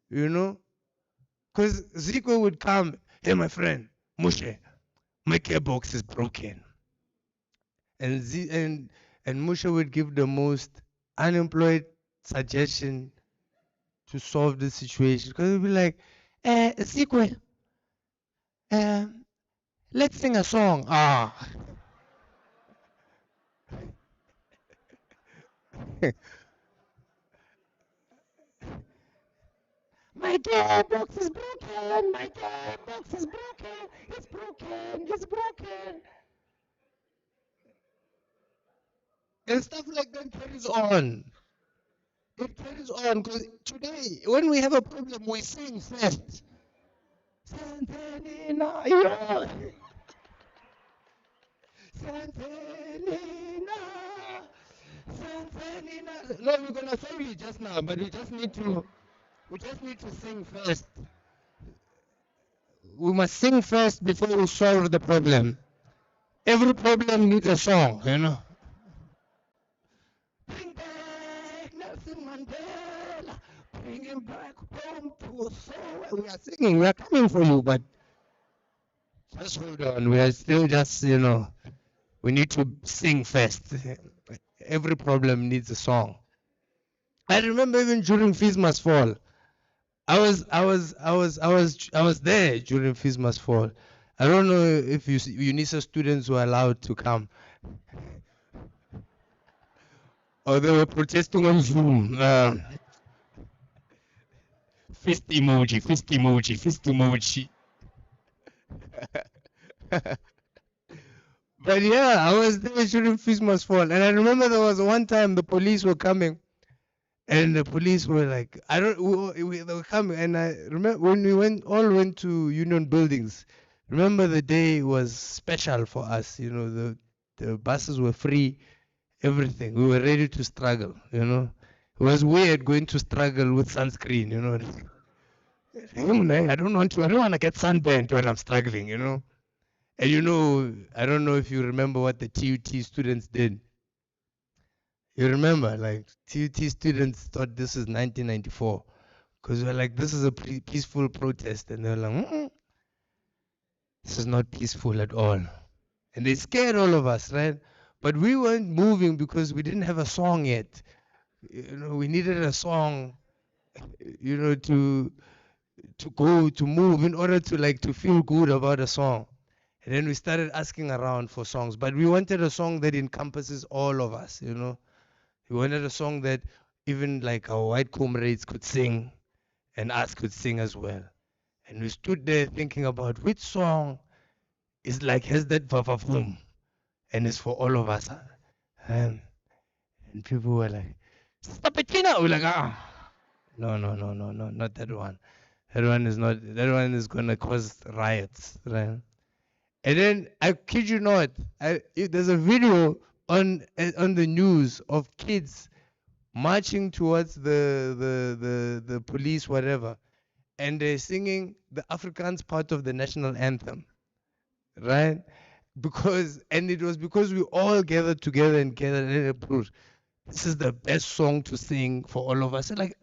Because Zico would come, hey, my friend, Moshe, my gearbox is broken. And Moshe would give the most unemployed suggestion to solve the situation. Because he'd be like, Zico, let's sing a song. My gearbox is broken. My gearbox is broken. It's broken. It's broken. And stuff like that carries on. It carries on because today, when we have a problem, we sing first. Santelina, Santelina, Santelina. No, we're gonna say it just now, but we just need to sing first. We must sing first before we solve the problem. Every problem needs a song. Bring back Nelson Mandela. Bring him back home to us. We are singing. We are coming for you, but just hold on. We are still just, we need to sing first. Every problem needs a song. I remember even during Fees Must Fall. I was there during Fees Must Fall. I don't know if Unisa students were allowed to come. Or they were protesting on Zoom. Fist emoji, fist emoji, fist emoji. But yeah, I was there shooting Feast Must Fall. And I remember there was one time the police were coming. And the police were like, I don't, they were coming. And I remember when we went to union buildings. Remember the day was special for us. You know, the buses were free, everything. We were ready to struggle, you know. It was weird going to struggle with sunscreen, you know. I don't want to get sunburned when I'm struggling, you know. And you know, I don't know if you remember what the TUT students did. You remember, like, TUT students thought this is 1994 because we're like, this is a peaceful protest. And they're like, this is not peaceful at all. And they scared all of us, right? But we weren't moving because we didn't have a song yet. You know, we needed a song, you know, to move in order to like to feel good about a song. And then we started asking around for songs, but we wanted a song that encompasses all of us, you know. We wanted a song that even like our white comrades could sing and us could sing as well. And we stood there thinking about which song is like has that vavavoom and it's for all of us. And people were like, stop it, Tina. We're like, no, not that one. That one is gonna cause riots, right? And then I kid you not, there's a video on the news of kids marching towards the police, whatever, and they're singing the Afrikaans part of the national anthem, right? It was because we all gathered together and approved. This is the best song to sing for all of us. Like,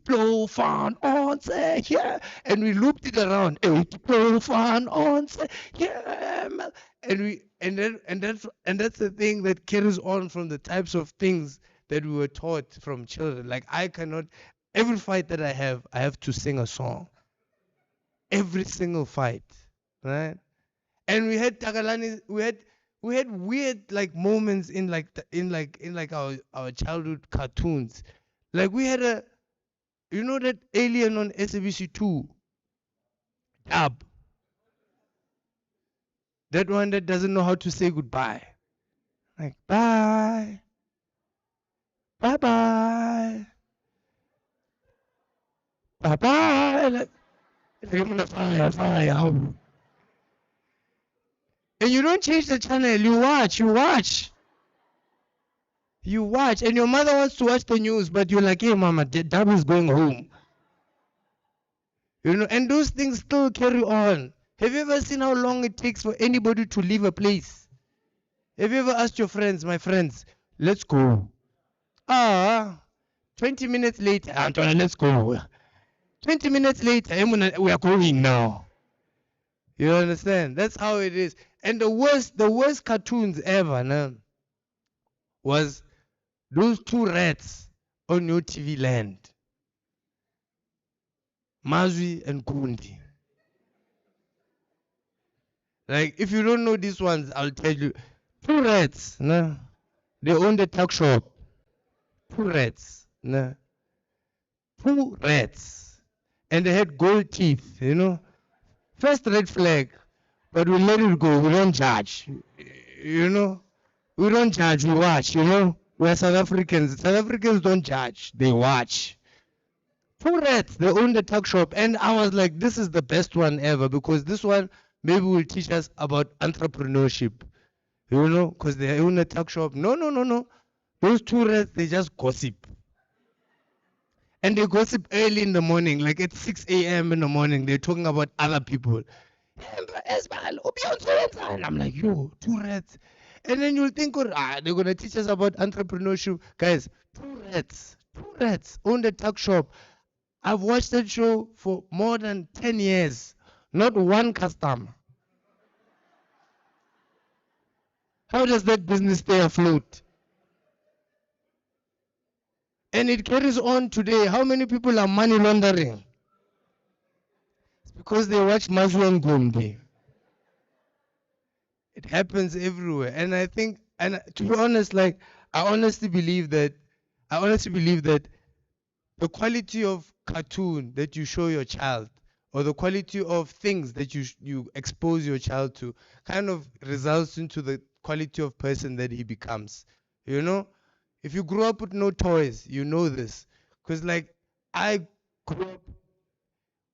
blow fan on say, yeah. And we looped it around. Blow fan on say, yeah. And that's the thing that carries on from the types of things that we were taught from children. Like every fight that I have to sing a song. Every single fight, right? And we had Tagalani, we had weird like moments in our childhood cartoons. Like we had that alien on SABC2, Dab. That one that doesn't know how to say goodbye. Like bye. Bye bye. Bye bye. Like I'm gonna fire. And you don't change the channel, you watch. And your mother wants to watch the news, but you're like, hey mama, Dad is going home. You know, and those things still carry on. Have you ever seen how long it takes for anybody to leave a place? Have you ever asked your friends, my friends, let's go? 20 minutes later, Antoine, let's go. 20 minutes later, we are going now. You understand? That's how it is. And the worst cartoons ever, no, was those two rats on your TV land. Mazwi and Kundi. Like, if you don't know these ones, I'll tell you. Two rats, no? They owned a tuck shop. Two rats, no? Two rats. And they had gold teeth, you know? First red flag, but we let it go. We don't judge, you know? We don't judge, we watch, you know? We're South Africans. South Africans don't judge, they watch. Two rats, they own the tuck shop. And I was like, this is the best one ever because this one maybe will teach us about entrepreneurship, you know? Because they own a tuck shop. No. Those two rats, they just gossip. And they gossip early in the morning, like at 6 a.m. in the morning. They're talking about other people. And I'm like, yo, two rats. And then you'll think, they're going to teach us about entrepreneurship. Guys, two rats own the tuck shop. I've watched that show for more than 10 years. Not one customer. How does that business stay afloat? And it carries on today. How many people are money laundering? It's because they watch Mazwu and Gombe. It happens everywhere. And I think, and to be honest, like, I honestly believe that the quality of cartoon that you show your child or the quality of things that you expose your child to kind of results into the quality of person that he becomes. You know, if you grew up with no toys, you know this, because like I grew up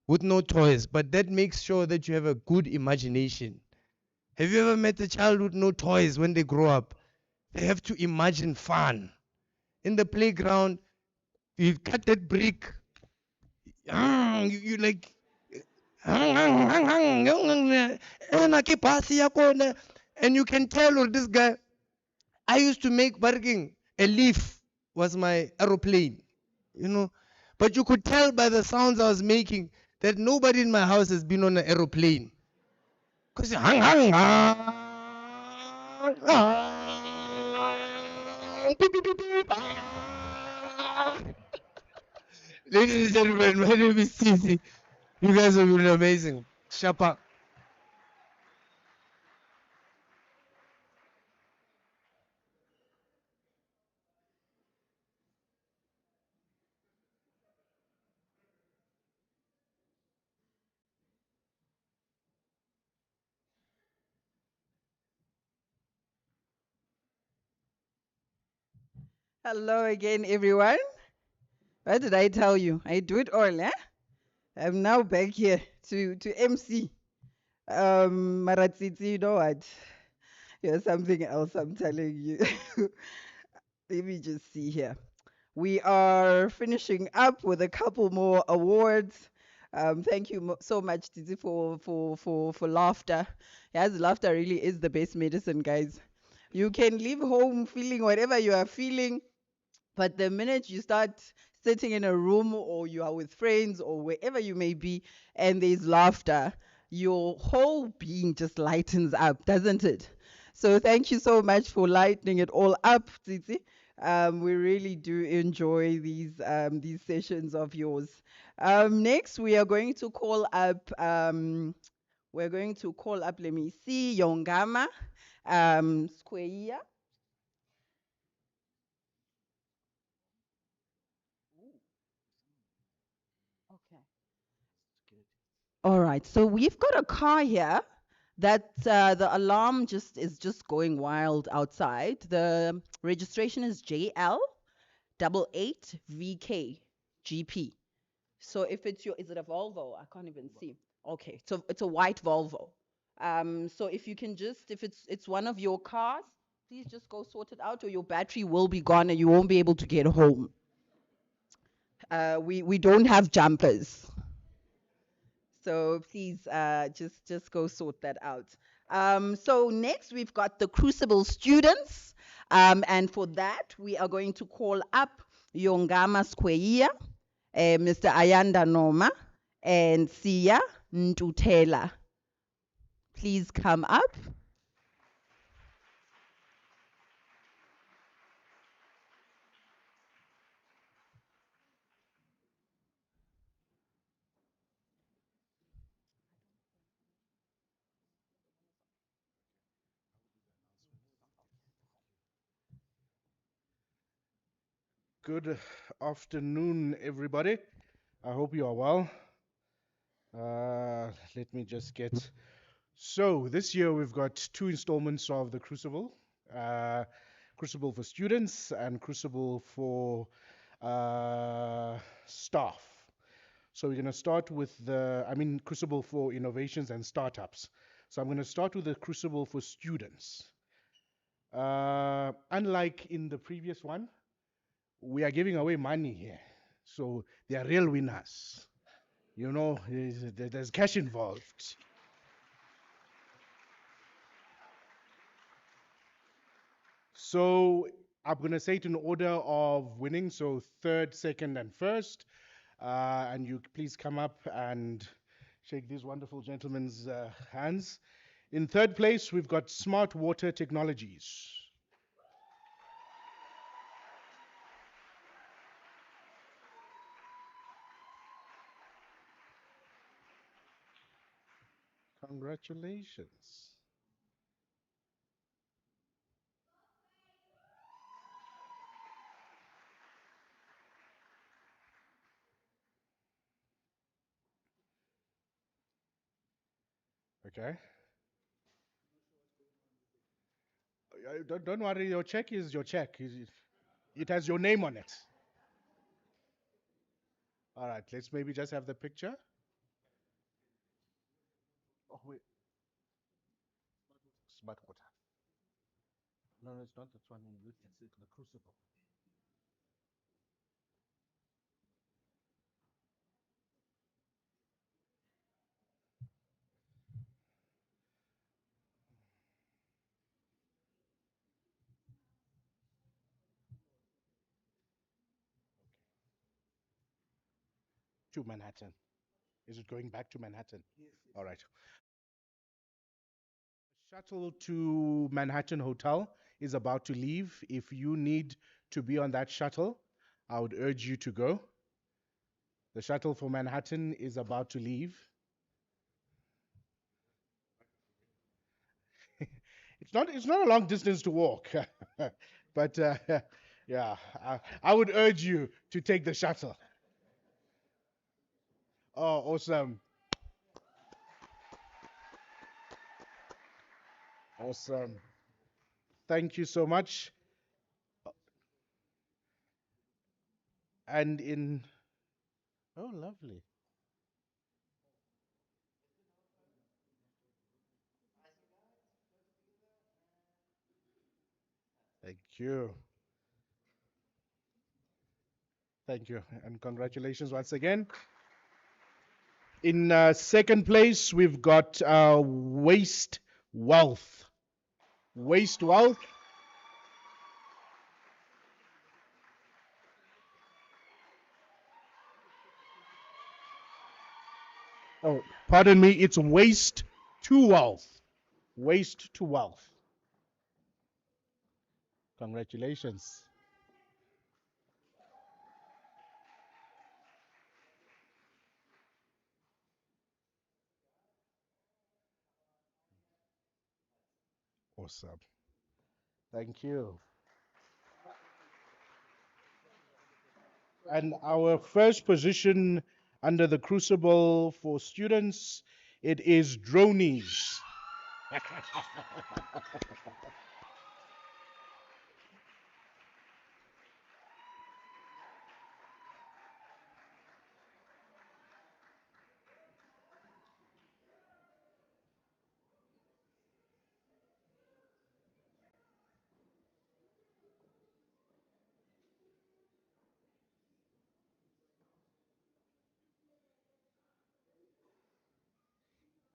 with no toys, but that makes sure that you have a good imagination. Have you ever met a child with no toys? When they grow up, they have to imagine fun in the playground. You cut that brick, you like and you can tell, or this guy, I used to make barking. A leaf was my aeroplane, you know. But you could tell by the sounds I was making that nobody in my house has been on an aeroplane. Because ladies and gentlemen, my name is Cici. You guys have been amazing. Shapa. Hello again, everyone. What did I tell you? I do it all, eh? I'm now back here to MC. Maratsitsi, you know what? You're something else, I'm telling you. Let me just see here. We are finishing up with a couple more awards. Thank you so much, Titi, for laughter. Yes, laughter really is the best medicine, guys. You can leave home feeling whatever you are feeling, but the minute you start sitting in a room or you are with friends or wherever you may be and there's laughter, your whole being just lightens up, doesn't it? So thank you so much for lightening it all up, Tsitsi. We really do enjoy these sessions of yours. Next, we are going to call up. We're going to call up. Let me see, Yongama, Square. Okay. All right. So we've got a car here that the alarm just going wild outside. The registration is JL 88VK GP. So if it's your, is it a Volvo? I can't even see. Okay, so it's a white Volvo. So if you can just, if it's one of your cars, please just go sort it out, or your battery will be gone and you won't be able to get home. We don't have jumpers. So please just go sort that out. So next we've got the Crucible students. And for that, we are going to call up Yongama Square, Mr. Ayanda Noma, and Sia Ntutela. Please come up. Good afternoon, everybody. I hope you are well. Let me just get. So, this year we've got two installments of the Crucible, Crucible for students and Crucible for staff. So, we're going to start with Crucible for innovations and startups. So, I'm going to start with the Crucible for students. Unlike in the previous one, we are giving away money here. So they are real winners. You know, there's cash involved. So I'm going to say it in order of winning. So third, second, and first. And you please come up and shake these wonderful gentlemen's hands. In third place, we've got Smart Water Technologies. Congratulations. Okay. Don't worry, your check is your check. It has your name on it. All right, let's maybe just have the picture. Oh, wait. Smart water. No, no, it's not that one. It's the crucible. To Manhattan. Is it going back to Manhattan? Yes. All right. Shuttle to Manhattan Hotel is about to leave. If you need to be on that shuttle, I would urge you to go. The shuttle for Manhattan is about to leave. It's not a long distance to walk, but yeah, I would urge you to take the shuttle. Oh, awesome, awesome. Thank you so much. And in oh, lovely. Thank you. Thank you, and congratulations once again. In second place, we've got Waste Wealth. Waste Wealth. Oh, pardon me, it's Waste to Wealth. Waste to Wealth. Congratulations. Awesome. Thank you. And our first position under the crucible for students, it is dronies.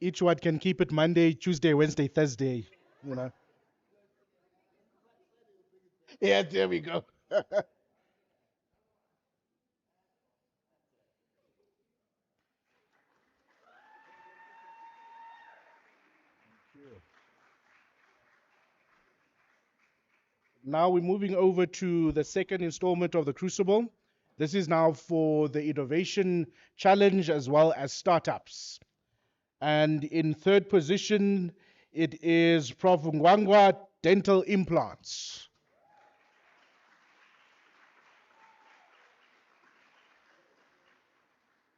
Each one can keep it Monday, Tuesday, Wednesday, Thursday. You know. Yeah, there we go. Now we're moving over to the second installment of the Crucible. This is now for the Innovation Challenge as well as startups. And in third position, it is Prof. Ngwangwa Dental Implants.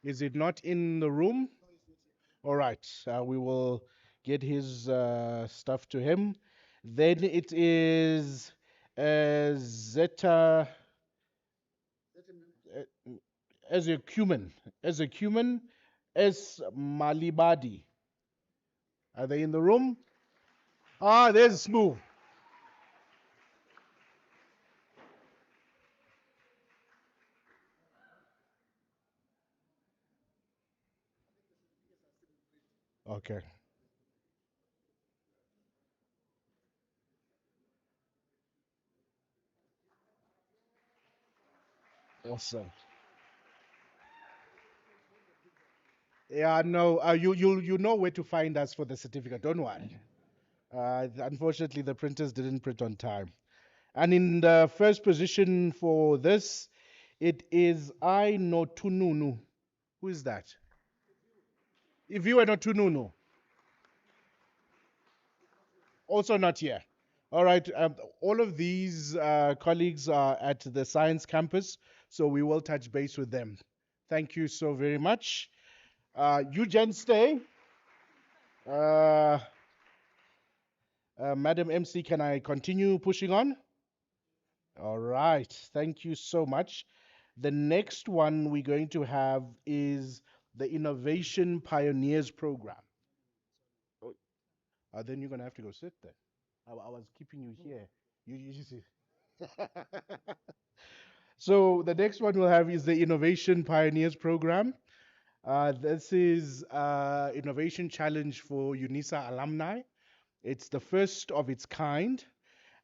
Is it not in the room? All right, we will get his stuff to him. Then it is Zeta as a cumin, as Malibadi. Are they in the room? Ah, there's Smooth. Okay, awesome. Yeah, no, you know where to find us for the certificate. Don't worry. Unfortunately, the printers didn't print on time. And in the first position for this, it is I Notununu. Who is that? If you were Notununu, also not here. All right. All of these colleagues are at the science campus, so we will touch base with them. Thank you so very much. You gents stay. Uh, Madam MC, can I continue pushing on? All right, thank you so much. The next one we're going to have is the Innovation Pioneers Program. Oh, then you're going to have to go sit there. I was keeping you here. You see. So the next one we'll have is the Innovation Pioneers Program. This is Innovation Challenge for Unisa alumni. It's the first of its kind,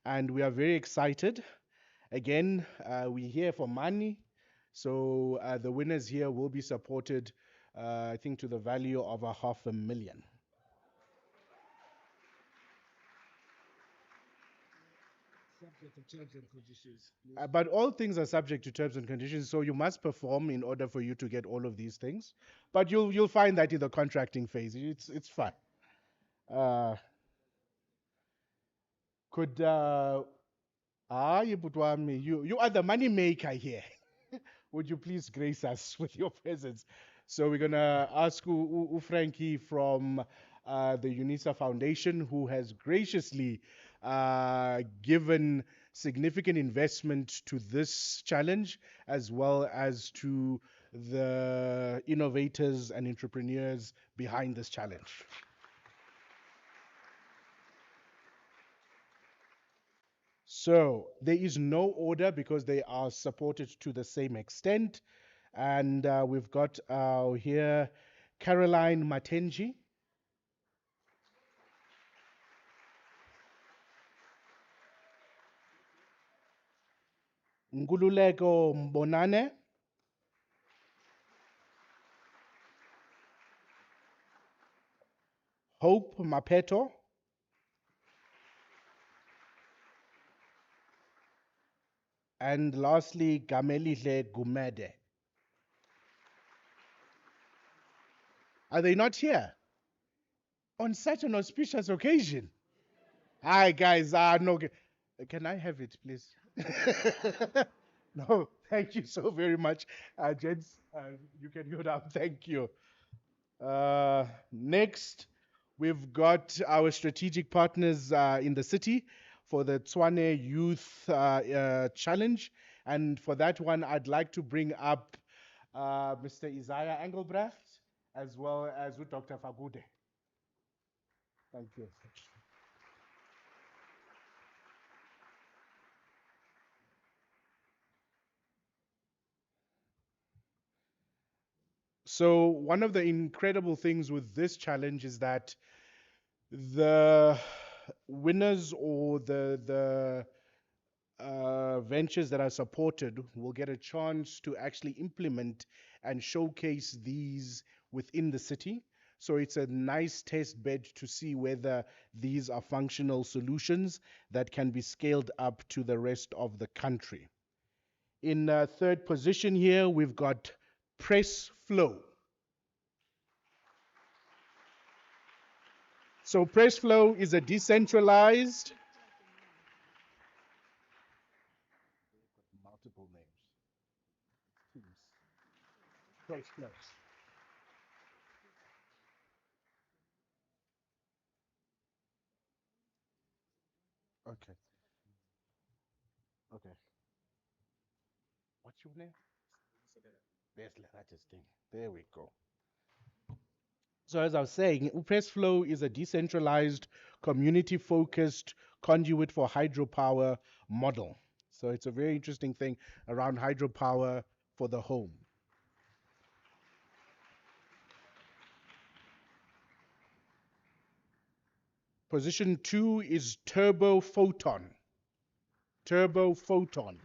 and we are very excited. Again, we're here for money, so the winners here will be supported, I think, to the value of $500,000. But all things are subject to terms and conditions, so you must perform in order for you to get all of these things. But you'll find that in the contracting phase. It's fun. Uh, could you are the money maker here. Would you please grace us with your presence? So we're gonna ask Frankie from the Unisa Foundation, who has graciously given significant investment to this challenge, as well as to the innovators and entrepreneurs behind this challenge. So there is no order because they are supported to the same extent. And we've got here Caroline Matenji, Ngululeko Mbonane, Hope Mapeto, and lastly Gamelihle Gumede. Are they not here on such an auspicious occasion? Hi guys, no, can I have it, please? No, thank you so very much, gents. You can go down. Thank you. Next, we've got our strategic partners in the city for the Tshwane Youth Challenge. And for that one, I'd like to bring up Mr. Isaiah Engelbrecht as well as Dr. Fagude. Thank you. So one of the incredible things with this challenge is that the winners or the ventures that are supported will get a chance to actually implement and showcase these within the city. So it's a nice test bed to see whether these are functional solutions that can be scaled up to the rest of the country. In third position here, we've got Press Flow. So Press Flow is a decentralized multiple names. Press Flow. Okay. Okay. What's your name? There's Lerate's thing. There we go. So as I was saying, Pressflow is a decentralized, community-focused conduit for hydropower model. So it's a very interesting thing around hydropower for the home. Position 2 is Turbo Photon. Turbo Photon.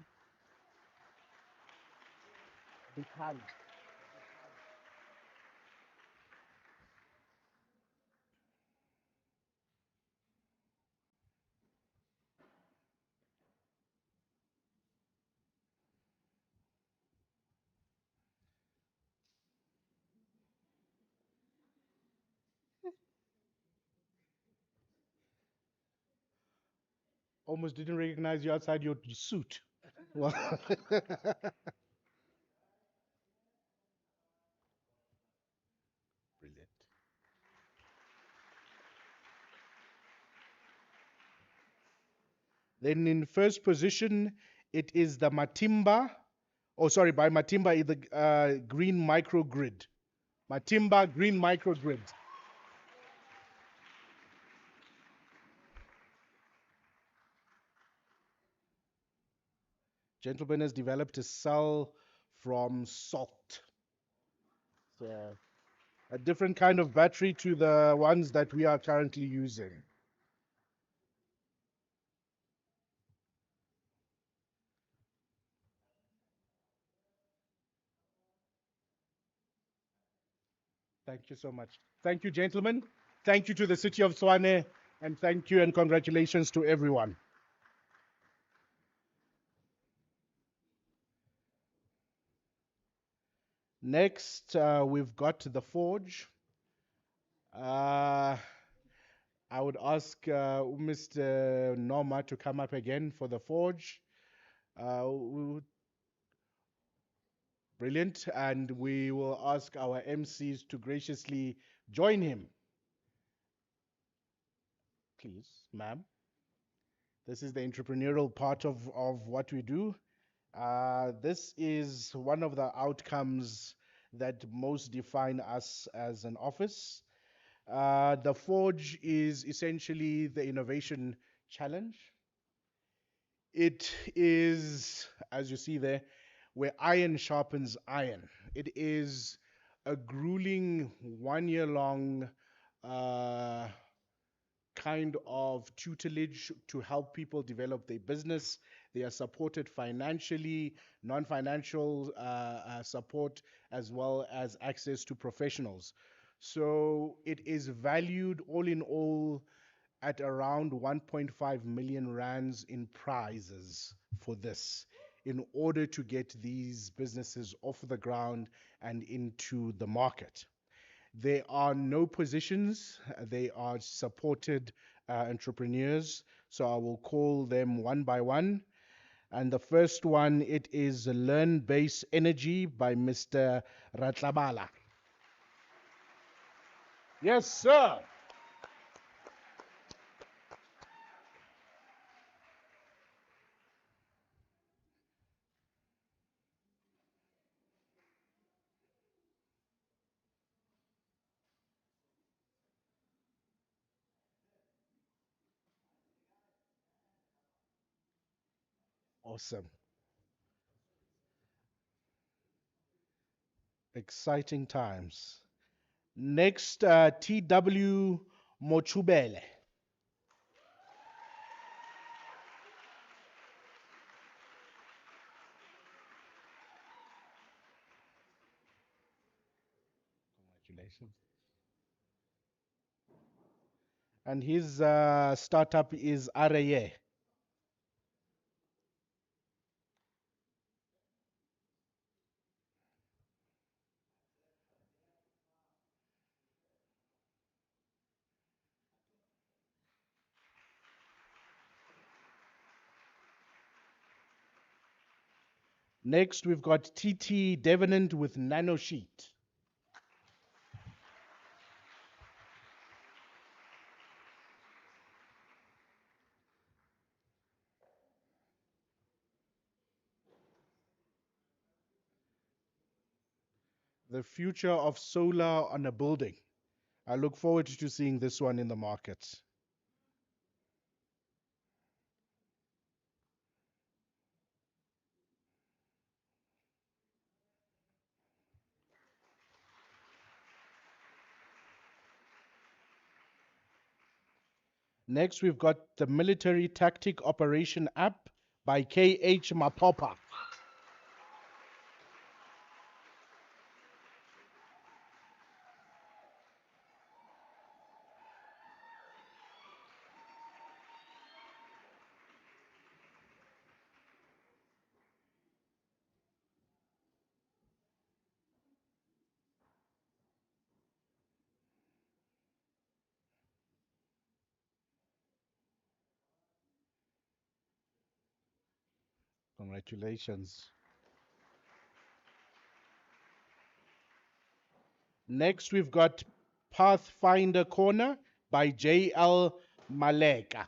Almost didn't recognize you outside your suit. Well, brilliant. Then in first position, it is the Matimba. Oh, sorry, by Matimba is the green microgrid. Matimba green microgrid. Gentleman has developed a cell from salt. So a different kind of battery to the ones that we are currently using. Thank you so much. Thank you, gentlemen. Thank you to the city of Tshwane, and thank you and congratulations to everyone. Next, we've got the forge. I would ask Mr. Norma to come up again for the forge. Brilliant. And we will ask our MCs to graciously join him. Please, ma'am. This is the entrepreneurial part of what we do. This is one of the outcomes that most define us as an office. The Forge is essentially the innovation challenge. It is, as you see there, where iron sharpens iron. It is a grueling 1 year long kind of tutelage to help people develop their business. They are supported financially, non financial support, as well as access to professionals. So it is valued all in all at around 1.5 million rands in prizes for this in order to get these businesses off the ground and into the market. There are no positions, they are supported entrepreneurs. So I will call them one by one. And the first one, it is Learn Base Energy by Mr. Ratlabala. Yes, sir. Awesome. Exciting times. Next, TW Mochubele. Congratulations. And his startup is RAA. Next, we've got TT Devenant with Nanosheet. The future of solar on a building. I look forward to seeing this one in the market. Next, we've got the Military Tactic Operation app by KH Mapopa. Congratulations. Next, we've got Pathfinder Corner by JL Maleka.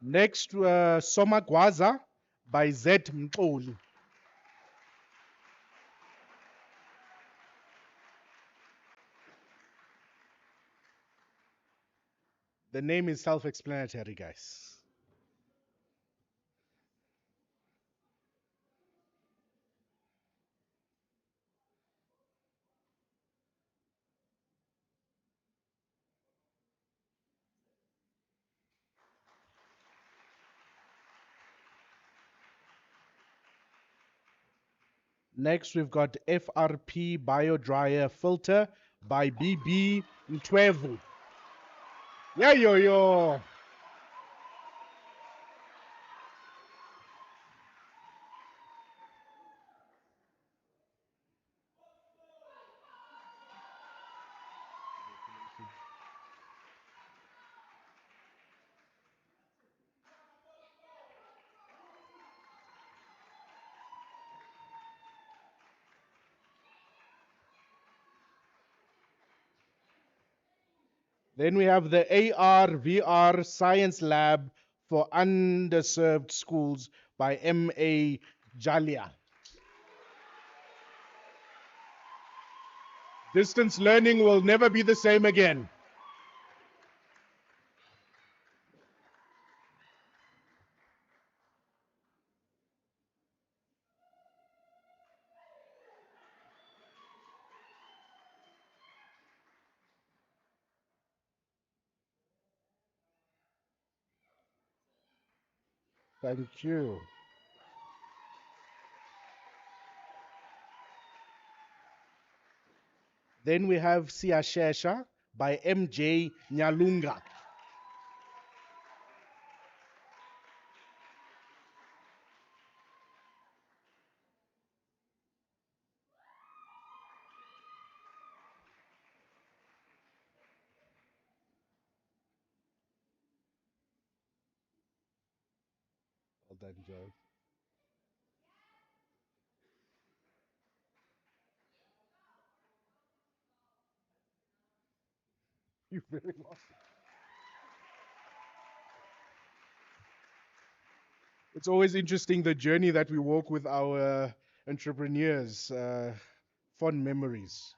Next, Somagwaza by Z Mxoli. The name is self-explanatory, guys. Next, we've got FRP Bio Dryer Filter by BB Mtwevu. Yeah, yo. Then we have the AR VR Science Lab for Underserved Schools by MA Jalia. Distance learning will never be the same again. Thank you. Then we have Siyashesha by MJ Nyalunga. Well done, Joe. You're very welcome. It's always interesting the journey that we walk with our entrepreneurs. Fond memories.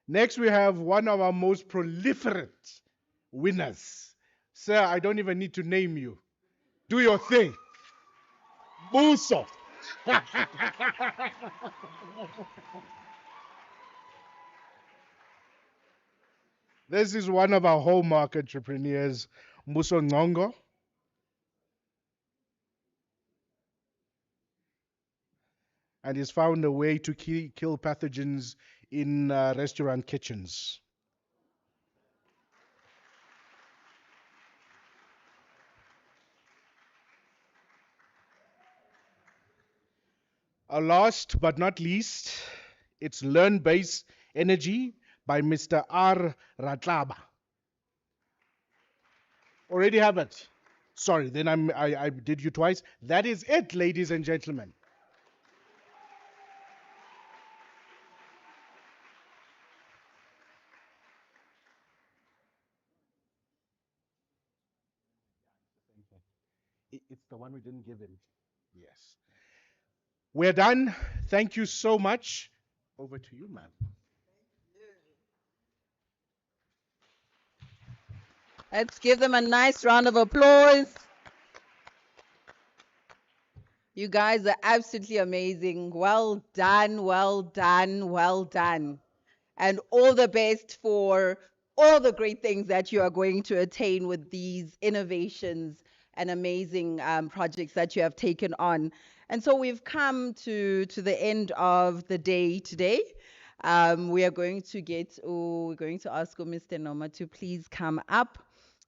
Next, we have one of our most proliferate winners. Sir, I don't even need to name you. Do your thing. Buso. This is one of our hallmark entrepreneurs, Muso Ngongo. And he's found a way to kill pathogens in restaurant kitchens. Last but not least, it's Learn Base Energy by Mr. R. Ratlaba. Already have it. Sorry, then I did you twice. That is it, ladies and gentlemen. It's the one we didn't give him. Yes. We're done. Thank you so much. Over to you, ma'am. Let's give them a nice round of applause. You guys are absolutely amazing. Well done, well done, well done. And all the best for all the great things that you are going to attain with these innovations and amazing projects that you have taken on. And so we've come to the end of the day today. We are going to we're going to ask Mr. Noma to please come up,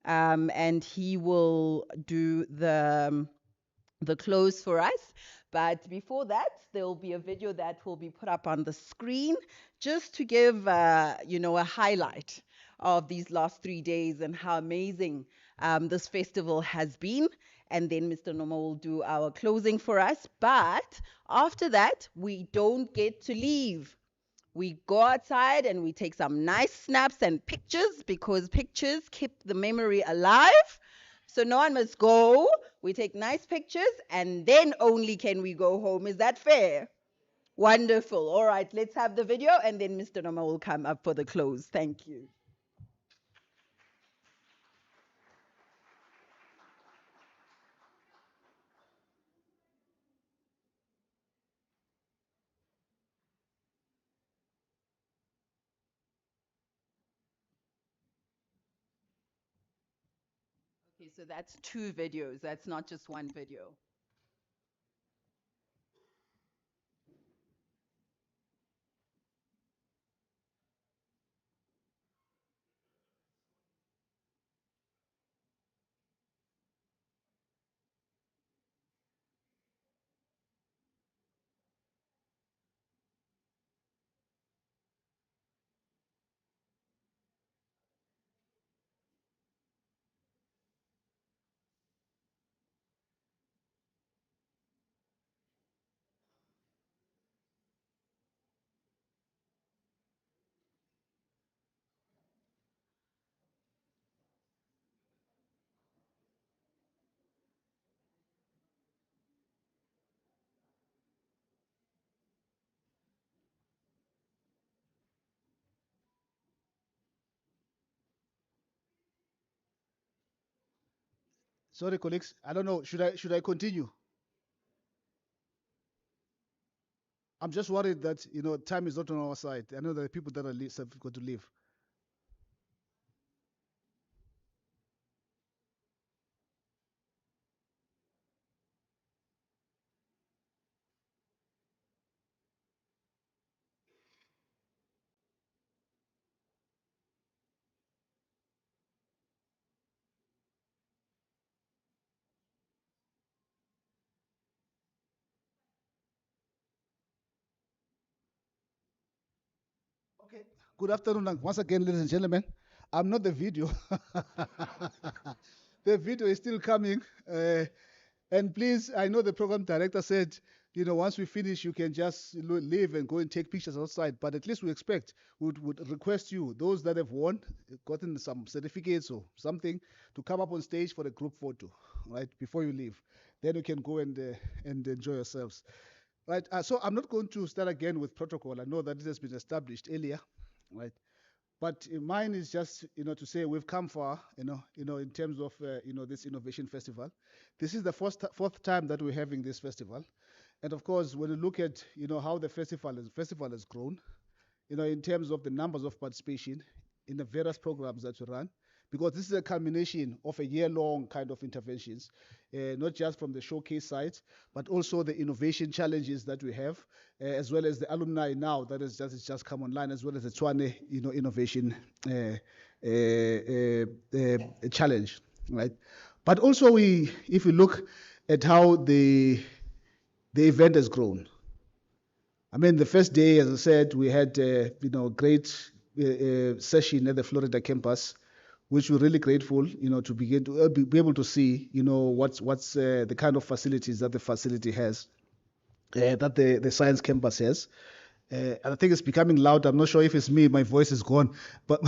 and he will do the close for us. But before that, there will be a video that will be put up on the screen just to give, a highlight of these last 3 days and how amazing this festival has been. And then Mr. Noma will do our closing for us. But after that, we don't get to leave. We go outside and we take some nice snaps and pictures because pictures keep the memory alive. So no one must go. We take nice pictures and then only can we go home. Is that fair? Wonderful. All right, let's have the video and then Mr. Noma will come up for the close. Thank you. Okay, so that's 2 videos. That's not just 1 video. Sorry, colleagues. I don't know. Should I continue? I'm just worried that time is not on our side. I know there are people that have got to leave. Okay. Good afternoon, and once again, ladies and gentlemen. I'm not the video. The video is still coming. And please, I know the program director said, once we finish, you can just leave and go and take pictures outside. But at least would request you, those that have won, gotten some certificates or something, to come up on stage for a group photo, right, before you leave. Then you can go and enjoy yourselves. Right. So I'm not going to start again with protocol. I know that it has been established earlier, right? But mine is just, to say we've come far, in terms of, this innovation festival. This is the fourth time that we're having this festival, and of course, when you look at, how the festival has grown, in terms of the numbers of participation in the various programs that we run, because this is a culmination of a year-long kind of interventions, not just from the showcase side, but also the innovation challenges that we have, as well as the alumni now that has just come online, as well as the Tshwane, innovation challenge, right? But also if we look at how the event has grown. I mean, the first day, as I said, we had great session at the Florida campus, which we're really grateful, to begin to be able to see, what's the kind of facilities that the facility has, that the science campus has. And I think it's becoming loud. I'm not sure if it's me, my voice is gone, but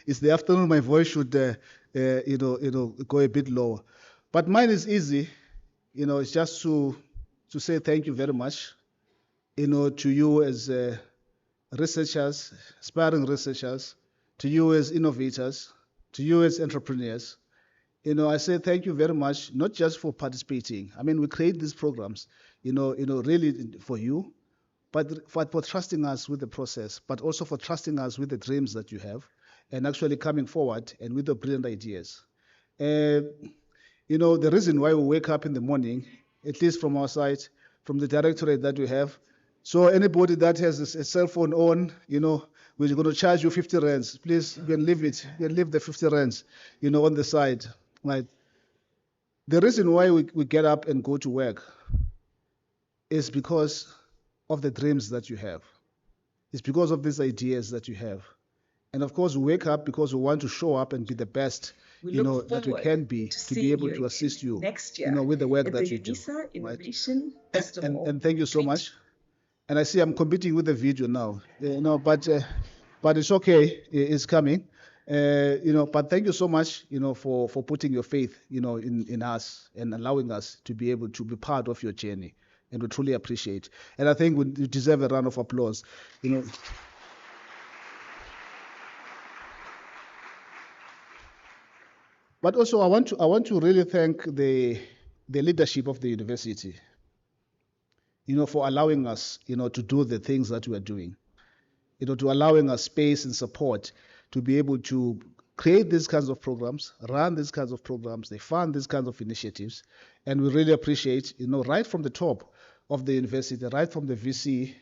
it's the afternoon. My voice should, go a bit lower. But mine is easy, it's just to say thank you very much, to you as researchers, aspiring researchers, to you as innovators, to you as entrepreneurs. I say thank you very much, not just for participating. I mean, we create these programs, really for you, but for trusting us with the process, but also for trusting us with the dreams that you have, and actually coming forward and with the brilliant ideas. The reason why we wake up in the morning, at least from our side, from the directorate that we have, so anybody that has a cell phone on, we're going to charge you 50 rands. Please, you can leave it. You can leave the 50 rands, on the side, right? The reason why we get up and go to work is because of the dreams that you have. It's because of these ideas that you have. And of course, we wake up because we want to show up and be the best, that we can be, to be able to assist you, next year with the work at that the you do. Unisa Right? Innovation Festival. And thank you so much. And I see I'm competing with the video now, but it's okay. It's coming. But thank you so much, for putting your faith, in us and allowing us to be able to be part of your journey. And we truly appreciate. And I think we deserve a round of applause. But also, I want to really thank the leadership of the university, for allowing us, to do the things that we are doing, to allowing us space and support to be able to create these kinds of programs, run these kinds of programs, they fund these kinds of initiatives, and we really appreciate, right from the top of the university, right from the VC,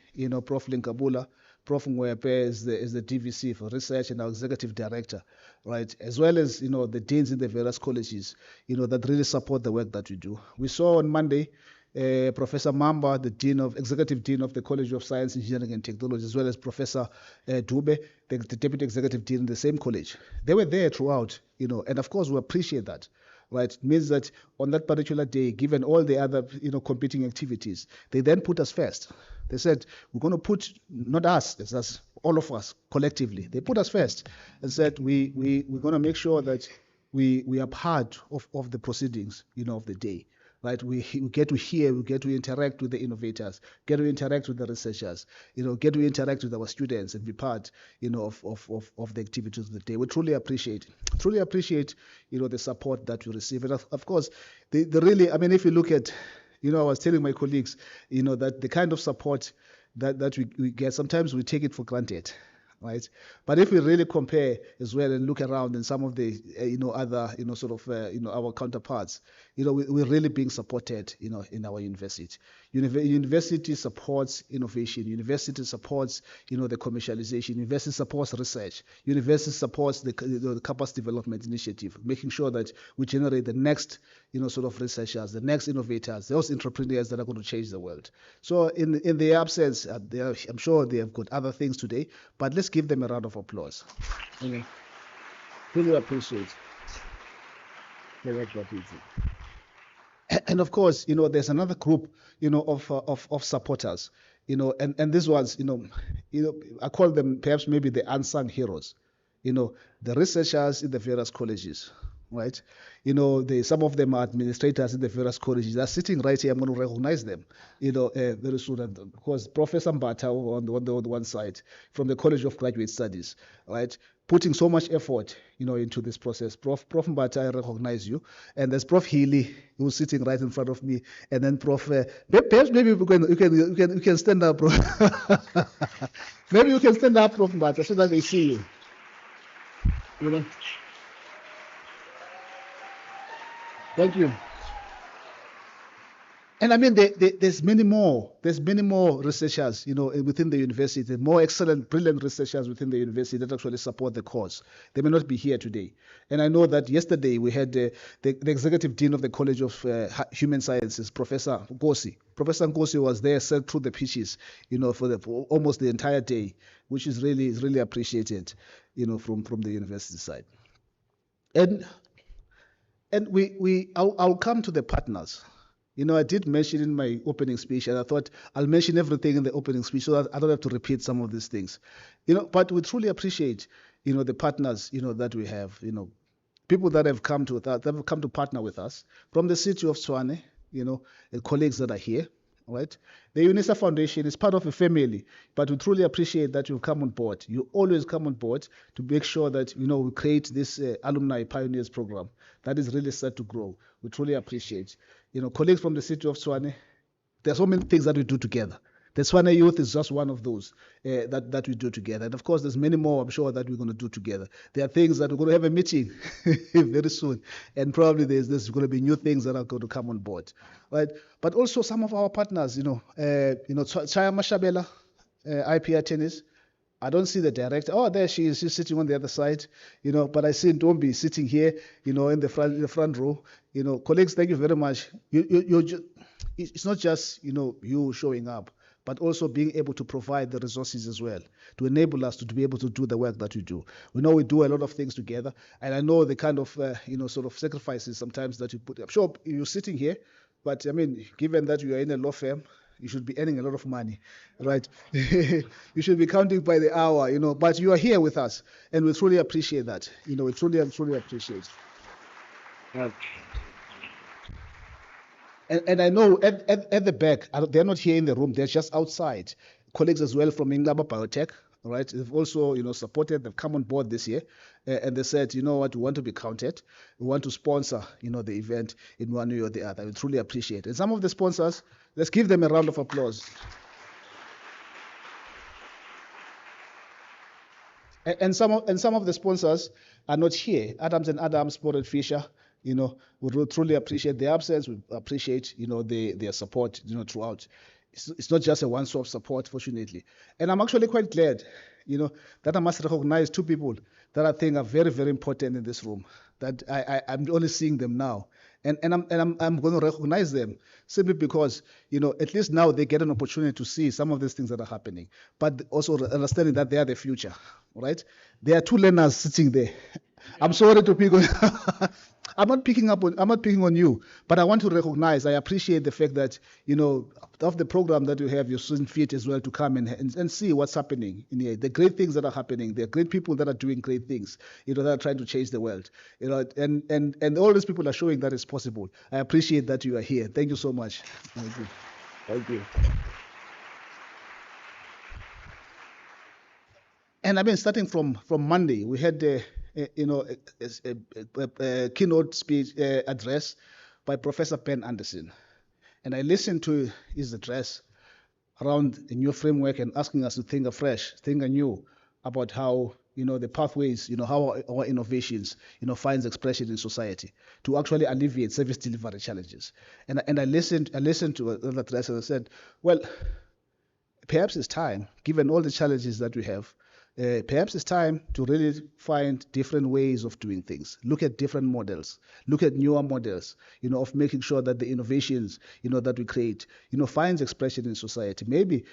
Prof. Linkabula, Prof. Ngwepe is the DVC for research and our executive director, right, as well as the deans in the various colleges, that really support the work that we do. We saw on Monday Professor Mamba, the executive dean of the College of Science, Engineering and Technology, as well as Professor Dube, the deputy executive dean in the same college. They were there throughout, and of course we appreciate that. Right, it means that on that particular day, given all the other competing activities, they then put us first. They said, we're going to put, not us, it's us, all of us collectively. They put us first and said, we're going to make sure that we are part of the proceedings, of the day. Right, we get to hear, we get to interact with the innovators, get to interact with the researchers, get to interact with our students and be part, of the activities of the day. We truly appreciate the support that we receive. And of course, the really, I mean, if you look at, I was telling my colleagues, that the kind of support that we get, sometimes we take it for granted. Right, but if we really compare as well and look around in some of the other our counterparts, we're really being supported in our university. University supports innovation. University supports the commercialization. University supports research. University supports the capacity development initiative, making sure that we generate the next researchers, the next innovators, those entrepreneurs that are going to change the world. So in their absence, I'm sure they have got other things today, but let's give them a round of applause. Okay. Really appreciate it. And of course, there's another group, of supporters, and these ones, I call them perhaps maybe the unsung heroes, the researchers in the various colleges, right? Some of them are administrators in the various colleges. They're sitting right here. I'm going to recognize them, very soon. And of course, Professor Mbata on the one side from the College of Graduate Studies, right? Putting so much effort, into this process. Prof Mbata, I recognize you. And there's Prof Healy, who's sitting right in front of me. And then Prof, perhaps maybe you can stand up, Prof. Maybe you can stand up, Prof Mbata, so that they see you. Thank you. And I mean, there's many more. There's many more researchers, within the university, more excellent, brilliant researchers within the university that actually support the cause. They may not be here today. And I know that yesterday we had the executive dean of the College of Human Sciences, Professor Nkosi. Professor Nkosi was there, sat through the pitches, for almost the entire day, which is really appreciated, from the university side. And I'll come to the partners. I did mention in my opening speech, and I thought I'll mention everything in the opening speech so that I don't have to repeat some of these things. But we truly appreciate, the partners, that we have, people that have come to partner with us from the city of Tshwane, and colleagues that are here, right? The Unisa Foundation is part of a family, but we truly appreciate that you've come on board. You always come on board to make sure that, we create this Alumni Pioneers program that is really set to grow. We truly appreciate. Colleagues from the city of Tshwane, there are so many things that we do together. The Tshwane Youth is just one of those that we do together. And of course, there's many more, I'm sure, that we're going to do together. There are things that we're going to have a meeting very soon. And probably there's going to be new things that are going to come on board. Right? But also some of our partners, Chaya Mashabela, IPR Tennis. I don't see the director. Oh, there she is. She's sitting on the other side, but I see Ntombi sitting here, in the front row. Colleagues, thank you very much. It's not just, you showing up, but also being able to provide the resources as well to enable us to be able to do the work that we do. We know we do a lot of things together, and I know the kind of, sort of sacrifices sometimes that you put. I'm sure you're sitting here, but I mean, given that you are in a law firm, You should be earning a lot of money, right? You should be counting by the hour, but you are here with us, and we truly appreciate that. We truly appreciate. Right. And I know at the back, they're not here in the room, they're just outside. Colleagues as well from Inglaba Biotech, right? They've also, supported, they've come on board this year, and they said, you know what, we want to be counted. We want to sponsor, the event in one way or the other. We truly appreciate it. And some of the sponsors, let's give them a round of applause. And some of the sponsors are not here. Adams and Adams, Spotted Fisher, we truly appreciate their absence. We appreciate, their support, throughout. It's not just a one-stop support, fortunately. And I'm actually quite glad, that I must recognize two people that I think are very, very important in this room. That I'm only seeing them now. And I'm going to recognize them simply because, at least now they get an opportunity to see some of these things that are happening, but also understanding that they are the future, right? There are two learners sitting there. I'm sorry to pick on I'm not picking on you, but I want to recognize, I appreciate the fact that, of the program that you have, you're seeing fit as well to come and see what's happening in here. The great things that are happening. There are great people that are doing great things, that are trying to change the world. And all these people are showing that it's possible. I appreciate that you are here. Thank you so much. Thank you. Thank you. And I mean, starting from Monday, we had a keynote speech address by Professor Ben Anderson, and I listened to his address around a new framework and asking us to think afresh, think anew about how the pathways, how our innovations, finds expression in society to actually alleviate service delivery challenges. And I listened to the address and I said, well, perhaps it's time, given all the challenges that we have. Perhaps it's time to really find different ways of doing things. Look at different models. Look at newer models, of making sure that the innovations, that we create, finds expression in society. Maybe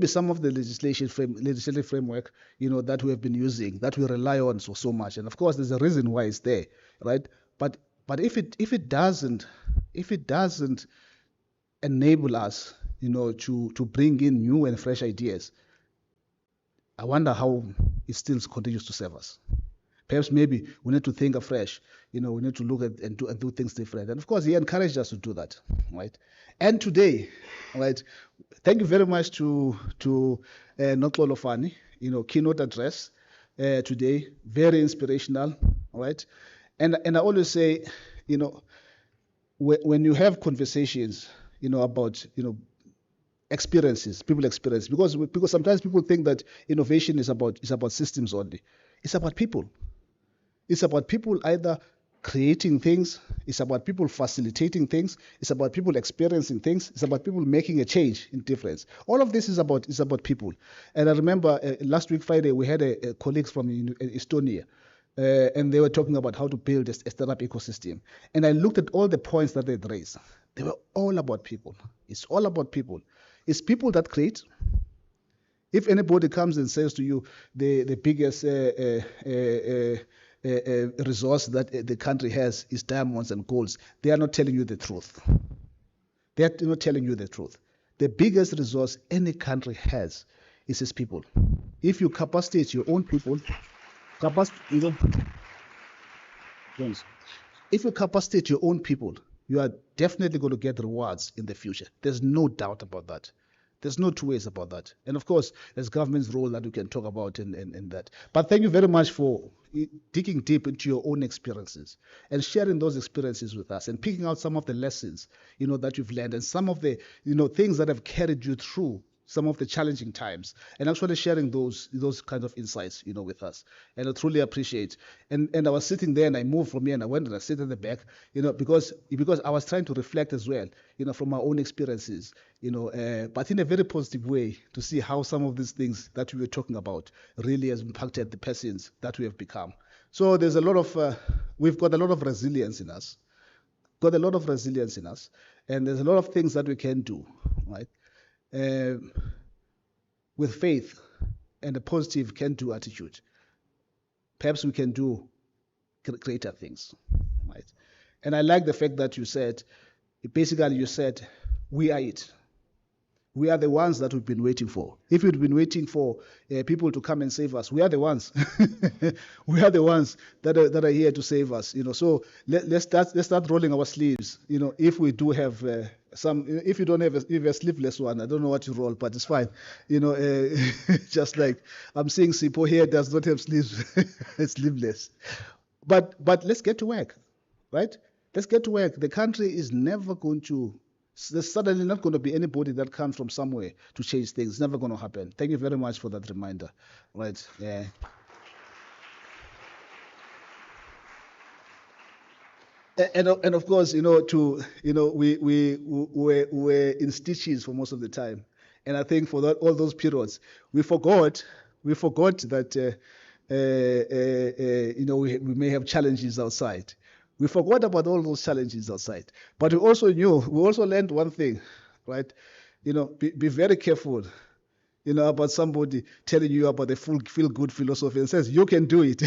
some of the legislative framework, that we have been using, that we rely on so much. And of course, there's a reason why it's there, right? But if it doesn't enable us, to bring in new and fresh ideas, I wonder how it still continues to serve us. Perhaps maybe we need to think afresh. We need to look at and do things different. And of course, he encouraged us to do that, right? And today, right, thank you very much to Noxolo Fani, keynote address today, very inspirational, right? And I always say, when you have conversations, about, people experience, because sometimes people think that innovation is about systems only. It's about people. It's about people either creating things. It's about people facilitating things. It's about people experiencing things. It's about people making a change in difference. All of this is about people. And I remember last week Friday we had a colleagues from Estonia. And they were talking about how to build a startup ecosystem. And I looked at all the points that they'd raised. They were all about people. It's all about people. It's people that create. If anybody comes and says to you the biggest resource that the country has is diamonds and golds, they are not telling you the truth. They are not telling you the truth. The biggest resource any country has is its people. If you capacitate your own people, if you capacitate your own people, you are definitely going to get rewards in the future. There's no doubt about that. There's no two ways about that. And of course, there's government's role that we can talk about in that. But thank you very much for digging deep into your own experiences and sharing those experiences with us and picking out some of the lessons, that you've learned and some of the, things that have carried you through some of the challenging times, and actually sharing those kinds of insights, with us. And I truly appreciate. And I was sitting there, and I moved from here, and I went and I sit at the back, because I was trying to reflect as well, from my own experiences, but in a very positive way, to see how some of these things that we were talking about really has impacted the persons that we have become. So there's a lot of, we've got a lot of resilience in us, and there's a lot of things that we can do, right? With faith and a positive can-do attitude, perhaps we can do greater things, right? And I like the fact that you said, we are it. We are the ones that we've been waiting for. If we'd been waiting for people to come and save us, we are the ones. We are the ones that are here to save us. So let's start rolling our sleeves. If we do have if you don't have a sleeveless one, I don't know what you roll, but it's fine. Just like I'm seeing Sipo here does not have sleeves, it's sleeveless. But let's get to work, right? Let's get to work. The country is never going to. There's suddenly not going to be anybody that comes from somewhere to change things. It's never going to happen. Thank you very much for that reminder. Right? Yeah. And of course, we're in stitches for most of the time, and I think for all those periods, we forgot that we may have challenges outside. We forgot about all those challenges outside, but we also learned one thing, right? Be very careful, about somebody telling you about the full feel-good philosophy and says you can do it.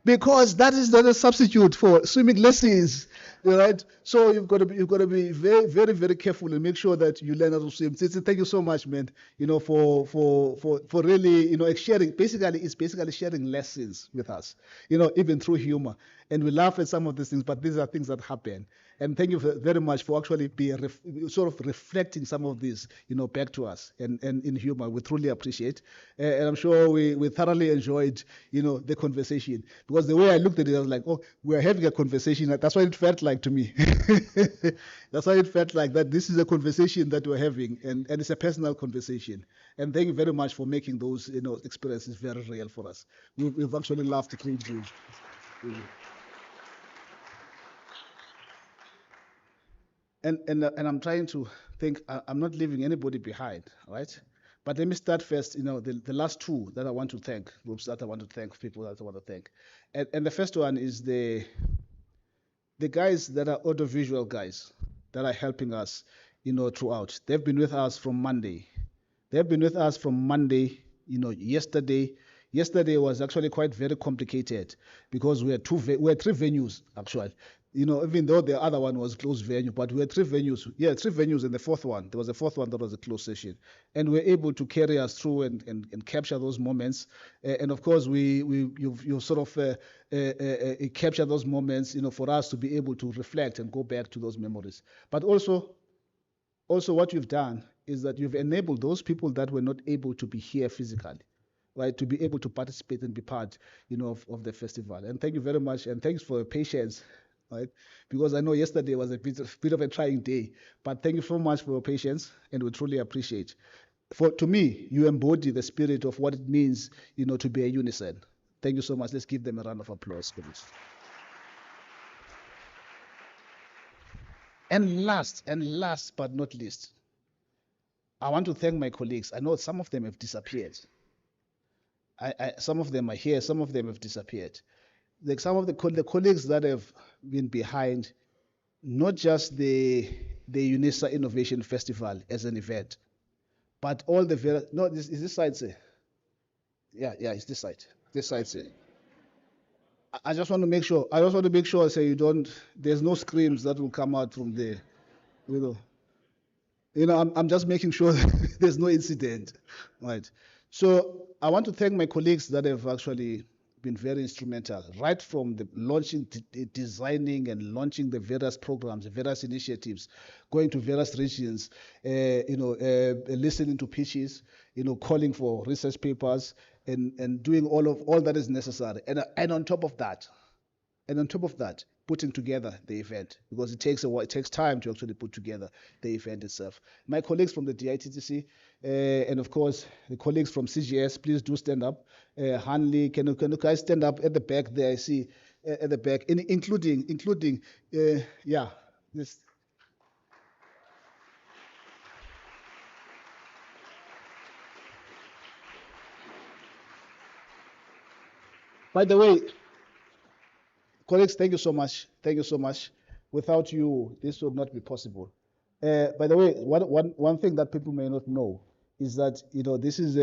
Because that is not a substitute for swimming lessons, right? So you've got to be very, very, very careful and make sure that you learn how to swim. Thank you so much, man. For really, sharing. Basically, it's basically sharing lessons with us. Even through humor, and we laugh at some of these things, but these are things that happen. And thank you very much for actually sort of reflecting some of this, back to us and in humor. We truly appreciate, and I'm sure we thoroughly enjoyed, the conversation, because the way I looked at it, I was like, oh, we're having a conversation. That's what it felt like to me. That's why it felt like that. This is a conversation that we're having, and it's a personal conversation. And thank you very much for making those, experiences very real for us. We've actually laughed clean. And I'm trying to think. I'm not leaving anybody behind, right? But let me start first. The last two that I want to thank, groups that I want to thank, people that I want to thank, and the first one is the guys that are audiovisual guys that are helping us, throughout. They've been with us from Monday. Yesterday. Yesterday was actually quite very complicated because we had three venues actually. Even though the other one was closed venue, but we had three venues. Yeah, three venues, and the fourth one. There was a fourth one that was a closed session, and we're able to carry us through and capture those moments. And of course, you sort of capture those moments, for us to be able to reflect and go back to those memories. But also what you've done is that you've enabled those people that were not able to be here physically, right, to be able to participate and be part, of the festival. And thank you very much, and thanks for your patience, right? Because I know yesterday was a bit of a trying day, but thank you so much for your patience, and we truly appreciate. To me, you embody the spirit of what it means, to be a unison. Thank you so much. Let's give them a round of applause for this. And last but not least, I want to thank my colleagues. I know some of them have disappeared. Some of them are here, some of them have disappeared. Like some of the colleagues that have been behind, not just the Unisa Innovation Festival as an event, but all the is this side, sir? Yeah, it's this side. This side, sir. I just want to make sure. Sir, there's no screams that will come out from there. I'm just making sure there's no incident, right? So I want to thank my colleagues that have actually been very instrumental, right from the launching, designing and launching the various programs, the various initiatives, going to various regions, listening to pitches, calling for research papers, and doing all that is necessary. And on top of that, putting together the event, because it takes time to actually put together the event itself. My colleagues from the DITTC, and of course the colleagues from CGS, please do stand up. Hanley, can you guys stand up at the back there? I see at the back, including this. By the way, colleagues, thank you so much. Without you, this would not be possible. By the way, one thing that people may not know is that this is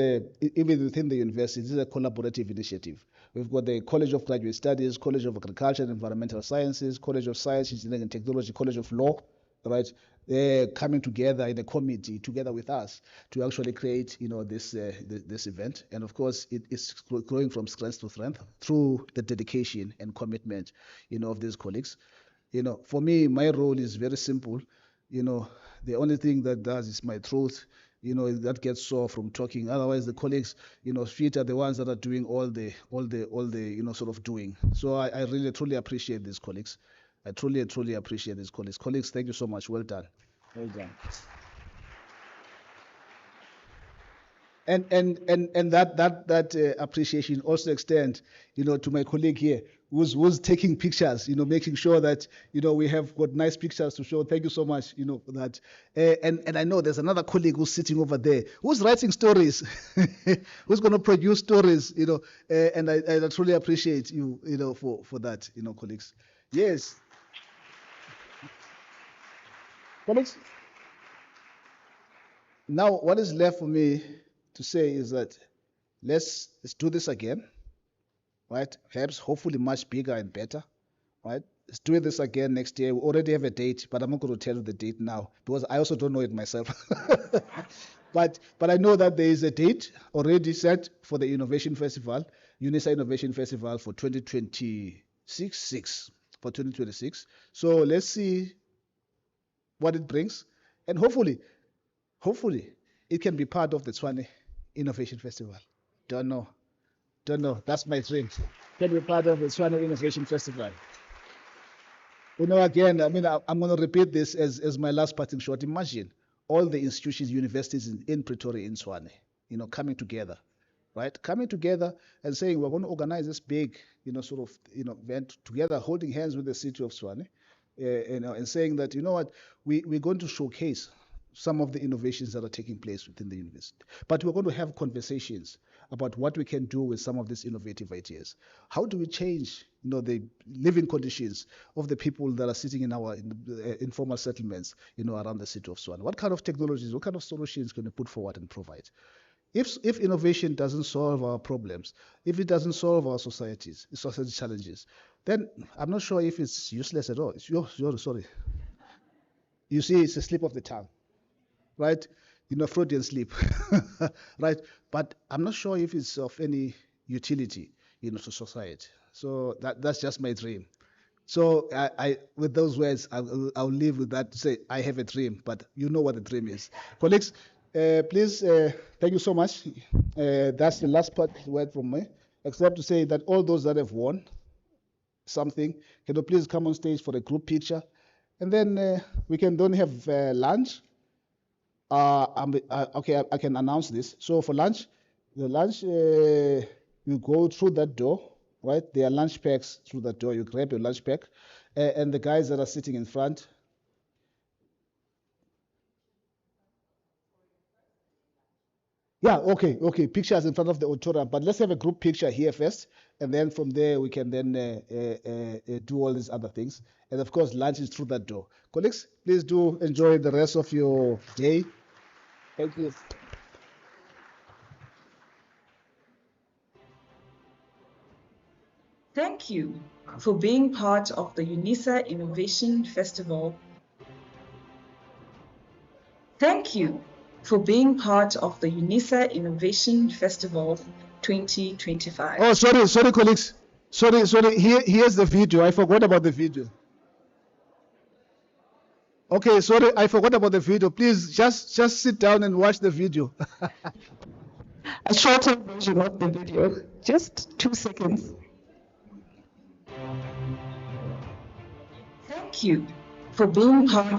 even within the university, this is a collaborative initiative. We've got the College of Graduate Studies, College of Agriculture and Environmental Sciences, College of Science, Engineering and Technology, College of Law, right? They're coming together in a committee together with us to actually create, this event. And of course, it is growing from strength to strength through the dedication and commitment, of these colleagues. For me, my role is very simple. The only thing that does is my throat, that gets sore from talking. Otherwise, the colleagues, feet are the ones that are doing all the, sort of doing. So I really, truly appreciate these colleagues. I truly, truly appreciate these colleagues. Colleagues, thank you so much. Well done. Well done. And that appreciation also extend, to my colleague here who's taking pictures, making sure that we have got nice pictures to show. Thank you so much, for that. And I know there's another colleague who's sitting over there who's writing stories, who's going to produce stories, and I truly appreciate you, for that, colleagues. Yes, colleagues. Now, what is left for me to say is that let's do this again, right? Perhaps, hopefully, much bigger and better, right? Let's do this again next year. We already have a date, but I'm not going to tell you the date now because I also don't know it myself. But I know that there is a date already set for the Innovation Festival, Unisa Innovation Festival for 2026, for 2026. So let's see what it brings, and hopefully it can be part of the Tshwane Innovation Festival. Don't know. That's my dream. Can be part of the Tshwane Innovation Festival. Again, I mean, I'm going to repeat this as my last parting shot. Imagine all the institutions, universities in Pretoria, in Tshwane, coming together, right? Coming together and saying we're going to organize this big, event together, holding hands with the city of Tshwane, and saying that, what, we're going to showcase some of the innovations that are taking place within the university. But we're going to have conversations about what we can do with some of these innovative ideas. How do we change, the living conditions of the people that are sitting in our informal settlements, around the city of Tshwane? What kind of technologies, what kind of solutions can we put forward and provide? If innovation doesn't solve our problems, if it doesn't solve our society challenges, then I'm not sure if it's useless at all. Sorry. You see, it's a slip of the tongue, right? Freudian slip, right? But I'm not sure if it's of any utility, to society. So that's just my dream. So I with those words, I'll leave with that to say I have a dream, but you know what the dream is. Colleagues, please, thank you so much. That's the last word from me, except to say that all those that have won something, can you please come on stage for a group picture? And then we can then have lunch. Okay, I can announce this. So for lunch, the lunch, you go through that door, right? There are lunch packs through that door. You grab your lunch pack, and the guys that are sitting in front. Yeah, okay. Pictures in front of the auditorium, but let's have a group picture here first, and then from there we can then do all these other things. And of course, lunch is through that door. Colleagues, please do enjoy the rest of your day. Thank you. Thank you for being part of the Unisa Innovation Festival. Thank you for being part of the Unisa Innovation Festival 2025. Oh, sorry, colleagues. Sorry. Here's the video. I forgot about the video. Okay, sorry, I forgot about the video. Please just sit down and watch the video. A shorter version of the video, just 2 seconds. Thank you for being part